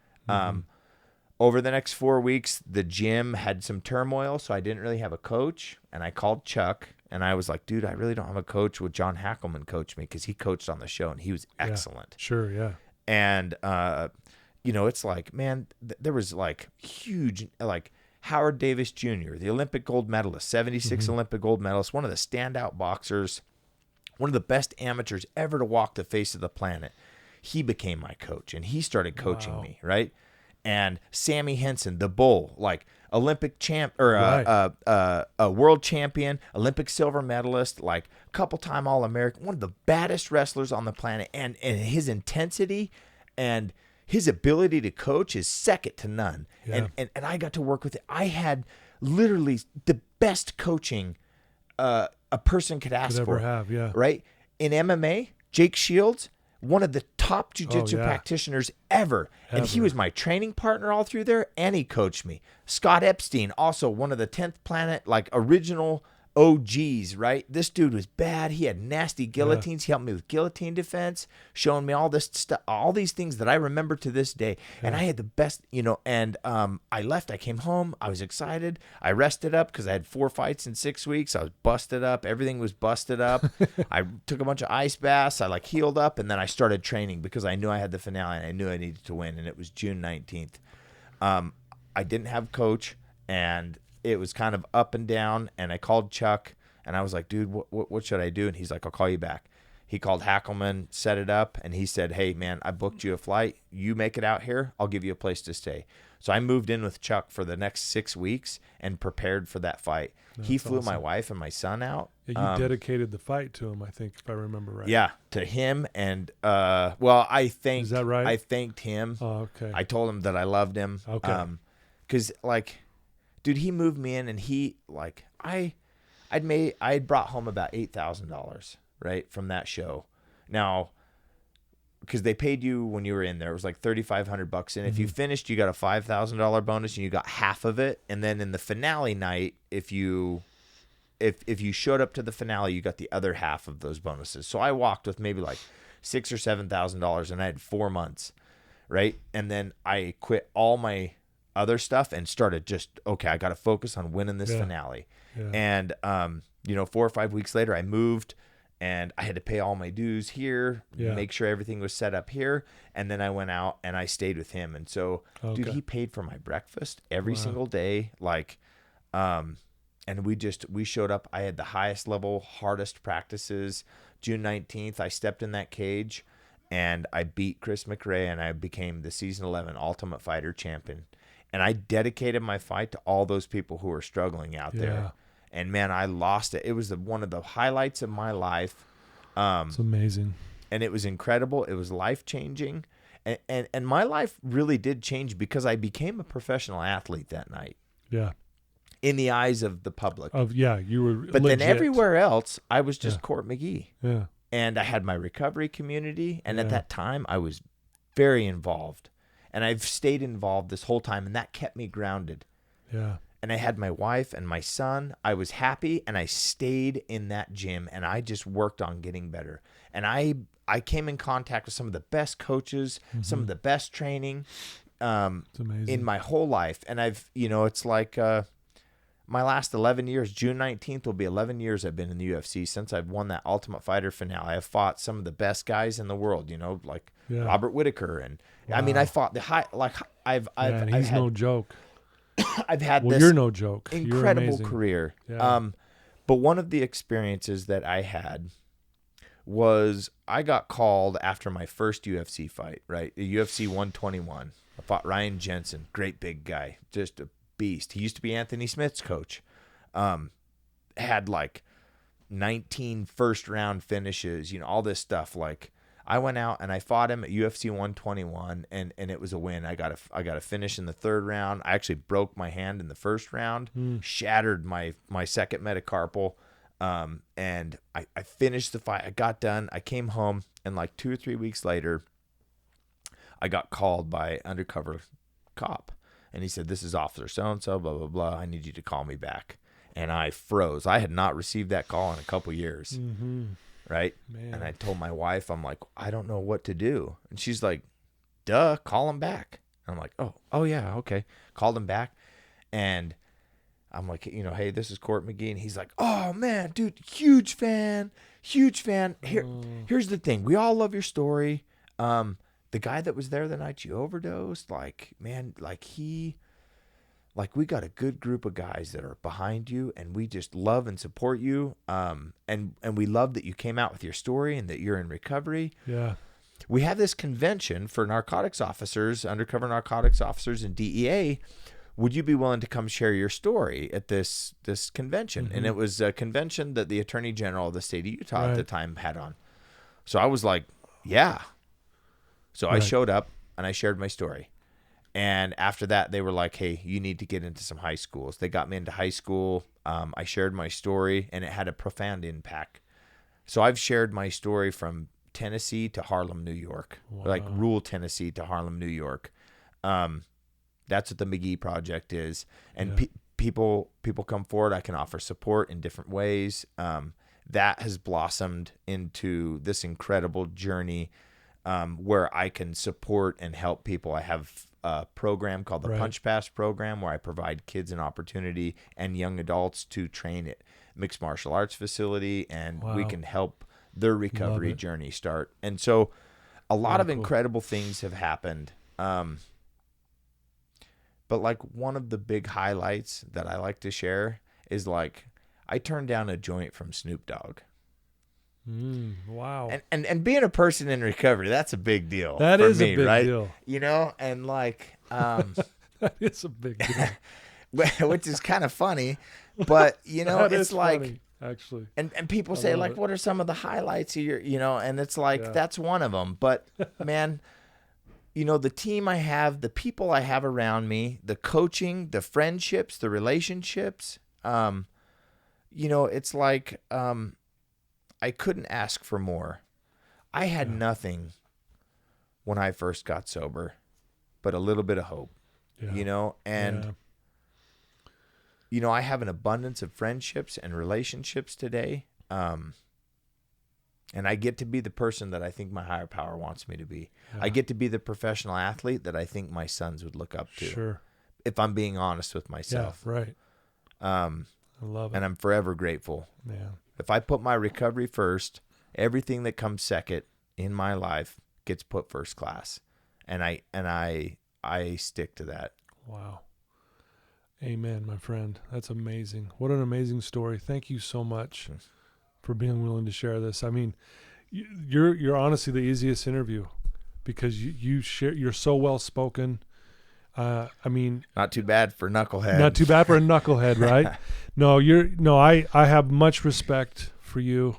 Over the next 4 weeks, the gym had some turmoil, so I didn't really have a coach. And I called Chuck, and I was like, dude, I really don't have a coach. Would John Hackelman coach me? Because he coached on the show, and he was excellent. Sure, yeah. And, it's like, man, there was like huge, like Howard Davis Jr., the Olympic gold medalist, 76 Olympic gold medalist, one of the standout boxers, one of the best amateurs ever to walk the face of the planet. He became my coach, and he started coaching me, right? And Sammy Henson, the bull, like Olympic champ or a world champion, Olympic silver medalist, like couple-time All-American, one of the baddest wrestlers on the planet, and his intensity and his ability to coach is second to none. And I got to work with it. I had literally the best coaching a person could ask for. Right? In MMA, Jake Shields, one of the top jiu-jitsu practitioners ever. And he was my training partner all through there, and he coached me. Scott Epstein, also one of the 10th Planet, like original OGs, right? This dude was bad. He had nasty guillotines. He helped me with guillotine defense, showing me all this stuff, all these things that I remember to this day. And I had the best, and I left. I came home. I was excited. I rested up because I had 4 fights in 6 weeks. I was busted up. Everything was busted up. I took a bunch of ice baths. I healed up, and then I started training because I knew I had the finale and I knew I needed to win. And it was June 19th. I didn't have a coach, and it was kind of up and down, and I called Chuck, and I was like, dude, what should I do? And he's like, I'll call you back. He called Hackelman, set it up, and he said, hey, man, I booked you a flight. You make it out here, I'll give you a place to stay. So I moved in with Chuck for the next 6 weeks and prepared for that fight. He flew my wife and my son out. Yeah, you dedicated the fight to him, I think, if I remember right. Yeah, to him. And, I thanked, is that right? I thanked him. Oh, okay. I told him that I loved him. Okay. Because, dude, he moved me in, and I'd brought home about $8,000, right, from that show. Now, because they paid you when you were in there, it was like $3,500, and if you finished, you got a $5,000 bonus, and you got half of it. And then in the finale night, if you showed up to the finale, you got the other half of those bonuses. So I walked with maybe like $6,000 or $7,000, and I had 4 months, right? And then I quit all my other stuff and started I got to focus on winning this finale. And 4 or 5 weeks later, I moved, and I had to pay all my dues here, make sure everything was set up here. And then I went out and I stayed with him. And so, dude, he paid for my breakfast every single day. Like, and we showed up. I had the highest level, hardest practices. June 19th, I stepped in that cage and I beat Chris McRae, and I became the season 11 Ultimate Fighter champion. And I dedicated my fight to all those people who were struggling out there. And man, I lost it. It was one of the highlights of my life. It's amazing. And it was incredible. It was life-changing. And my life really did change because I became a professional athlete that night. Yeah. In the eyes of the public. You were But legit. then everywhere else, I was just Court McGee. Yeah. And I had my recovery community. And at that time, I was very involved. And I've stayed involved this whole time. And that kept me grounded. Yeah. And I had my wife and my son. I was happy. And I stayed in that gym. And I just worked on getting better. And I came in contact with some of the best coaches, some of the best training It's amazing. in my whole life. And it's like my last 11 years, June 19th will be 11 years I've been in the UFC since I've won that Ultimate Fighter finale. I've fought some of the best guys in the world, like Robert Whitaker. And I mean, I fought the high, like I've he's no joke. I've had Well, this you're no joke. You're incredible amazing. career. Yeah. But one of the experiences that I had was I got called after my first UFC fight, right? The UFC 121. I fought Ryan Jensen, great big guy, just a beast. He used to be Anthony Smith's coach. Had like 19 first round finishes, all this stuff. Like I went out and I fought him at UFC 121 and it was a win. I got a finish in the third round. I actually broke my hand in the first round, shattered my second metacarpal. And I finished the fight. I got done. I came home, and like 2 or 3 weeks later, I got called by undercover cop. And he said, "This is Officer so-and-so, blah, blah, blah. I need you to call me back." And I froze. I had not received that call in a couple years. Right? Man. And I told my wife, I'm like, I don't know what to do. And she's like, duh, call him back. And I'm like, oh yeah, okay. Called him back. And I'm like, hey, this is Court McGee. And he's like, oh man, dude, huge fan. Here's the thing. We all love your story. The guy that was there the night you overdosed, we got a good group of guys that are behind you, and we just love and support you. And we love that you came out with your story and that you're in recovery. Yeah. We have this convention for narcotics officers, undercover narcotics officers and DEA. Would you be willing to come share your story at this convention? And it was a convention that the Attorney General of the state of Utah at the time had on. So I was like, yeah. So I showed up and I shared my story. And after that, they were like, hey, you need to get into some high schools. They got me into high school. I shared my story, and it had a profound impact. So I've shared my story from Tennessee to Harlem, New York, like rural Tennessee to Harlem, New York. That's what the McGee Project is. And people come forward. I can offer support in different ways. That has blossomed into this incredible journey where I can support and help people. I have a program called the Punch Pass program where I provide kids an opportunity and young adults to train at mixed martial arts facility, and we can help their recovery journey start. And so a lot of incredible things have happened. But like one of the big highlights that I like to share is like I turned down a joint from Snoop Dogg. Wow. And being a person in recovery, that's a big deal. That for is me, a big right? deal. And like That is a big deal. which is kind of funny, but That it's is like funny, actually. and people say like, what are some of the highlights of your, and it's like that's one of them. But man, the team I have, the people I have around me, the coaching, the friendships, the relationships, it's like I couldn't ask for more. I had nothing when I first got sober, but a little bit of hope, and I have an abundance of friendships and relationships today. And I get to be the person that I think my higher power wants me to be. Yeah. I get to be the professional athlete that I think my sons would look up to. Sure. If I'm being honest with myself. Yeah, right. I love it. And I'm forever grateful. Yeah. If I put my recovery first, Everything that comes second in my life gets put first class. And I stick to that. Wow. Amen, my friend. That's amazing. What an amazing story. Thank you so much for being willing to share this. I mean, you're honestly the easiest interview because you're so well spoken. I mean, not too bad for knucklehead. Not too bad for a knucklehead, right? I have much respect for you,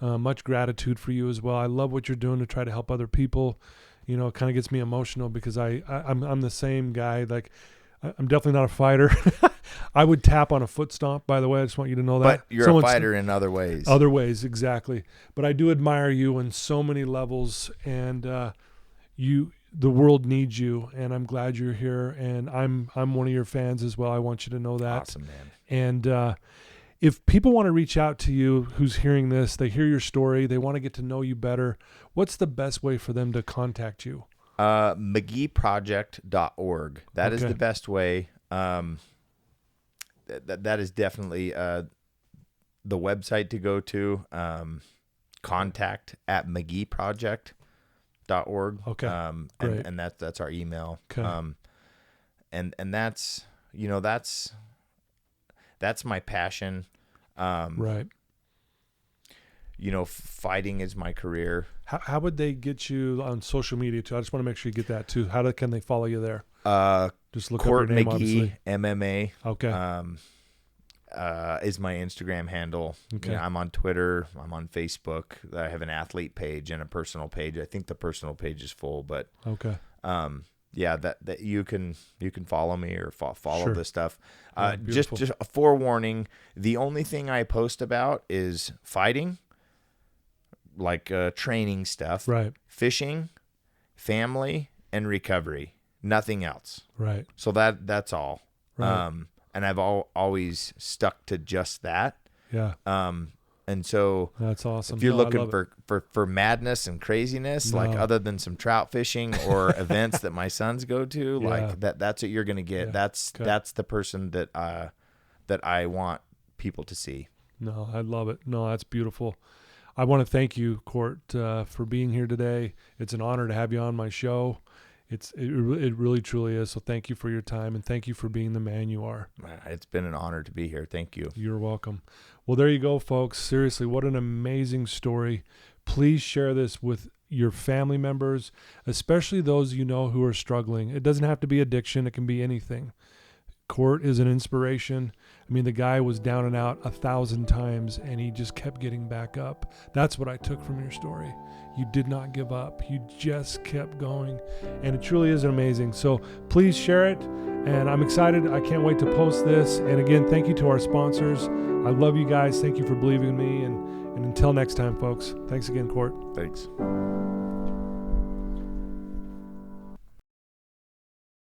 much gratitude for you as well. I love what you're doing to try to help other people. You know, it kind of gets me emotional because I'm the same guy. Like, I'm definitely not a fighter. I would tap on a foot stomp, by the way. I just want you to know that. But you're a fighter in other ways. Other ways, exactly. But I do admire you in so many levels, and the world needs you, and I'm glad you're here, and I'm one of your fans as well. I want you to know that. Awesome, man. And if people want to reach out to you who's hearing this, they hear your story, they want to get to know you better, what's the best way for them to contact you? McGeeProject.org. That is the best way. That is definitely the website to go to. Contact at McGeeProject.org. Okay. Great. And that's our email. Okay. And that's, you know, that's my passion. Right. You know, fighting is my career. How would they get you on social media too? I just want to make sure you get that too. Can they follow you there? Just look Court up your name, McGee, obviously. MMA. Okay. Is my Instagram handle. Okay. You know, I'm on Twitter. I'm on Facebook. I have an athlete page and a personal page. I think the personal page is full, but okay. Yeah, that you can follow me or follow Sure. this stuff. Yeah, just a forewarning. The only thing I post about is fighting, like training stuff, Right. fishing, family, and recovery. Nothing else. Right. So that's all. Right. And I've always stuck to just that. Yeah. And so That's awesome. if you're I looking love for madness and craziness, like No. other than some trout fishing or events that my sons go to, Yeah. like that's what you're going to get. Yeah. That's Okay. that's the person that I want people to see. No, I love it. No, that's beautiful. I want to thank you, Court, for being here today. It's an honor to have you on my show. It really truly is. So thank you for your time, and thank you for being the man you are. It's been an honor to be here. Thank you. You're welcome. Well, there you go, folks. Seriously, what an amazing story. Please share this with your family members, especially those you know who are struggling. It doesn't have to be addiction. It can be anything. Court is an inspiration. I mean, the guy was down and out 1,000 times, and he just kept getting back up. That's what I took from your story. You did not give up. You just kept going, and it truly is amazing. So please share it, and I'm excited. I can't wait to post this. And again, thank you to our sponsors. I love you guys. Thank you for believing in me, and until next time, folks. Thanks again, Court. Thanks.